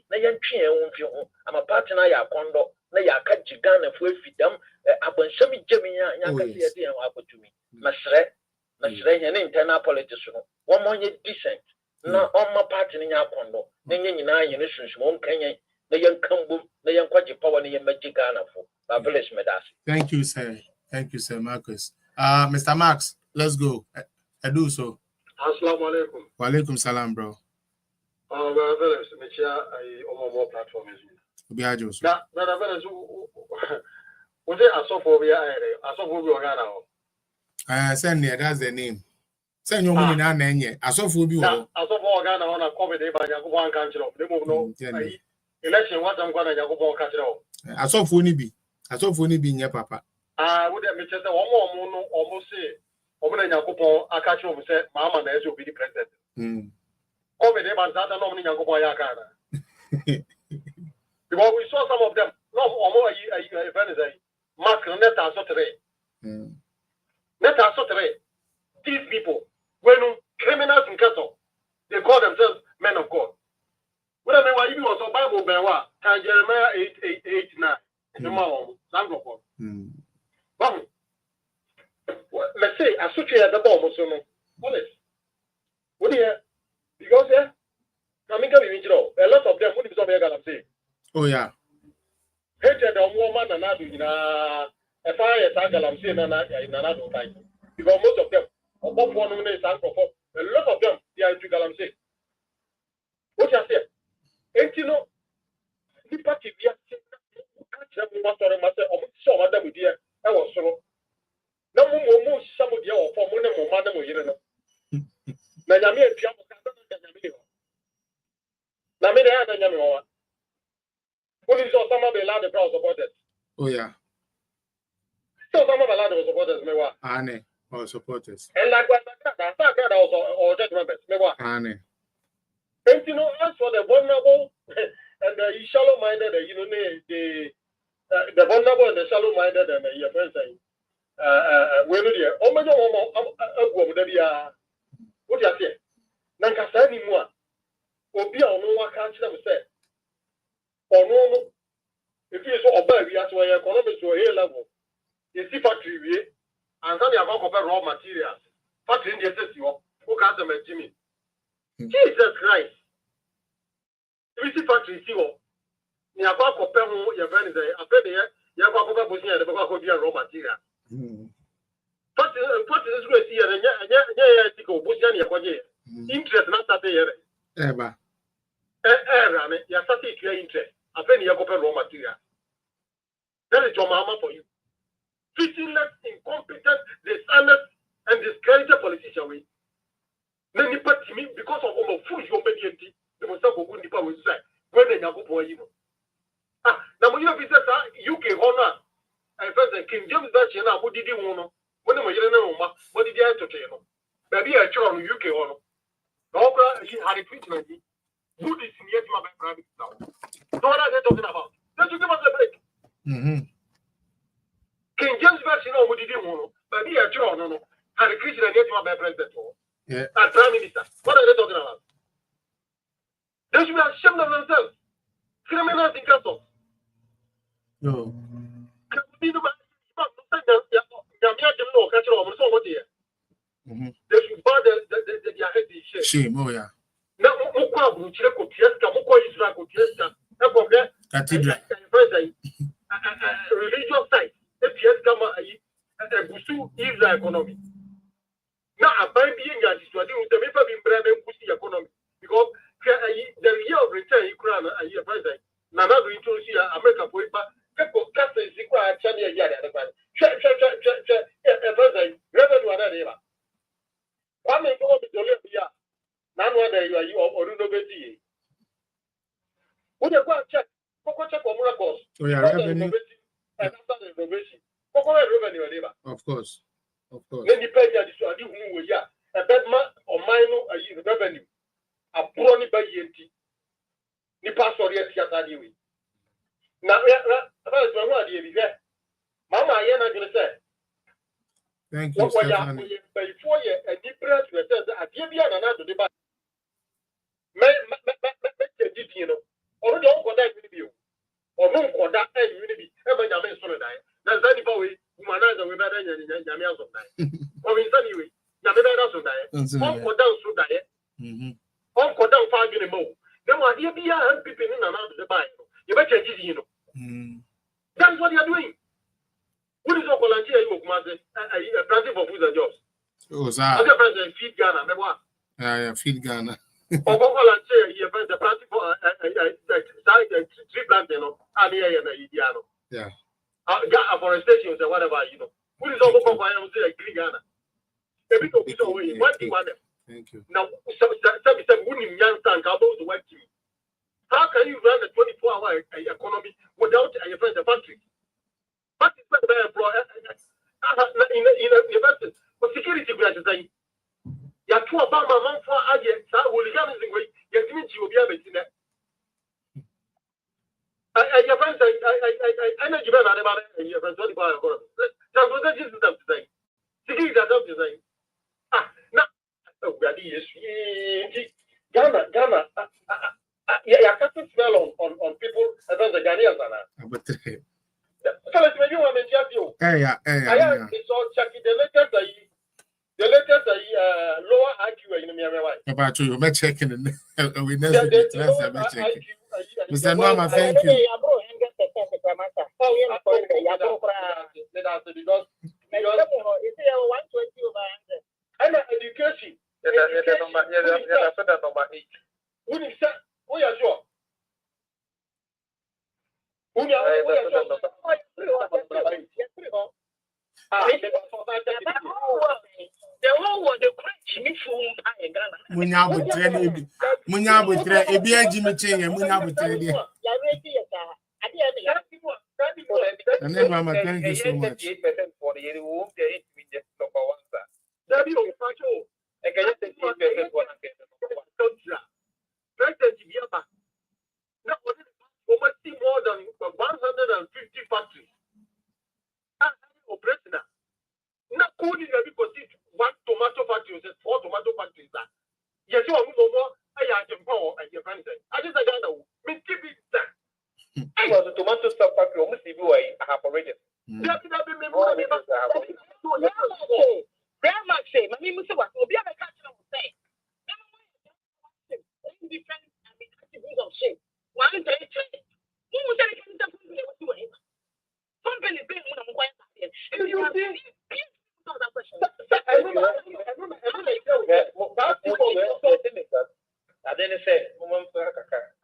na yantwe enwo I'm a partner ya kondo na ya ka Ghana fo afidam abonsam gyemia nya ka se de en akotumi masre nya internal politics no wo mo nye decent na on my party nya kondo na nya nyina anye ne sunsun on kanyen na yankambu na yankwaje power na yamaji Ghana fo Babyless Medasi. Thank you, sir. Thank you, sir, Marcus. Mr. Max, let's go. I do so. Assalamu alaikum. Wa alaikum salam, bro. Babyless, I on more platform is Obi ajo so. Na Babyless, was it Asophobia? Asophobia Ghana. Send me, that's the name. Send your money now, Nanya. Asophobia. Asophobia Ghana on a COVID by Yakuban country of the move. Election, what I'm going to Yakuban country. Asophony be near papa. Would have mentioned one more almost say, Open Yakuban, I catch over said, Mama, as you'll be the president. COVID, I'm not Yakuban Yakana. Because we saw some of them, no, or more, Mask and Neta Sotere. Neta Sotere. These people, when criminals in cattle, they call themselves men of God. When I mean, why you was a Bible, Bewa, can Jeremiah 8:9. Let's say, I switch at the bomb, so no. Honest. What do you because I mean, a lot of them would be something I say. Oh, yeah. Hated on woman and I do in a fire at Agalam say, in another time. Because most of them, or both one is a lot of them, they are into Galamsey. What you say? And you know, the party we are saying, so madam, dear, I was so. No more, somebody or for one more madam, you know. Nanami and Piano, Namida and Yamima. What is all some of the lad of supporters? Oh, yeah. So some of the lad of supporters, Mewa. Anne, or supporters. And like what that also, or just members, Mewa. Anne. And you know, as for the vulnerable and the shallow-minded, you know, the vulnerable and the shallow-minded, and your friends saying, where do you? Oh, my God, what do you say? Nankasa anymore. Obi a ono waka kyerɛ me sɛ ɔno no if you so ɔba wi aso yɛ economics wɔ A level yɛsi factory wie ansa ne akɔkɔpɛ raw materials factory ndi ɛsɛsi hɔ woka asɛm agyimi Jesus Christ if you factory si hɔ ne akɔkɔpɛ ho yɛ fɛ ne sɛ afɛ de yɛ akɔkɔpɛ bosi yɛ de bɛkɔ akɔdua raw material factory so esi yɛ nyɛ sika bosi yɛ ne yɛkɔgye interest na start yɛ Eba. You are starting to interest. I think you have raw material. That is your mama for you. Vigilant, incompetent, dishonest, and discredited politician. Many parts me because of all food you obedient. They must have a good people with say when they have for you. Now when you visit UK honor, I felt that King James version now. What did you want? When you know, what did you have to tell you? Maybe I try on UK honor. He had a treatment. Who is near to my private now? So what are they talking about? Let's give us a break. King James version of what did you want? But he had no. Had a Christian near to my president. Yeah. And Prime Minister. What are they talking about? They should be ashamed of themselves. Criminals in council. No. They should bow their head in shame. Shame, oh yeah. Now, Cathedral. Religious site. Israel economy. Now, I buy being a situation with the people being brand and pussy economy because the year of return, you crown a year present. Now, I'm going to see America for it, but people cast a secret at Chania Yada. Revenue another. One may go to Olympia. None whether you are or innovative. Would you go and check? Check for miracles. Oh, yeah, revenue. And after the innovation. Revenue, of course. Then you pay the issue who we are. A bad man or minor revenue. A brony by ENT. The pastor yet Yatadi. Now, that's my idea. Mama, I am not going to say. Thank you, Stefan. Before you, a difference with a Dibian and another debate. You know, or don't go that with you, or don't go that and unity. Ever Yaman Solidai. That's anybody who managed to better than Yamias of Night. Or in any way, Yaminas of Night. One go down through diet. One go down 5 minutes more. Then what you be a people in and out of the Bible. You better, you know. That's what they are doing. What is volunteer in Mokumase? Planting for food and jobs. Oh, sir. Other friends feed Ghana. Yeah, feed Ghana. Or volunteer, you have the planting for tree planting, yeah. Afforestation or whatever, What is all for green Ghana? Every way, what do you want? Thank you. Now, some winning young tank about to work to. How can you run a 24-hour economy without a friend of country? But it's not very in a university. But security branches say, you are too about my mom for agents, hooliganism, you're going to be able to. Your friends, I know you better about it. Your friends, 24 hours. Transportation system today. Security system today. Now, Ghana. Yeah, can't smell on people as the Ghanaians are now. So let's make you want to just you. Yeah. It's all checking the latest lower IQ in the Mirror. About you, we're checking it. We never checking. Mr. Mama, thank you. And education. We are sure. The whole world, the Jimmy Munyabutre, Ebia Jimmy Ching, and Munyabutre. And then, Mama, thank you so much. For the year, won't get it with the number one, sir. That is also a President Yama. Now, oversee more than 150 factories. Operational. Not coding because one tomato factory, 4 tomato factories. Yes, you are more. I can go and your friends. I just don't know. Me keep it that. I was a tomato stuff factory almost every way I have already. Very much say, my name is what will be a catcher of say. Different attributes of shape. One day, who was any kind of company? Company being one of my and you think I didn't say,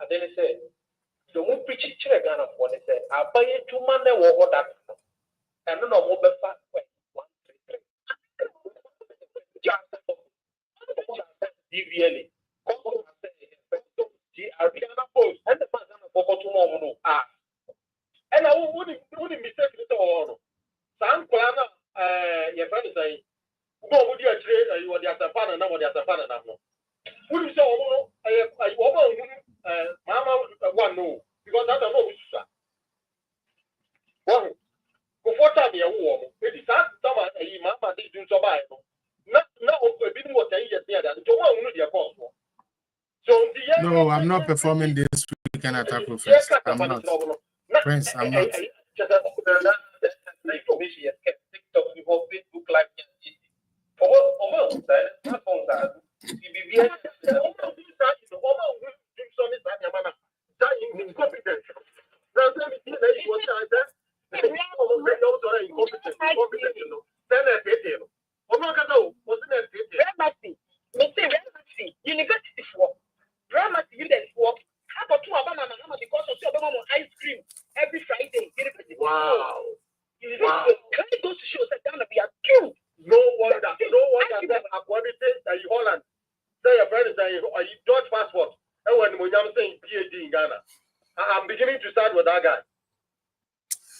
I didn't say, the one preach Ghana for it said, I buy it 2 months or that. And no more fat way. 1, 3, 3. Really. And the man for tomorrow. And I wouldn't mistake it all. Some plan, your friend is saying, no, would you trade you are the Atapana now, the Atapana now? Would you say, Mama, one no, because I don't know which is. Well, before time, you are it is that summer, Mama did do survive. Not a bit more than years there, to one with your cause. No, I'm not performing this weekend at Taco Fest. I'm not. Prince, I'm not. University for drama students work. How about 2 Obama because of Obama ice cream every Friday? Wow. Can it go to show that Ghana be a cute? No wonder that according to Holland, say your friend is a Dutch passport. And when I'm saying PhD in Ghana, I'm beginning to start with that guy.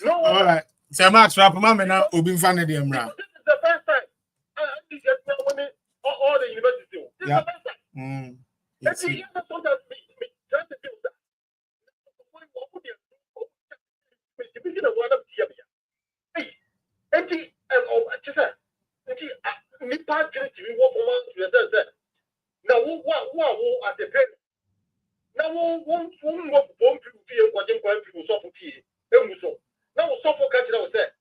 No. All right. So I'm not trapping my now. Obin Fanny the Emra. This is the first time. All the universities. This is the first time. That's the other sort of trying to do that. Speaking of one of the hey, empty and just me part to me what for months to yourself. Now, what at the parent? Now, one people watching people suffer tea. Now, suffer Cathedral said,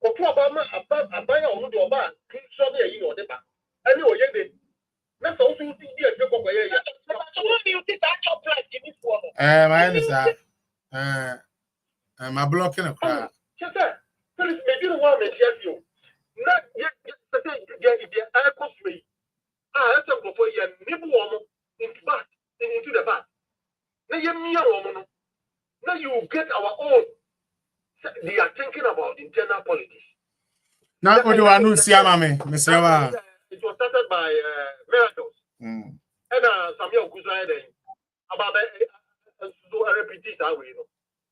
or to Obama, a buyer on the Obama, so there you know the back. Anyway, that's also the idea of where you are. My name is my blocking a crowd. one may tell you. Not yet, the air cost me. I have to for you, nibble woman into the back. Now you now you get our own. They are thinking about internal politics. Now, what do I know, Siamame, Mr. It was started by Miracles. And Samuel Guzman about a repeat that way.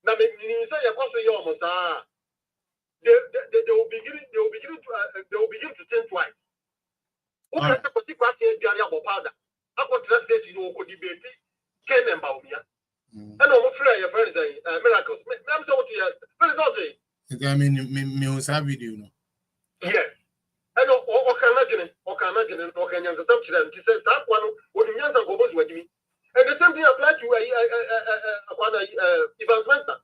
Now, you say you're going to say almost they will begin to think twice. Who can the particular powder? I got to say you could debate Ken and Baumia. And I'm afraid your friends Miracles. I'm sorry, I mean, me have video. Yes. I know or can imagine it, or can you he says that one would be answer go with me. And the same thing applies to Evans Mensa.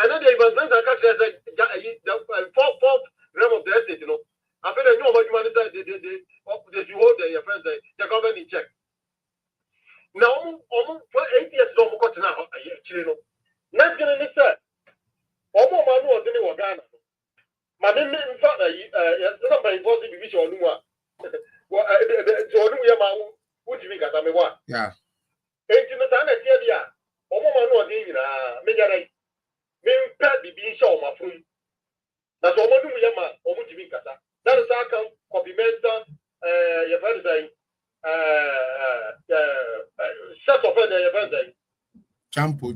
And then the Evans Mensa catches the fourth realm of the estate, you know. I feel I know what you want to say, you hold your friends, the government in check. Now, almost for 8 years, no more now, actually, no. Not going to say, almost my was in Ghana. My name in fact, somebody was the division on one. Well, what do you think? I mean, what? Yeah. 18 years, almost my was in Major. Maybe Pat be being shown my phone. That's all what do we have, or what do you think? That is how come compliments, your friend saying, set of your friend saying, Jump, the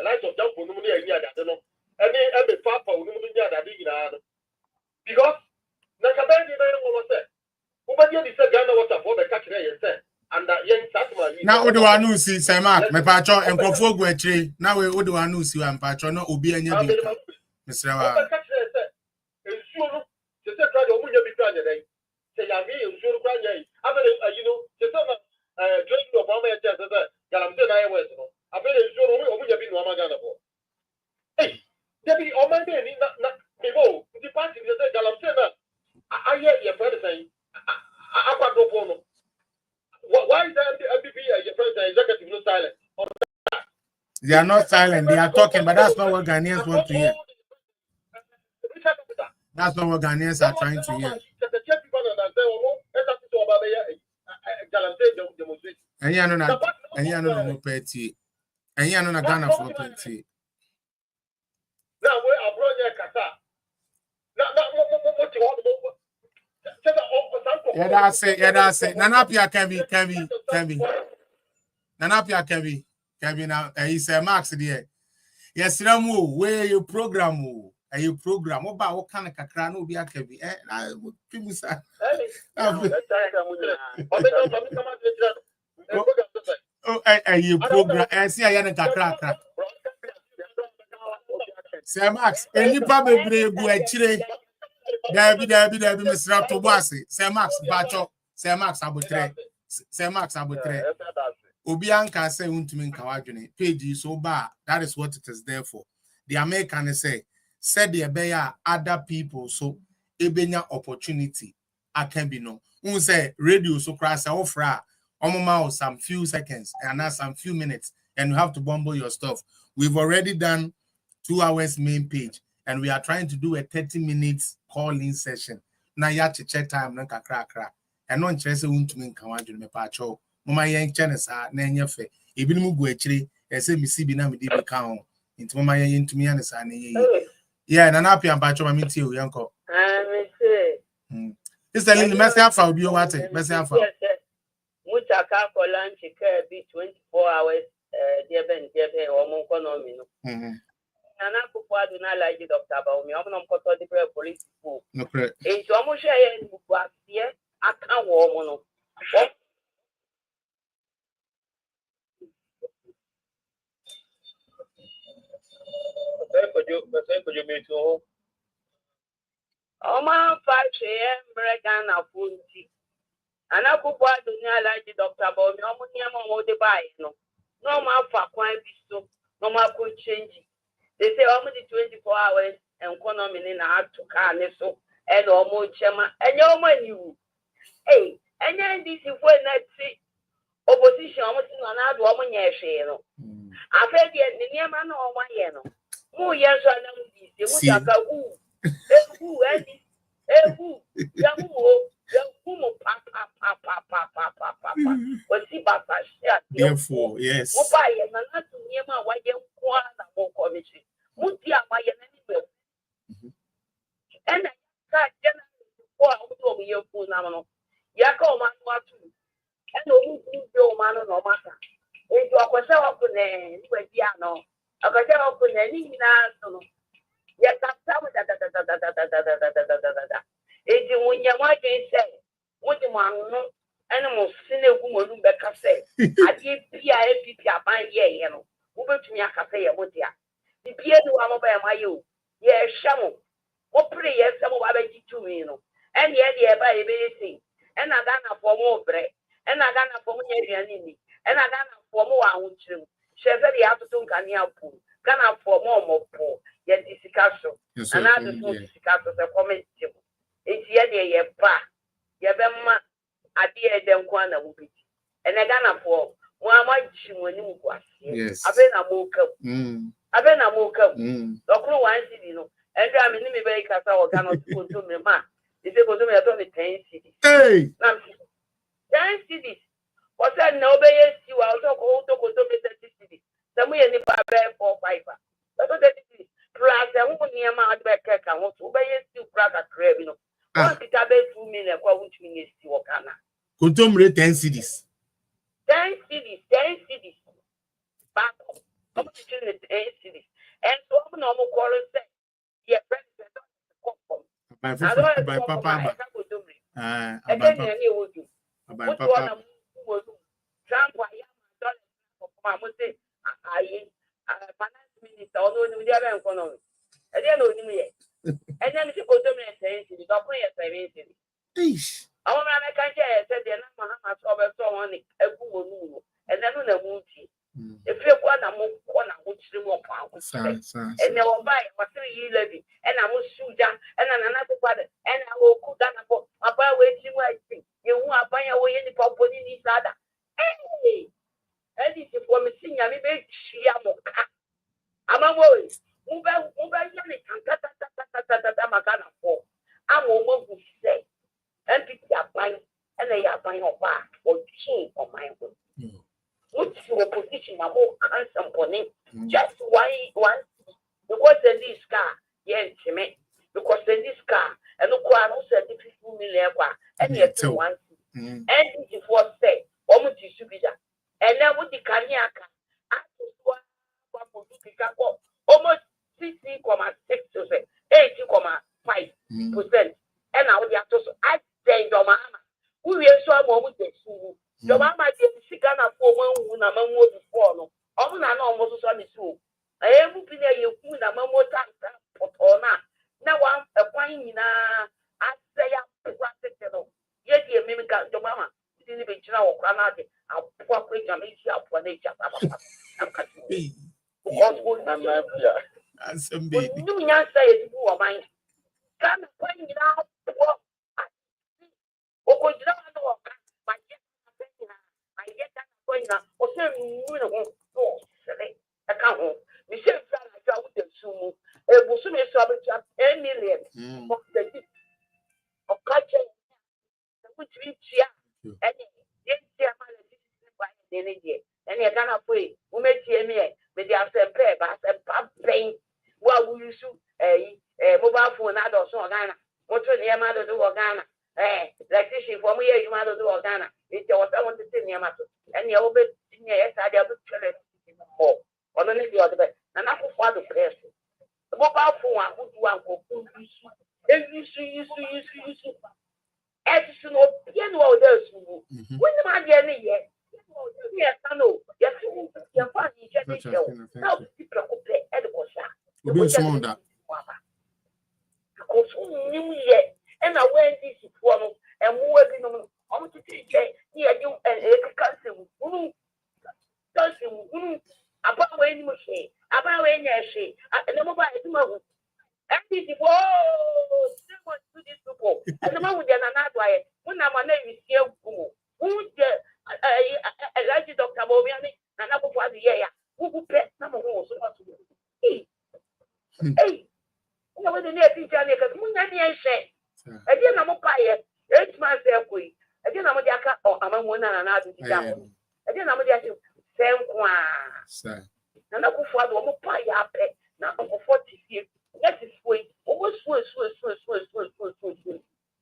lights of jump, no, I don't know. Every papa will know that because Nakabani was said, over here, he said, Ghana water for the catch there, and that young Satma. Now, what do I know? See, Samak, my patron, and Kofogu tree. Now, what do I know? See, I'm patron, not Obi and Yabi. Mr. Hey, Debbie, on my day, not the party is a Galamsena. I hear your friend saying, I can't go for no. Why is that the MPP, your friend, executive no silent? They are not silent, they are talking, but that's not what Ghanaians want to hear. That's not what Ghanaians are trying to hear. And you know, no petty. And you know, Ghana for petty. Now we are brought Qatar. Yeah, that's it. Nanapia can be. Nanapia can be now. He said, Max, dear. Yes, Ramu, where you program? You program about what kind of cacrano be a cavi. People say, oh, you program. I see I had a cacra. Sir Max, any problem go a chile. There be Mr. Tobasi. Sir Max Bacho, Sir Max Abutre, Sir Max Abutre. Obianka say untumin kawajuni. Page is so bad. That is what it is there for. The American say, said the bear other people so ebenya opportunity. I can be no. Who say radio so crash offer some few seconds and now some few minutes, and you have to bumble your stuff. We've already done 2 hours main page, and we are trying to do a 30 minutes call-in session. Now you have to check time, no crack. And no interest to me can want to me pacho. Mama young channels are nanya fe. Even mugu actually, as a missy be na me deep count into Mama young to me and son. Yeah, and an happy and pacho, I mean, to you, uncle. It's the little message for you. What it? Message for Muchaka for lunch, be 24 hours, dear Ben, or Monconomino. And I could do not like the doctor about me. I'm not going to the police school. No, correct. It's almost here. I can't warm. Oh, my 5 a.m. American of Funti. And I could do not like the doctor about me. I'm the buy. No, my for quite so. No, my could change. They say almost 24 hours and economy in a hard to car so and almost chama and your money. Hey, and then this is when I see opposition almost on our woman. I fed the near man or 1 year. More years I know this You must have who, any, who, therefore, yes. And I Opere yes, some of our 22 million. And yet, the by everything. And I got for more bread. And I got for more enemy. And I got for more own children. Chevy have to do can help. Can have for more poor. Yet this castle. And I just want to castle a comment. It's yet a pa. Yabema, I dear them corner will be. And I got for one much when you was. Yes. I've been a mocha. I've been a mocha. Look, no one, you know. And I'm in the very casa or cannot go to me, ma. Is it going to be 10 cities? Hey! 10 cities. What's that? Nobody you also go to 30 cities. Some way in the Bible 4 5. But 30 cities. Plus, the woman near my back can want to obey you, Praga Cravino. One Kitabe 2 million, which means you can. Contumre 10 cities. 10 cities, 10 cities. Back up to 10 cities. And so normal quarrel said. Yeah, president. By Papa. If you want a more corner, which remote and they will buy for 3 years levy, and I will shoot down, and another father, and I will cook down for a buy waiting waiting. You want to buy away any property in this other. Hey, and this is for me seeing a little Shiamoka. I'm a boy. Move out, Magana for. I'm almost to say, and people are buying, and they are buying a back or chain on my own. Which opposition are more constant on it. Just one because in this car, yes, because in this car, and look what I said, 50 million, and yet one, and it was said, almost to be that. And then with the Kanyaka, almost 60.6%, 80.5%, and I would have to I say, your mama, who is so moment the school. Your mama didn't see Ghana for 1 woman before. No, almost on the school. I am looking at you, a mamma or not. Now I'm a fine, I say, I'm practical. Yet, you mimic your mama. Didn't even know Granada. I'll probably come easy up for nature. Because and some baby. You can't say it's who am I? Come find it out. I get that going on. Or say, I can't. We say, I would assume it will soon be 10 million of the of culture, which we share. And and you're gonna pray. We may see me, but they have some pay, but some pain. Well, we use mobile phone, I don't know Ghana. What's your mother do Ghana? Taxation for me, you mother do Ghana. If there was someone to see me, and you're over yes, I have more. Or the other bed, and I will follow the person. The mobile phone, I would want to use. As you know, there's when the man yet. Yes, I know. Yes, you're funny. Now, people are playing that. Because who knew yet? And I went this one and moving on to teach here you and every country. About when you say, about when you say, and the mobile is my and this is whoa, to these people. And the man with another way, when I'm a name is here, who's the like Dr. Bomiani, and I was the year, who pet some of those. Hey, we the near teacher, because Munani say, again, I'm a buyer, 8 months there, we again, I'm a jacka or I'm a one and another. Again, I'm a jack, same one. And I go for the one pie up, now I'm 40 years. That is way, almost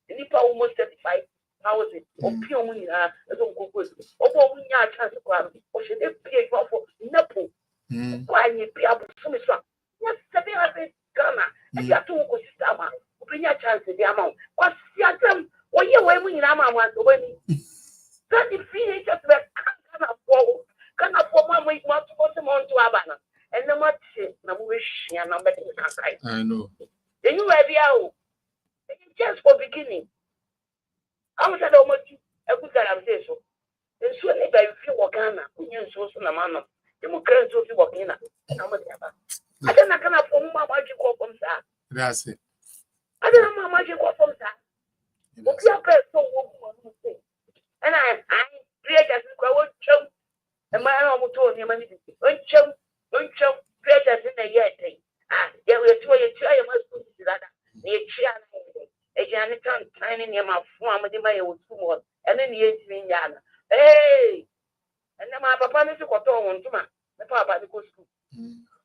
and if I almost 35,000 or pure money, I don't go good. Or we are chance to grab, or should they pay for Napo? Why you pay up some is wrong? Yes, 700 Ghana, and you have to go system. Bring your chance to the amount. What's your term? What you wear when you are one to win? That if you just can afford my week, want to go to Havana. And no much, no wish, and no better. I know. Then you have your just for beginning. I was at almost a good organization. And so if I feel Ghana, we use so soon a man. You will create so few working. I don't afford my magic from that. That's it. I don't know my magic from that. But you are so woman. And I create as a crowd chum. And my own told him, don't chum, create as in a year. There were 2 years, I must put it that. A janitor tiny near my farm, and my old school, and then the 18 yana. Hey! And then my papa is a quarter on to my papa to go school.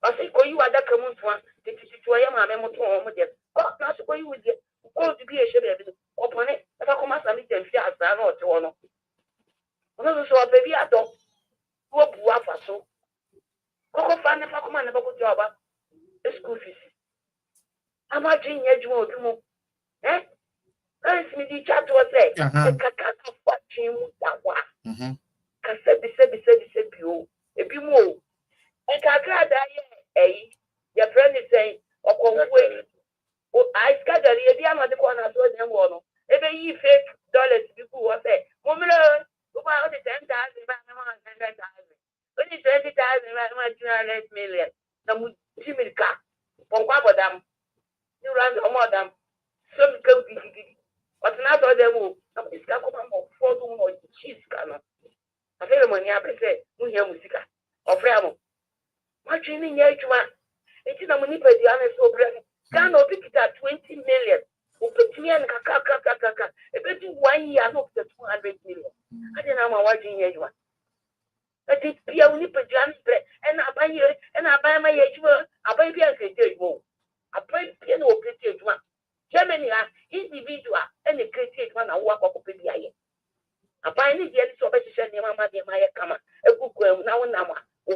I think you are that common one, the situation I am to home with you. God, that's where you would get. Go to be a shabby upon it. If I come out and meet them, see, I know to honor. Another so a baby I don't. What wafa so? Coco fan if I come and never go job. School fees. I'm not doing your eh? Let's me the chat was there. The Kakaka watching that one. Said you. If you move, and Kaka, your friend is saying, or conway. Oh, I scattered the idea of the corner so them one. If you fake dollars, people was there. Woman, about the 10,000, 100,000. When it's 20,000, 200 million. Now, Jimmy Car. From Wabadam. You run the madam. Some go big. But not all them. It's got for or cheese cannon. I feel money up and say, Munya Musica. Or Framo. Watching in your one. It's in a money for the honest so brand. Can not pick it at 20 million. Who put me and Kaka. A bit 1 year up to 200 million. I don't know watching your one. But it's be only per jam and I buy you and I buy my age. I buy the more. I buy piano creative one. Germany are individual and a creative one. I walk up with the eye. I buy any year so better than your mamma, dear Maya Kama, a good girl now and now. I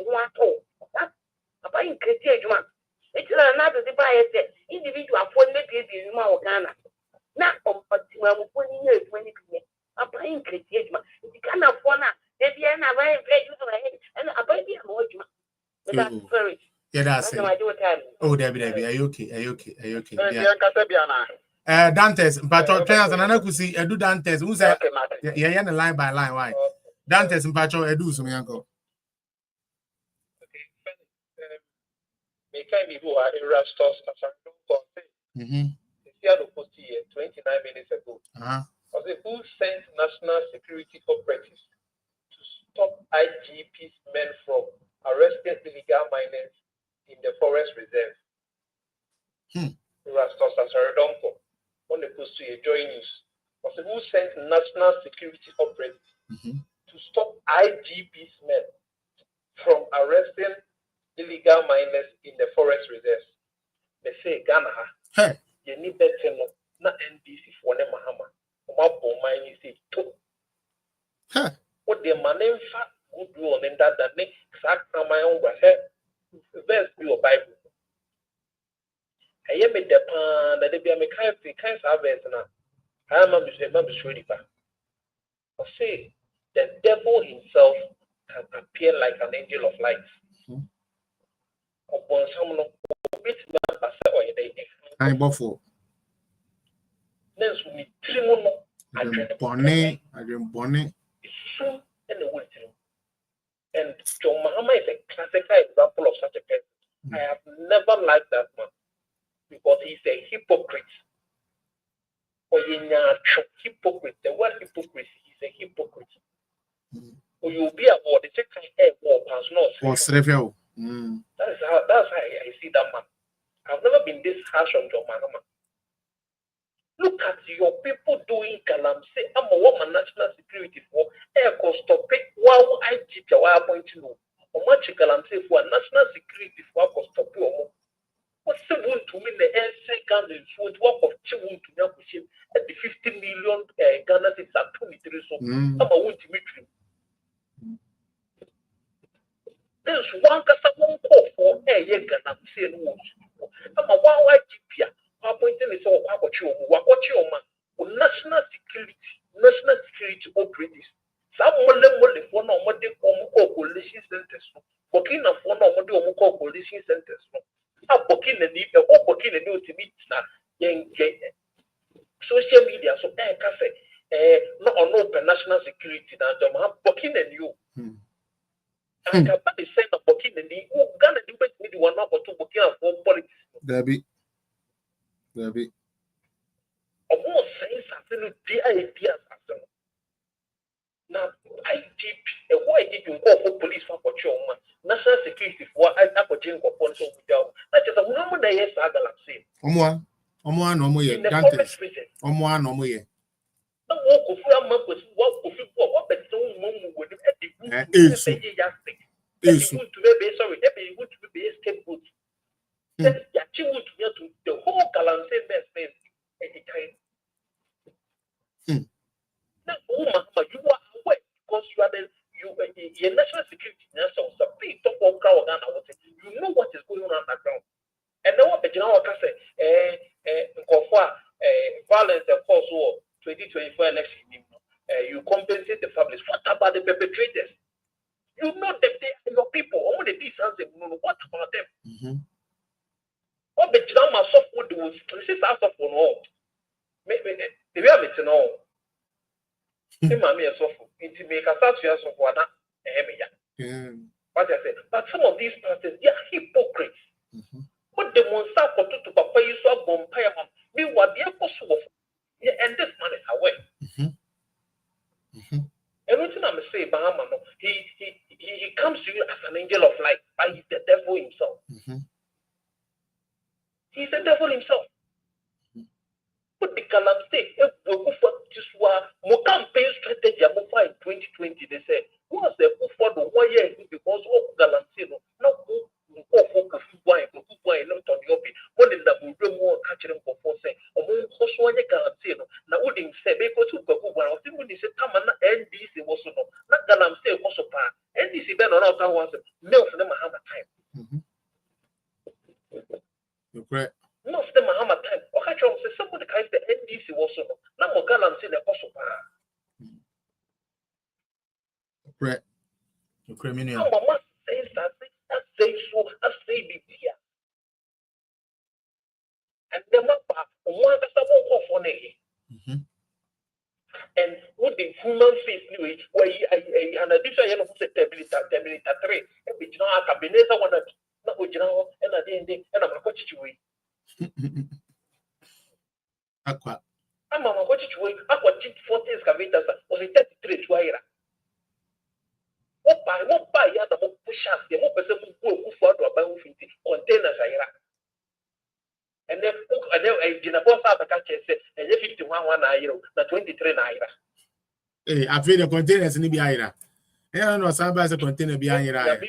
buy creative one. It's another device individual for maybe in Ghana. Not but when we put in years when you are buying creative one. If you can't afford that, if you are not buying and I buy the emoji. That's very. Yeah, that's it. Oh, Debbie, are you okay? Are you okay? Are you okay? Dantes, but players and I could see Edu Dantes. Who's that? Yeah, line by line. Why? Dantes and Pacho Edu, so my uncle. Me can't be who are in Rastos as I don't say. 29 minutes ago. I said, who sent national security operatives to stop IGP's men from arresting illegal miners in the forest reserve? Rastos as I don't go. On the post to join news. I said, who sent national security operatives to stop IGP's men from arresting illegal miners in the forest reserves? They say Ghana, you need better not NDC for the Mahama. Mining say to what the man in fact would do on that makes exact my own verse your Bible. I am in the pan that they be a kind of now. I am a Shuripa. I say the devil himself can appear like an angel of light. Upon someone I'm buffalo. Then we Trimono. I didn't bonnet. And John Mahama is a classical example of such a person. I have never liked that man because he's a hypocrite. Or hypocrite. The word hypocrisy is a hypocrite. Or you'll be about the second air war pass not. Or Srevio. That's how I see that man. I've never been being this harsh on John Mahama. Look at your people doing galamsey. I'm a woman national security for air cost stop it. Wow, I did your appointing. Or much galamsey for national security for cost stop you. What's the one to mean the air second and food work of children to Yakushim at the 50 million Ghana is at 23. So I'm a want to meet you. There's one one call for air galamsey and wood. I'm a wow, I did here. Appointing is all what you man. National security operatives. Some more for no more coalition centers. Working for no more coalition centers. I'm working in the working in the meet now. Social media, so I can say, not on open national security now. I'm working in you. I can be saying I'm working in the Ghana do it with 1 or 2 working for politics. Debbie. Almost saying something the ideas. Now, IGP, why did you go for police for Choma? National security for Apogee for Ponso. That is a woman that yes, I can say. Omwa no more yet. Dantes. Omwa no more yet. No walk of your mouth was what of what but no woman would have the good to be sorry, every would be a scapegoat. She would get to the whole Galamsey best face any time. Now, Mahama, you are aware because you are your national security national so please don't walk around you know what is going on underground. And now what the general can say, violence and cause war 2024 election, you compensate the families. What about the perpetrators? You know that they are your people. All the decent, what about them? What the drama software do is resist out of one all. Maybe the reality no. Mammy is soft. It make a start to of one. What I said, but some of these parties they are hypocrites. What they want to papa is so bompire. Me what they are possible. And this man is away. Everything I'm saying, Mahama, he comes to you as an angel of light, but he's the devil himself. He's the devil himself. But the calamity, if we go for this war, more campaign strategy in 2020, they said, what's the move for the 1 year because of Galantino? No, not on the open. What is the more catching for forcing? Or more Hoswanya Galantino. Now, wouldn't say, because you go over, I think when they said, Tamana, NDC was no, not Galamsey was so bad. NDC then on our ones, no for them Mahama time. You're correct. No for them Mahama time. Okay, say somebody kind the NDC was so no, not Galamsey the also bad. Correct. You're criminal. Mama says that, say so, I say be here. And the map, one that's a walk for me. And what the human face anyway, where an additional stability 3, which now a cabinet one that not original and a day, and I'm a coach away. Aqua. I'm a coach away. Aqua 40 excavators was a 33 to Ira. What by the push us, the more person who for containers Ira. And then I did a boss out of the catch and 51 naira, the 23 naira. Hey, I feel the containers in the Ira. I know somebody's a container behind your eye.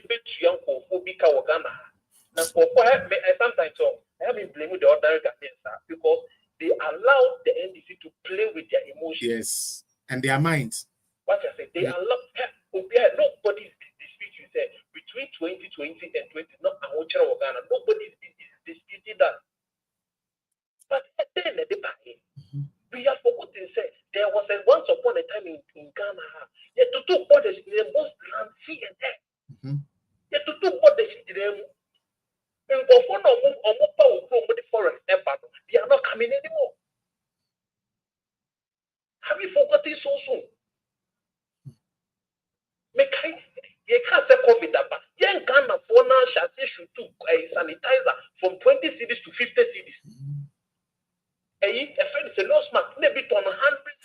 Now, sometimes I have been blaming the ordinary Ghanaians because they allow the NDC to play with their emotions. Yes, and their minds. What I say, they allow nobody disputes you say between 2020 and 20, not Ghana. Nobody is disputing that. But at the end of the day, we have forgotten to say there was a once upon a time in Ghana. Yet to two borders in the most land, sea and air. Yet to two borders in the forest, they are not coming anymore. Have you forgotten so soon? You can't say COVID, but young Ghana for now shall issue to a sanitizer from 20 cities to 50 cities. A friend is a lost mark, maybe on 100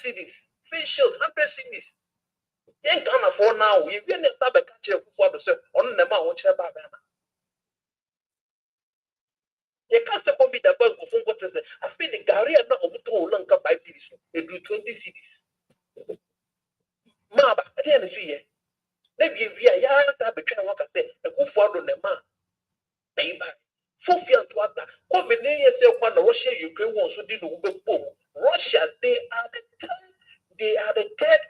cities, face shield, 100 cities. Young Ghana for now, we will never have a country for the on the man, which you can't say COVID, but says, I feel the Gary and not of 5 cities, they do 20 cities. Maba, I didn't see it. Maybe we are young, I became what I said, a good father on the man. Baby, 4 years to other. What the name yourself on Russia, Ukraine wants to do Russia, they are the third,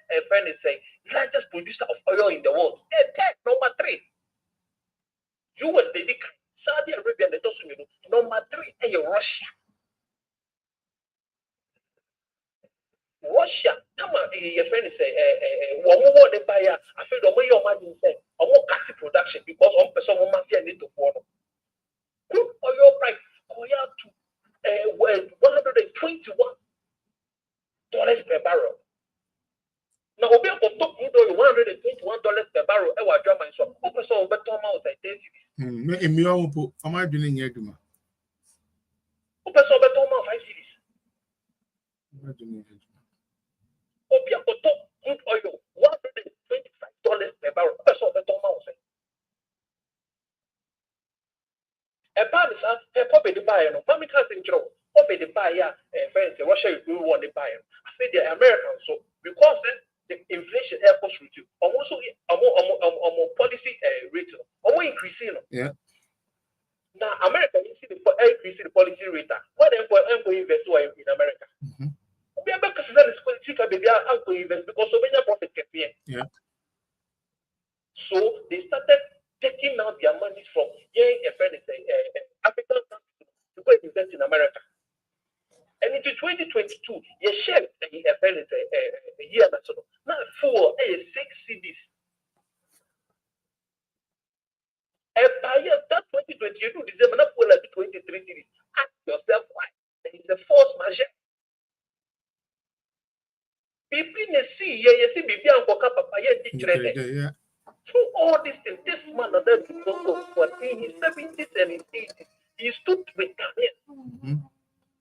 largest producer of oil in the world. Third, number 3. You will dedicate Saudi Arabia, the number 3, and Russia. Russia, come on, your friend say, one more than buyer. I feel the way your margin said, or more cash production because one person will must need to follow. Crude oil price to $121 per barrel. Now, we have to talk $121 per barrel. I was German, so focus on better amounts like this. Am I doing here? Focus on better amount 5 cities. Obia to talk crude oil $125 per barrel. Focus on better amounts. A bad is a copy the buyer. No, Mammy can't control. Copy the buyer. Friends, Russia will want the buyer. I say the Americans, so because the inflation airports with you, almost policy rate, almost increasing. Yeah. Now, America, you see the increase in the policy rate. What then for invest in America? We are back to that is going to invest because so many profit can be. Yeah. So they started taking out their money from African countries to go invest in America. And into 2022, you share a year national. Now, 6 cities. And by that 2022, December, not for 23 cities. Ask yourself why. There is a force majeure. People see, you see, Bibi and Boka Papa, yeah. Through all these things, this man and that was in his 70s and his 80s. He stood with Ghanaians.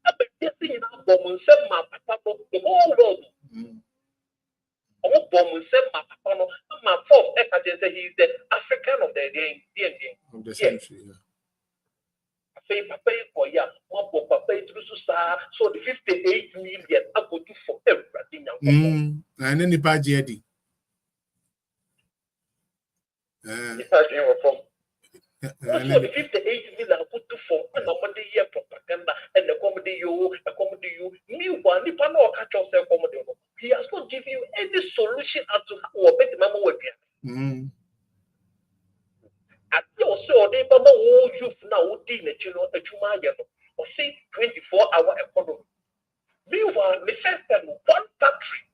I've been guessing in our bomb and said, my papa, the whole world. Our bomb and said, my papa, my fourth, I can say he's the African of the DNA. Of the century, yeah. I say, Papa, for ya, one for Papa, so the 58 million, I go do for everything. And then the budget. Also, the 58 million I put to for another year propaganda and the comedy you. Meanwhile, Nipano catch yourself comedy. He has not given you any solution as to how to make Mama work. I also, they Mama who youth now would deal it, a Chumaya or say 24-hour economy. Meanwhile, the first time, one factory,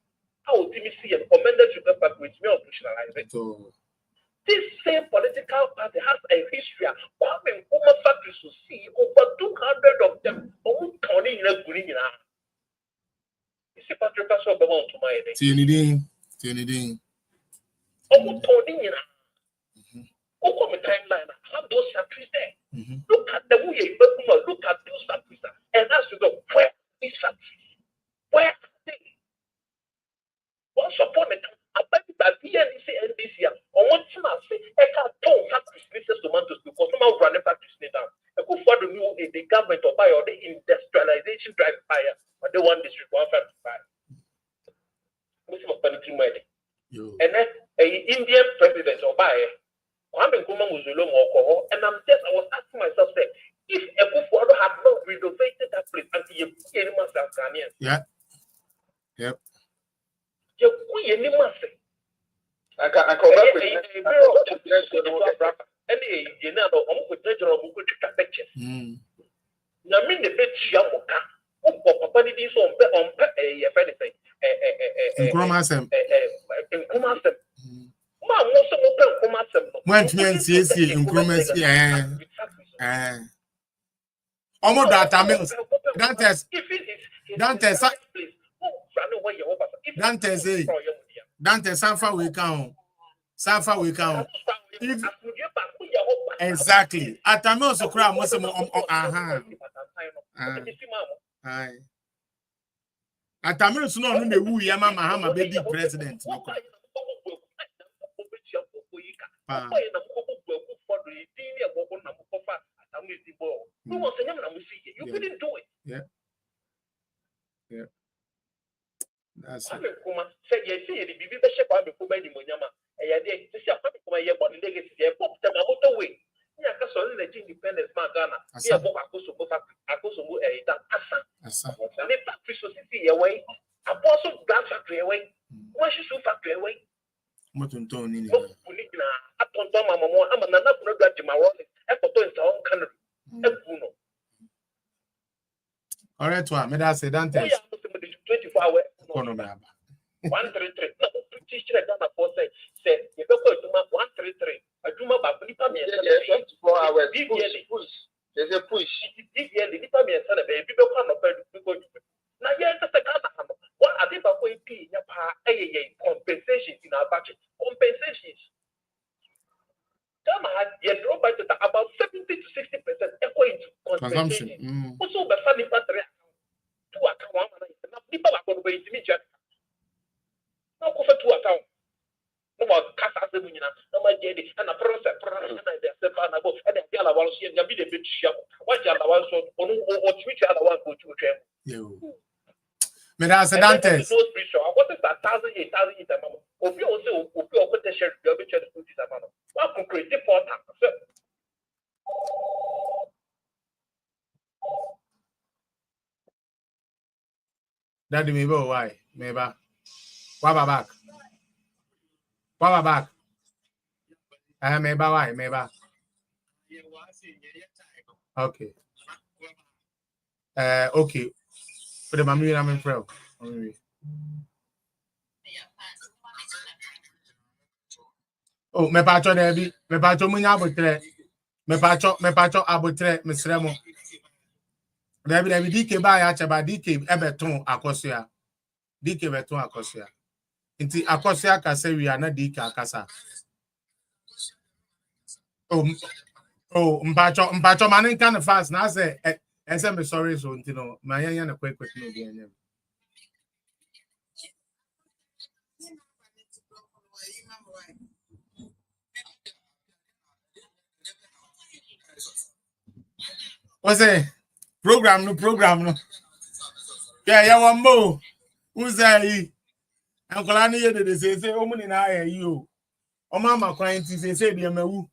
how would you see and commended to the factory with me operationalize it? This same political party has a history of Kwame Nkrumah factories to see over 200 of them. You see, Patrick, that's what I want to my day. Tieniding. Over the timeline, have those factories there. Look at the way look at those factories and ask you, where are these factories? Where are they? Once upon a time, I bet that this year, on one time I say, I can't tell factories business tomatoes because somehow running factories down. I go for the new the government or buy or the industrialization drive fire or the one district one factory fire. This is money. And then an Indian president or buy Kwame Nkrumah was and I was asking myself, if a Kufuor had not renovated that place until you put any master Ghanaians. Yeah. Yep. I come back with Dante Sanfa we count. Exactly. Atame also cry most of Atame so no no wu yama Mahama be the president. I'm with the ball. Who was the name of the You couldn't do it. Yeah. Yeah. That's it. Said, yes, see, the baby ship on the Kuba in Munyama. And yet, they say, you're born in legacy, they pop them out the way. Yeah, because only the independence, Magana. Yeah, Akosumu, Asa. And they factory society away. A boss of glass factory away. Why should you factory away? Motun in upon Doma, I'm an another to my wallet. I put in our own country. All right, one. May I say that? 24 hours. 133. No, teacher Ghana for said, you go to 133. I do my baby, 24 hours. Push. There's a push. Yearly, baby, people come up and now, yes, that's a Ghana. What are they going to pay? Compensations in our budget. Compensations. Ghana has drawn by about 70 to 60% equal to consumption. Also, the funny battery. Two account, people are going to be immediate. No, go for 2 account. No more cash as the winner, no more JD, and a process, and they're separable, and the other ones here, and be the big shop. What the other ones on which other one go to them? May I say that? What is that 1,000, 8,000 amount? If you also open the share, you'll be trying to put this amount. What could create the 4,000? Daddy, maybe why? Maybe. Why back? Why back? Maybe why? Maybe. Okay. Okay. For the mammy, I'm in frail. Oh, me pacho Debbie. Me pacho munya abotre. Me pacho abotre. Me sremo. Debbie, DK ba ya cheba DK ebeton akosia. DK beton akosia. Inti akosia kase wi ana DK akasa. Oh, mpacho manin kan fast na say say me sorry so ntino ma yan na quick no bi anya. What's it? Program no. Yeah, one more. Who's that? Uncle Annie, they say, Omuni na aye you. O mama client say be mewu.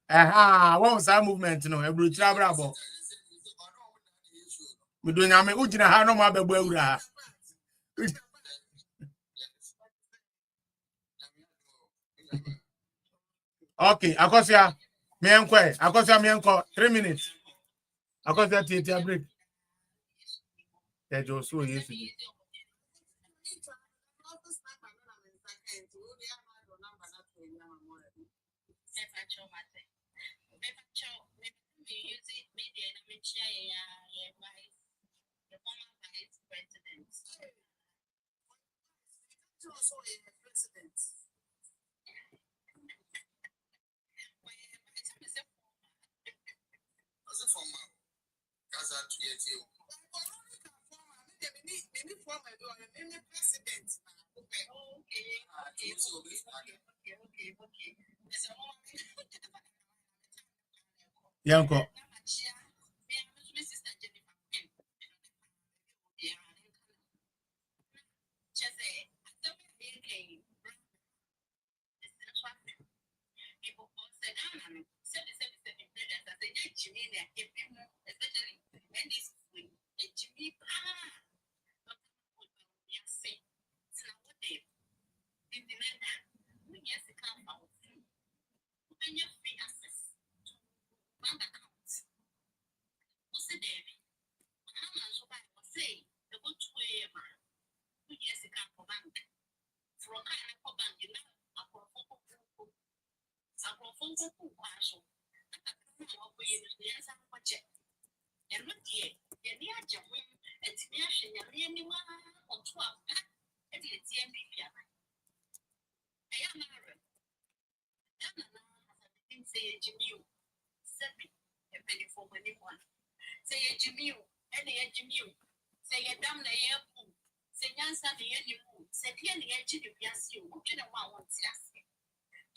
What was that movement no? E bro chira brabo. Me do nyame ugina ha no ma bebo awura. Okay, akosia me enko 3 minutes. Akosia theater break. Yeah, just so yes. Yanko.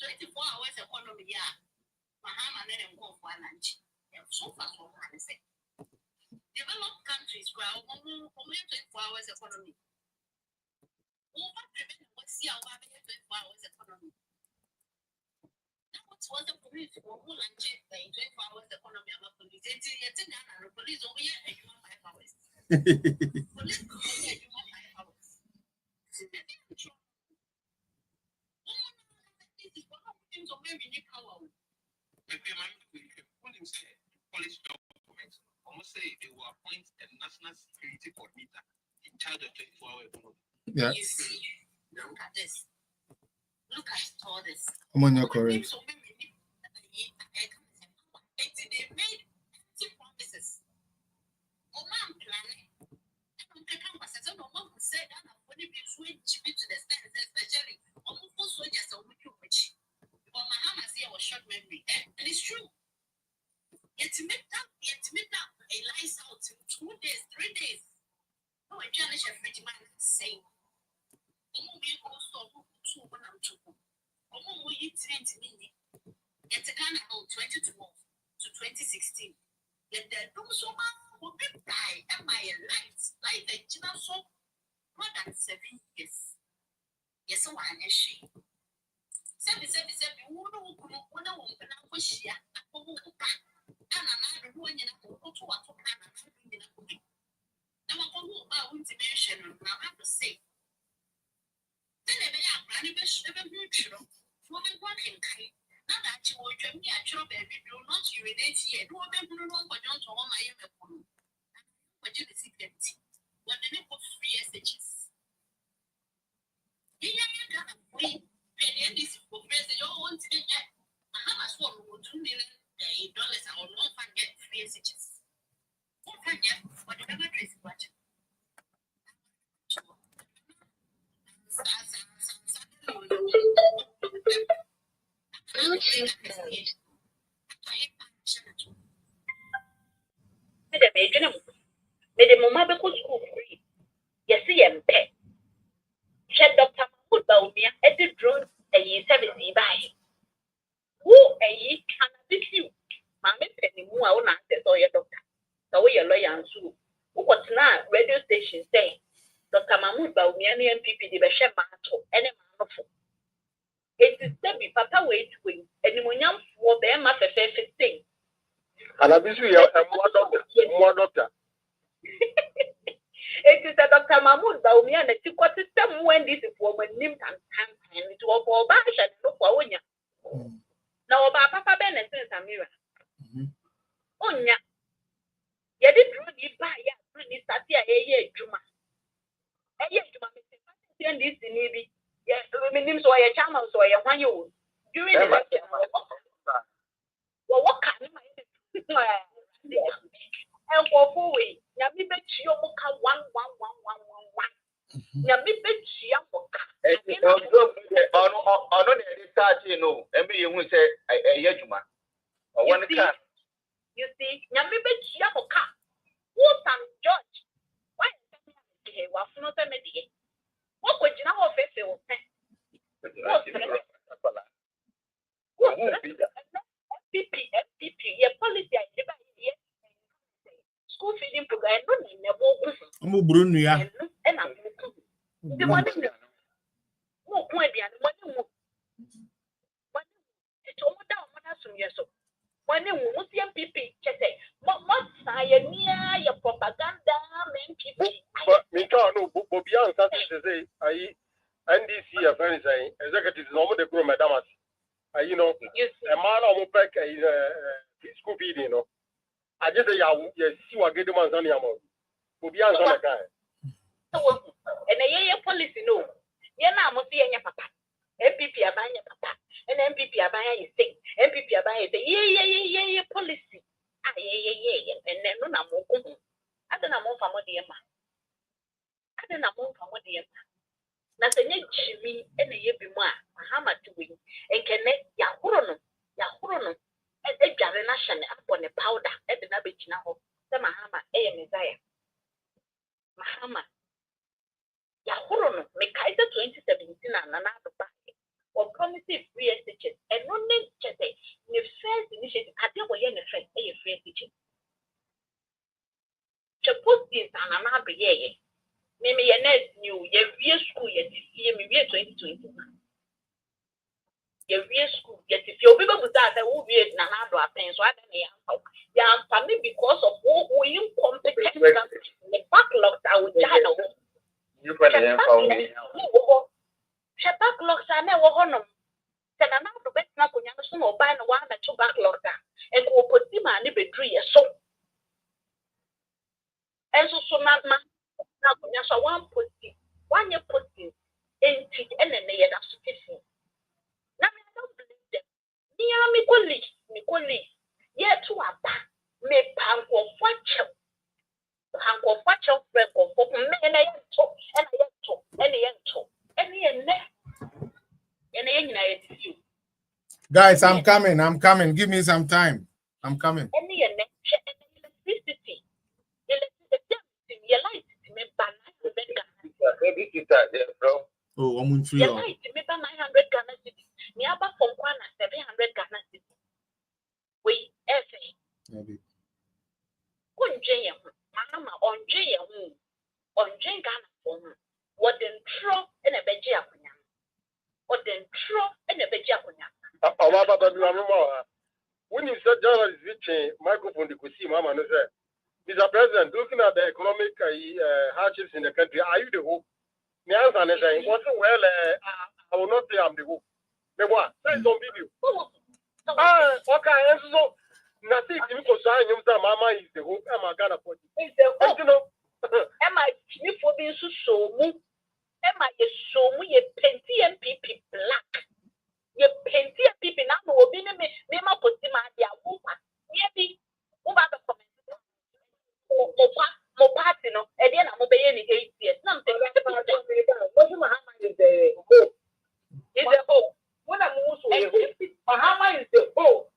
24 hours economy, yeah. Mahama and go for lunch. So far, so I say. Developed countries, only 24 hours economy. Over prevent what's here over 24 hours economy. That was what the police were who lunch in 24 hours economy. I'm a police. It's the police over here and you want 5 hours. Police over here, you want 5 hours. This is one of the things of where we need power. Police documents almost say they will appoint a national security coordinator in charge of 24-hour economy. Yeah. You see, look at this. Look at all this. I'm on your correct. So they made empty promises. Oman planning. Oman said that when it be switch to the stands, especially almost soldiers are with you. But Mahama said I was short memory, and it's true. Yet to make that a lies out in 2 days, 3 days. No, a challenge of pretty man saying, "Oh, we go so two when I'm too. Oh, we eat 20 minutes. Yet to Ghana 2012 to 2016. Yet there don't so much who did die. Am I light? Like the China so more than 7 years. Yes, so I'm a she. 7 who know when I won't push ya. And another one in a photo to what in a cookie. Now I want to mention, I have to say. Then they are running a neutral for the working kind. Not that you will dream me a job and do not urinate yet. No one will know what you're to all my own. But you see empty. When the name of free SHs. Yeah, we pay this for president your own thing yet. How much one would $2 million I will not get free SHs. What can you? What you never trace what? The mama because school free. Yes, pay. Check Dr. Mahmoud Baumia at the drone a ye 70 by. Who a ye cannabis you? Mamma penny more on answers or your doctor. The way your lawyer and sue. Who was now radio station saying Dr. Mahmoud Baumia and MPP the Beshem Mato, any man of it is Debbie Papa way to win, and the Munyam for them after 15. And I wish we are more doctor. It is a Dr. Mahmoud Baumia and the what system when this is woman named and it was for Bash and look for Onya. Now about Papa Bennett and Samira. Onya. You did really buy ya, really Satia a year, Juma. A year, Juma, Mr. This in maybe. Yes, women so a channel so a 1 year old. During the well, what can I and for 4 weeks, Yami bet you 1. Yami bet you you see, Yami bet you who's Sam George? Why is he was not a media? What could you know of it? FPP, your policy, school feeding program, I'm a Brunia. And I'm the one more point the other one. It's all down some years old. When you must see MPP, what near your propaganda, MPP. But me can't know, but beyond something to say, NDC, a friend saying, executives normally the grow madam. You know, a man of back a school feeding, you know. I just say, yes, you are getting money on your mouth. But beyond some guy. And a policy, no. You're not must see any papa. MPP are buying a papa. And MPP are buying a thing. MPP are buying a yeah, policy. Ah, yeah. And then no, I'm more. I don't know more from what the Emma. I don't know more from what the Emma. Nothing Jimmy and a year be more. Mahama to win. And can let Yahurono, and a garnation up on a powder at the Nabbage now. The Mahama, a Messiah. Mahama. Yahurono, make Kaiser 2017 and another back. or promising free teachers. And no need to say, the first initiative, I think we're in the first free teaching. To put this on another year, maybe your next new year school, yet this year, maybe 2021. Your school, yet if your people would that, will be an another pen, so I don't know. Yeah, for me, because of who incompetent, the backlogs I would channel. You can the backlogs are never on them. Then another best not going to buy one or two backlogs and go put them on the tree. So, and so, not one put one year put in it and then they have to fix. Now, I don't believe them. Me colleague, yet to a back, me punk of watch. Hank of watch of break of men and I talk, and I talk, and I talk, and you. Guys, I'm coming. Give me some time. I'm coming. Any electricity. Your light to me by 900 bro. Oh, I'm free. Your light to me by 900 Ghana cities. Me about from 700 Ghana cities. We essay. Maybe. Mahama on Ghana for what then throw in a veggie apunya. What then throw in a veggie apunya. When you said John is reaching microphone, you could see Mama no say, Mr. President, looking at the economic hardships in the country, are you the hope? The answer is saying, well, I will not say I'm the hope. But what? Say some video. Okay, and so nothing because I know that Mama is the hope. I'm a Ghana for you. Am I for being so moved? Am I so we a plenty MPP black? You plenty of people now will be me my put him at their woman. Maybe over the comment. Mo party no, and then I'm obeying the 8 years. Something about what Mahama is the hope. Is the hope. When I'm also Mahama is the hope.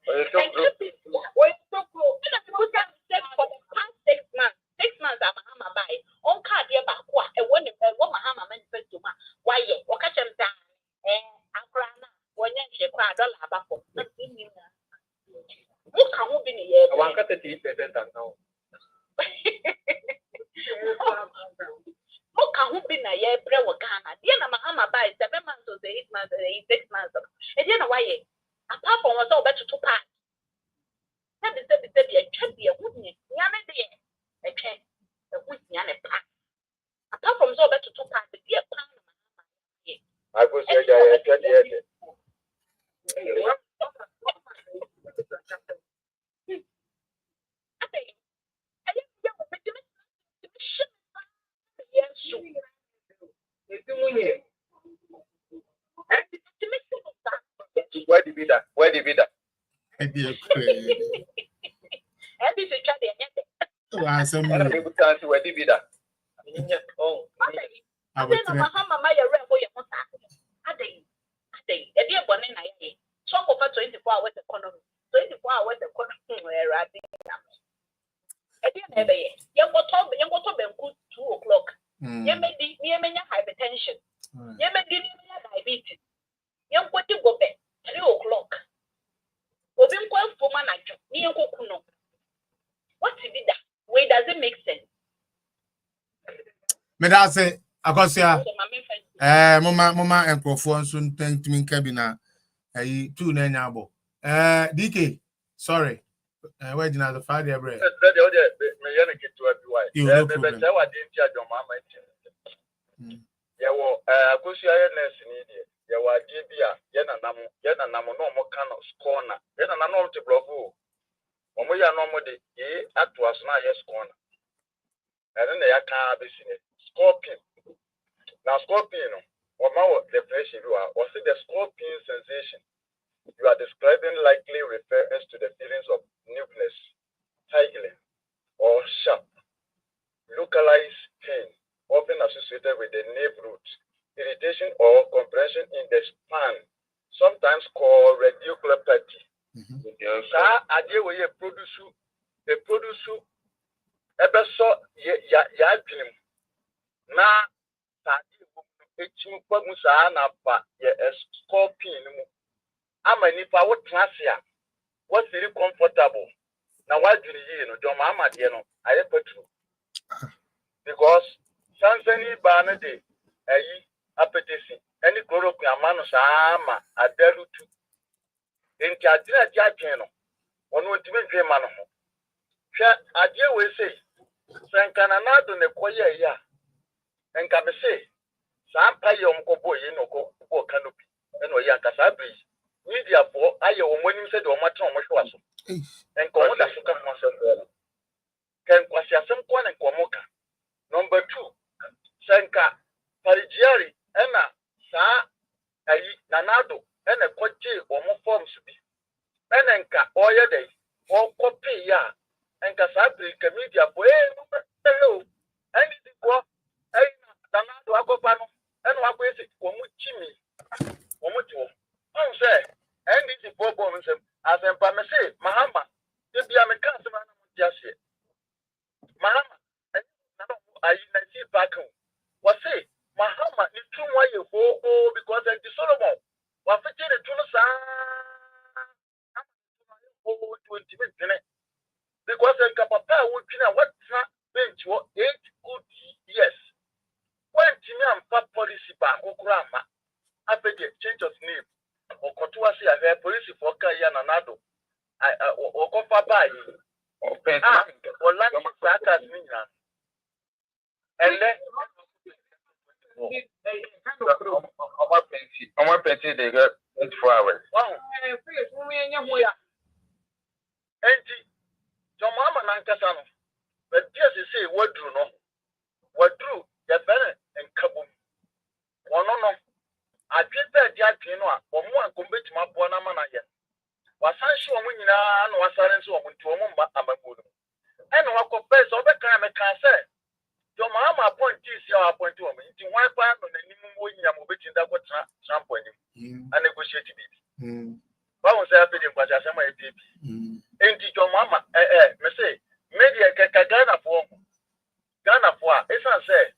For the past 6 months, 6 months I'm Mahama by. On card here back and when Mahama manifesto ma why ye or catch him down Akrana when you cry $1 for look how moving here. I want to take it now. Look how moving a year prayer with Ghana. Dear Mahama by 7 months or 8 months or 6 months. And you know why apart from what's all better to pass. That is the champion, wouldn't it? A check, a wooden and a pass. Apart from so better to pass the dear pan. I was saying, where did be that? Talk over 24 hours economy. 24 hours economy. You go to 2 o'clock. You may hypertension. You may diabetes. You go to go back 3 o'clock. What is that? Wait, does it make sense? Me da say akosia mama enkrofo nso ntantimi nka bi na ayi tu na nyabo DK sorry where did the father bread me yana get to everywhere be say what dey tia John Mahama ye wo akosia nurse ni dey ye wa dey bia ye na nam no mo kan score na ye na no te block o mo ya no mo dey ye ato aso na ye score na and then ya kan be sine scorpion. Now scorpion, definition you are, what's the scorpion sensation? You are describing likely refers to the feelings of numbness, tingling, or sharp, localized pain, often associated with the nerve root, irritation or compression in the spine, sometimes called radiculopathy. Na musa na pa ye scorpion mu ama nipa wo trasia what's very comfortable na wadwiri yi no John Mahama de no aye petru because sansani ba na de ayi apetesi any chloroquine amano sama adarutu enti adira jadwen no ono ntime dwe ma no ho hwa ade we sei sankana na do ne koye ya enka be sei sampa ye omkobo ye no ko canopy eno ya nkasa bi media for aye omonim se de omatron mo hwa so enka omo da so ka mo se ko ken kwasi asem ko na enka omo ka number 2 sanka parigiari ena sa ayi nanado ena koje omo forms bi ena enka oye dey o copy ya enka sa bi media for no anything ko ay nanado akopa no ena wa ko ese omo chimi omo jo on say anything for bomb nsem asempa me say Mahama e bia me kan se na mo dia se Mahama ayi na si back was say Mahama ni too why you go because and the Solomon was fitting the tunu sa 20 minutes because and papa would be what bench 8 good years when Jimmy and policy back grandma after the change of name or Kotua say I have policy for Kaya Nanado or Kofa by or land backers Mina and then I'm plenty they got 24 hours. Wow. Enti John Mahama nankasa no but just say what drew no what drew ya bene en kabum ono no adweta dia twen no a omo ankombeti maboa na mana ye wasanhye omo nyina na wasare nso omo nti omo mba amabu no ene wakopɛ so obeka me kan sɛ John Mahama appoint is your appoint omo nti wan pa no nanim wo nyam obeti nda ko Trump anim a negotiate bi báwo ṣe apèdè nkwasi asẹ́mọ̀ ẹ̀ dé bi enti John Mahama me say media kẹkẹ Ghana fo a esan sẹ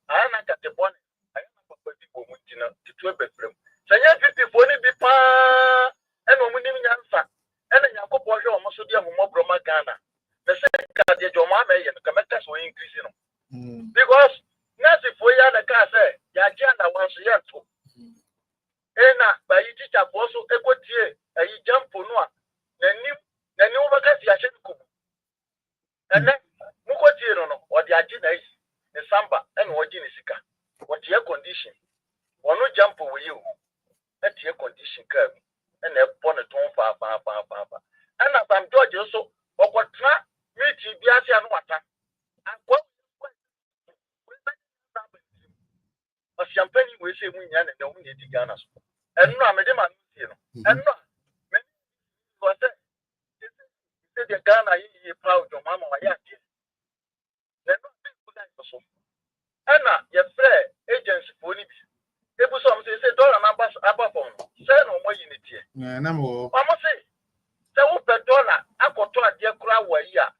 ayé na kàtẹ bọ́ọ̀nì ayé na pàpà bí bò mu ti na títú ẹ bẹ̀rẹ̀ mu sẹ̀yẹ́ pipi fo ni bi paa ẹnna ọmọ ní nyansa ẹnna nyàkó pọ̀ ọ̀hwẹ́ ọmọ so di ẹ̀hùnmọ́ buroma Ghana me say kàdé John Mahama ẹ̀yẹ no kàmẹ́ tẹ̀sí wọ́n increase no because nurse fo yá na ká sẹ yàgye àná wọn so yẹ tó ena bayi teacher for so ekotie ayi jump no a nani wo baka ti ahye kubu ene mukotie no odi age na yi ne samba ene wogi ne sika wotie condition wono jump wo yi o etie condition ka bi ene ebo ne ton fa ena Sam George so okotra meeting bi ase anu wata akwa o champagne we say mu nya na mu ne di Ghana so enno amede ma nti no enno me was say the Ghana yi proud John Mahama wa ya ti enno people like so enna ye frɛ agency for ni bi ebu so am say dollar na aba phone say no mo unity na mo am say wo per dollar akoto ade kura wa yi a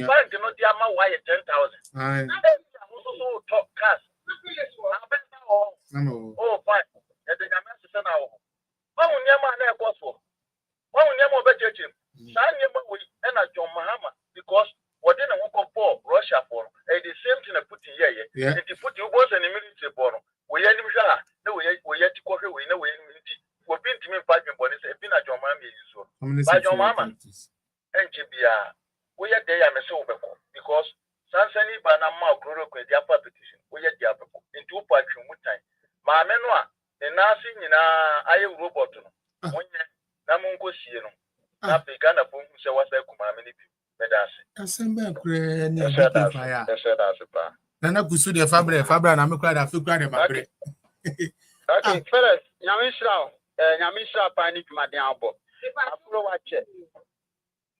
bank no dia ma wa ye 10,000 na dey so talk cash oh fine the Ghana say na o Wọ́n ní ẹ̀ma náà ẹ̀kọ́ sọ̀. Wọ́n ní ẹ̀ma ọbẹ̀ jẹ́jẹ́. Sáà ní ẹ̀ma wò ẹ̀na John Mahama because wọ́n dé na wọ́n kọ́ bọ́ọ̀ Russia for the same thing na Putin yẹ yẹ. Nti Putin wọ́n sẹ̀ ní military bọ̀ no. Wòye ẹni hwẹ́ a na wòye ti kọ́ hwẹ́ wòye na wòye ẹni ti. Wòbi ntumi mpa dwembọ̀ ní sẹ́ ebi na John Mahama yẹ yìí so. Ba John Mahama ẹnkyẹ bia wòye dẹ́ yà mẹ́sẹ̀ wò bẹ̀kọ̀ because sansani ba na mma okuroro kọ̀ ẹ̀dí afa petition wòye dẹ́ abẹ̀kọ̀ nti wọ́n pa atwi mu tan. Maame no a nasi nyina aye robot no wonye na monko sie no na pe Ghana po hu se wasa kuma me ni bi medase asemba kure ni abete fa ya nana kusu de fabra na me kura da fi kura de mabre okay first nyamisha pa ni dwumaden abo afro wa che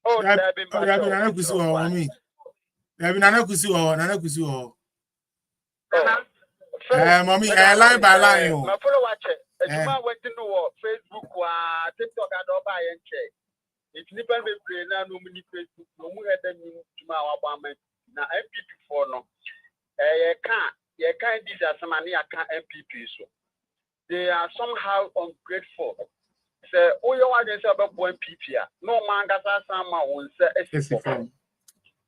oh da bi mba nana kusu wo mi nana kusu wo mommy, line by line. My follow watch it. Ejuma went to know Facebook wa TikTok adoba yenche. It's nipa be play na no muni Facebook no mu head ni juma wa ba na MPP for no. Ye kan this asama ni aka MPP so. they are somehow ungrateful. Say, oh, you want to say about one PPA? No man got some will say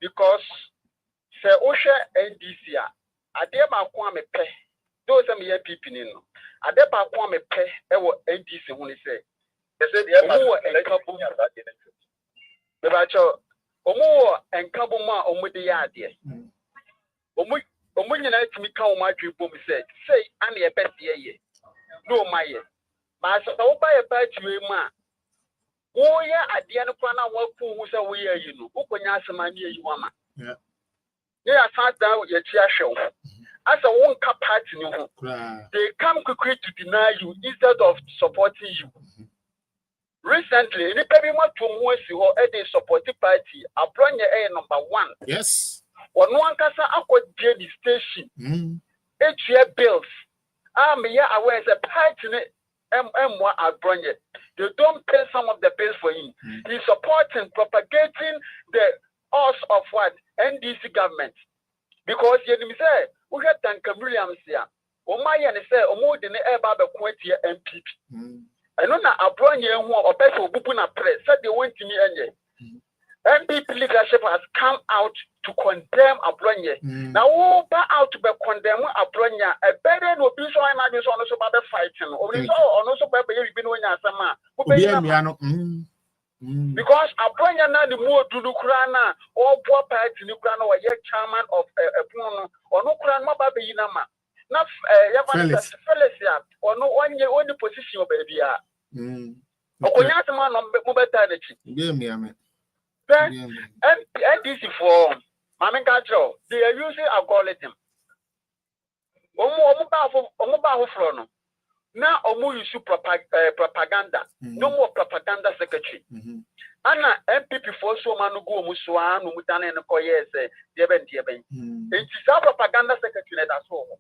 because say, oh, share NDC. I dare my kwame pay. Those are me people in. I dare my kwame pay. NDC when he say. They said the more and couple. The Omo and Kabuma Omudi Yadia. Omunian to me come my dream boom said, say, I'm your best year. No, my year. Master, I'll buy a bad to a man. Oh, yeah, at the end of one hour, who's away, you know, who can answer my near you, mama. Yeah, I sat down with your chair show. As a one cup party, they come quickly to deny you instead of supporting you. Recently, in the Pebble to Mosi or a supporting party, a brand number one. Yes. Or no one can say, I could get the station. 8 year bills. I'm here aware as a party. They don't pay some of the bills for him. He's supporting, propagating the us of what? NDC government. Because you say, we have Duncan Williams here. Omaya say, Omo didn't ever be MPP. I know that a brand new or better Bupuna press said they went to me and MPP leadership has come out to condemn a brand new. Now, who out to be condemn a brand new, a better no be so I'm not also about the fighting. Or also by been when because a brand new now the more do Ukraina or poor party in Ukraine or yet chairman of a Puno or no Kran Mababe Yinama. Not Felicia or no 1 year only position of baby. Okonyatman on mobile energy. Then NDC for Mammy Gajo, they are using algorithm. Omo Frono. Now Omo use propaganda. No more propaganda secretary. Anna MPP for so manu go muswa no mutane no koye say deben. It is our propaganda secretary that's all.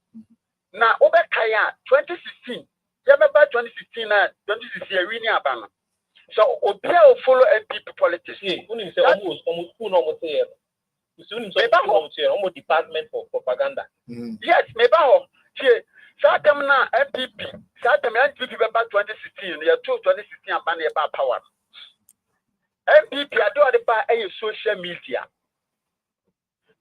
Now, over Kaya 2016, Yamaba 2016 and 2016 arena abana. So, Obia will follow MPP politics. Almost department for propaganda. Yes, maybe. Satam na MPP. Satam MPP about 2016. They are 2016 abana about power. MPP are doing about a social media.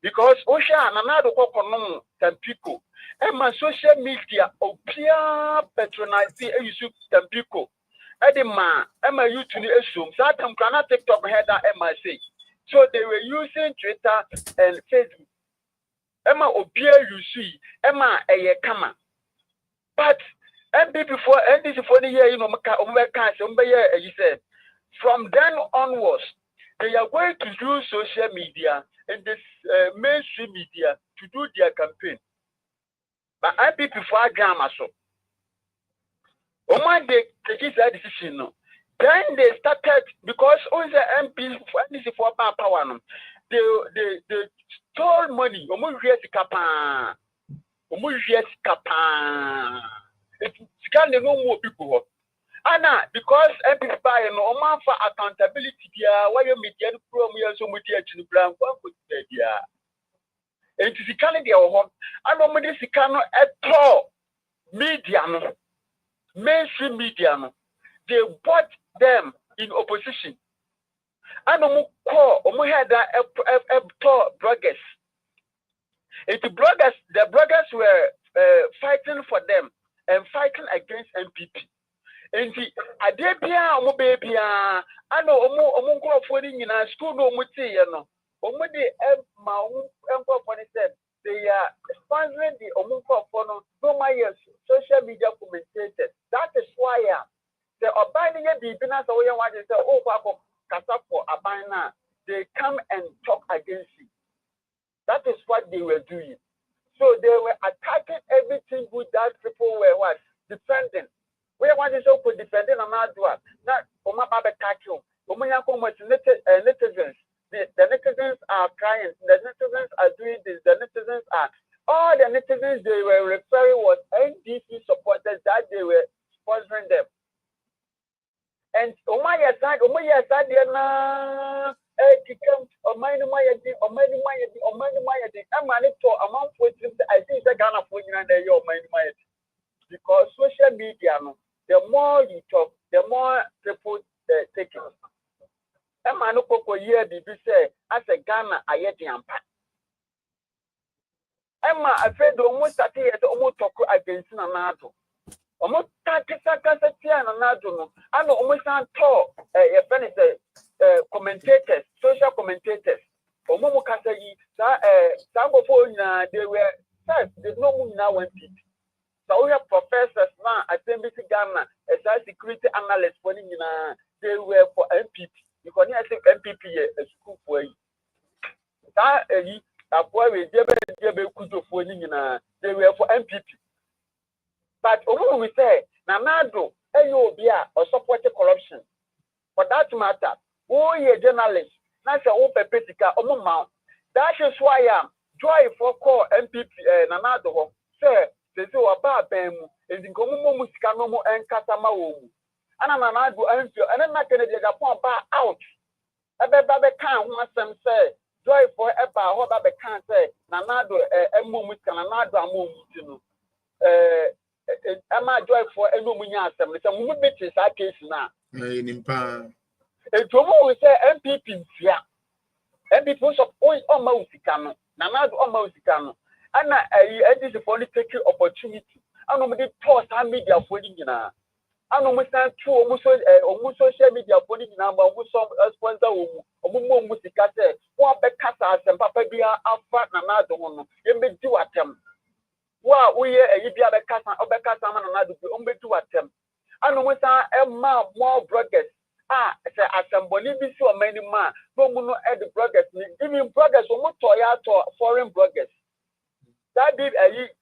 Because Osha and another coconut than people. And my social media, Opia patronizing a use than people. Edema, Emma, you to the assume. Satam cannot take top header, Emma say. So they were using Twitter and Facebook. Emma Opia, you see, Emma a kama. But MB before and this for the year, you know, he said, from then onwards, they are going to use social media and this mainstream media to do their campaign. But I be before drama so. One day they take that decision. No. Then they started because all the MPs for power. No. They stole money. It's kind of no more people. Anna, because MPs buy no man for accountability. Why you media from here so much to the brand? It is Canada home. I know this cannot at all. Media, mainstream media, they bought them in opposition. I know more had bloggers. The bloggers were fighting for them and fighting against MPP. And I did be a baby. I know for in school no muti, Omudi said they are sponsoring the Omunko for no social media commentators. That is why they are binding a business away and what they say, oh, Kasapo Abana, they come and talk against you. That is what they were doing. So they were attacking everything good that people were what? Defending. We want to so defending a madua. Not Omaba Kacho, Omunako netizens. The netizens are crying. The netizens are doing this. The netizens are all the netizens they were referring was NDC supporters that they were sponsoring them. And Omaya side, become a minor Mayadi, or many Mayadi, or many Mayadi. I'm money for a month with I think the Ghana for you and your money Mayadi. Because social media, Mahama no koko year bibi say as a Ghana ayedi ampa. Emma afraid almost 30 years almost talk against Nanado. Almost 30 seconds Nanado no. I know almost talk a friend is commentators, social commentators. Omomo kasa yi sa go phone they were there's no moon now went it. So we have professors now at NBC Ghana as a security analyst for they were for MPP. You can hear MPP a school for you. That boy we they were for MPP. But we say Nanado AOBA or supported corruption. For that matter, who are journalists? That's a open petica mount. That is why I am joy for call MPP Nanado. Sir, they do a bar bam is in Gomu Muscanomo and Catamawo. And Nanado and then I can get a bar out. A baby can't want some say joy for a bar, what I can't say Nanado and Mumuscanado and Mum. Am I joy for a Mumian assembly? Some women is our case now. We say MPP here. MPP support almost can. Nanado almost can. And it is a political opportunity. I know the toss and media for you now. I know we stand true almost social media for you now, but we some sponsor or musica say, what back casa and Papa Bia Alpha Nanado. You may do attempt. Wow, we are a Yibia Casa or Becasa and another, only do attempt. I know we stand more broadcast. Say assembly be so many man no no at the bloggers even bloggers almost to foreign bloggers that did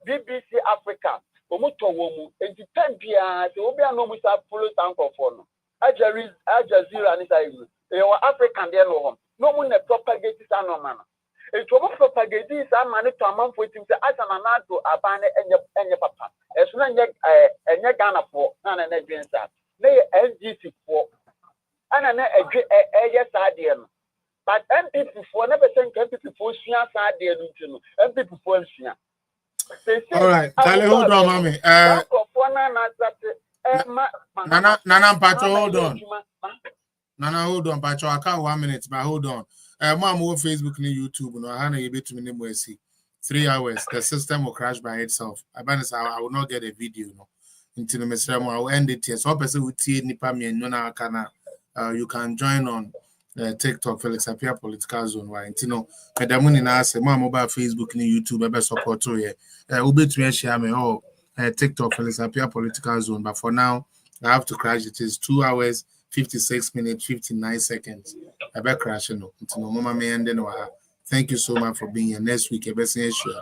BBC Africa almost to womu and the 10 years will be no musa follow sound of phone Al Jazeera and they were African there no one propagate this man it will propagate this man to a month with him to as an anado abane and your papa as soon as Ghana for none and against that they NGC for and yes, I did. But MPP for never sent MPP for Sia Sadia, MPP for Sia. All right, Kale, hold on, mommy. Nana, Pacho, hold on. Nana, hold on, Pacho. I can't 1 minute, but hold on. Mom, over Facebook and YouTube, no, I know you bet me name 3 hours. The system will crash by itself. I will not get a video, no. Into the Mr. I will end it here. So, person will see Nipami and Nona Kana. You can join on TikTok, Felix Apia Political Zone. Right? You know, Madamuni na say, my mobile Facebook, and YouTube, ebe support to here. Ube to share me TikTok, Felix Apia Political Zone. But for now, I have to crash. It is 2 hours, 56 minutes, 59 seconds. I better crash no. Mama me and then thank you so much for being here. Next week, ebe say sure.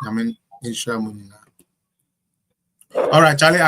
I mean, inshallah. All right, Charlie.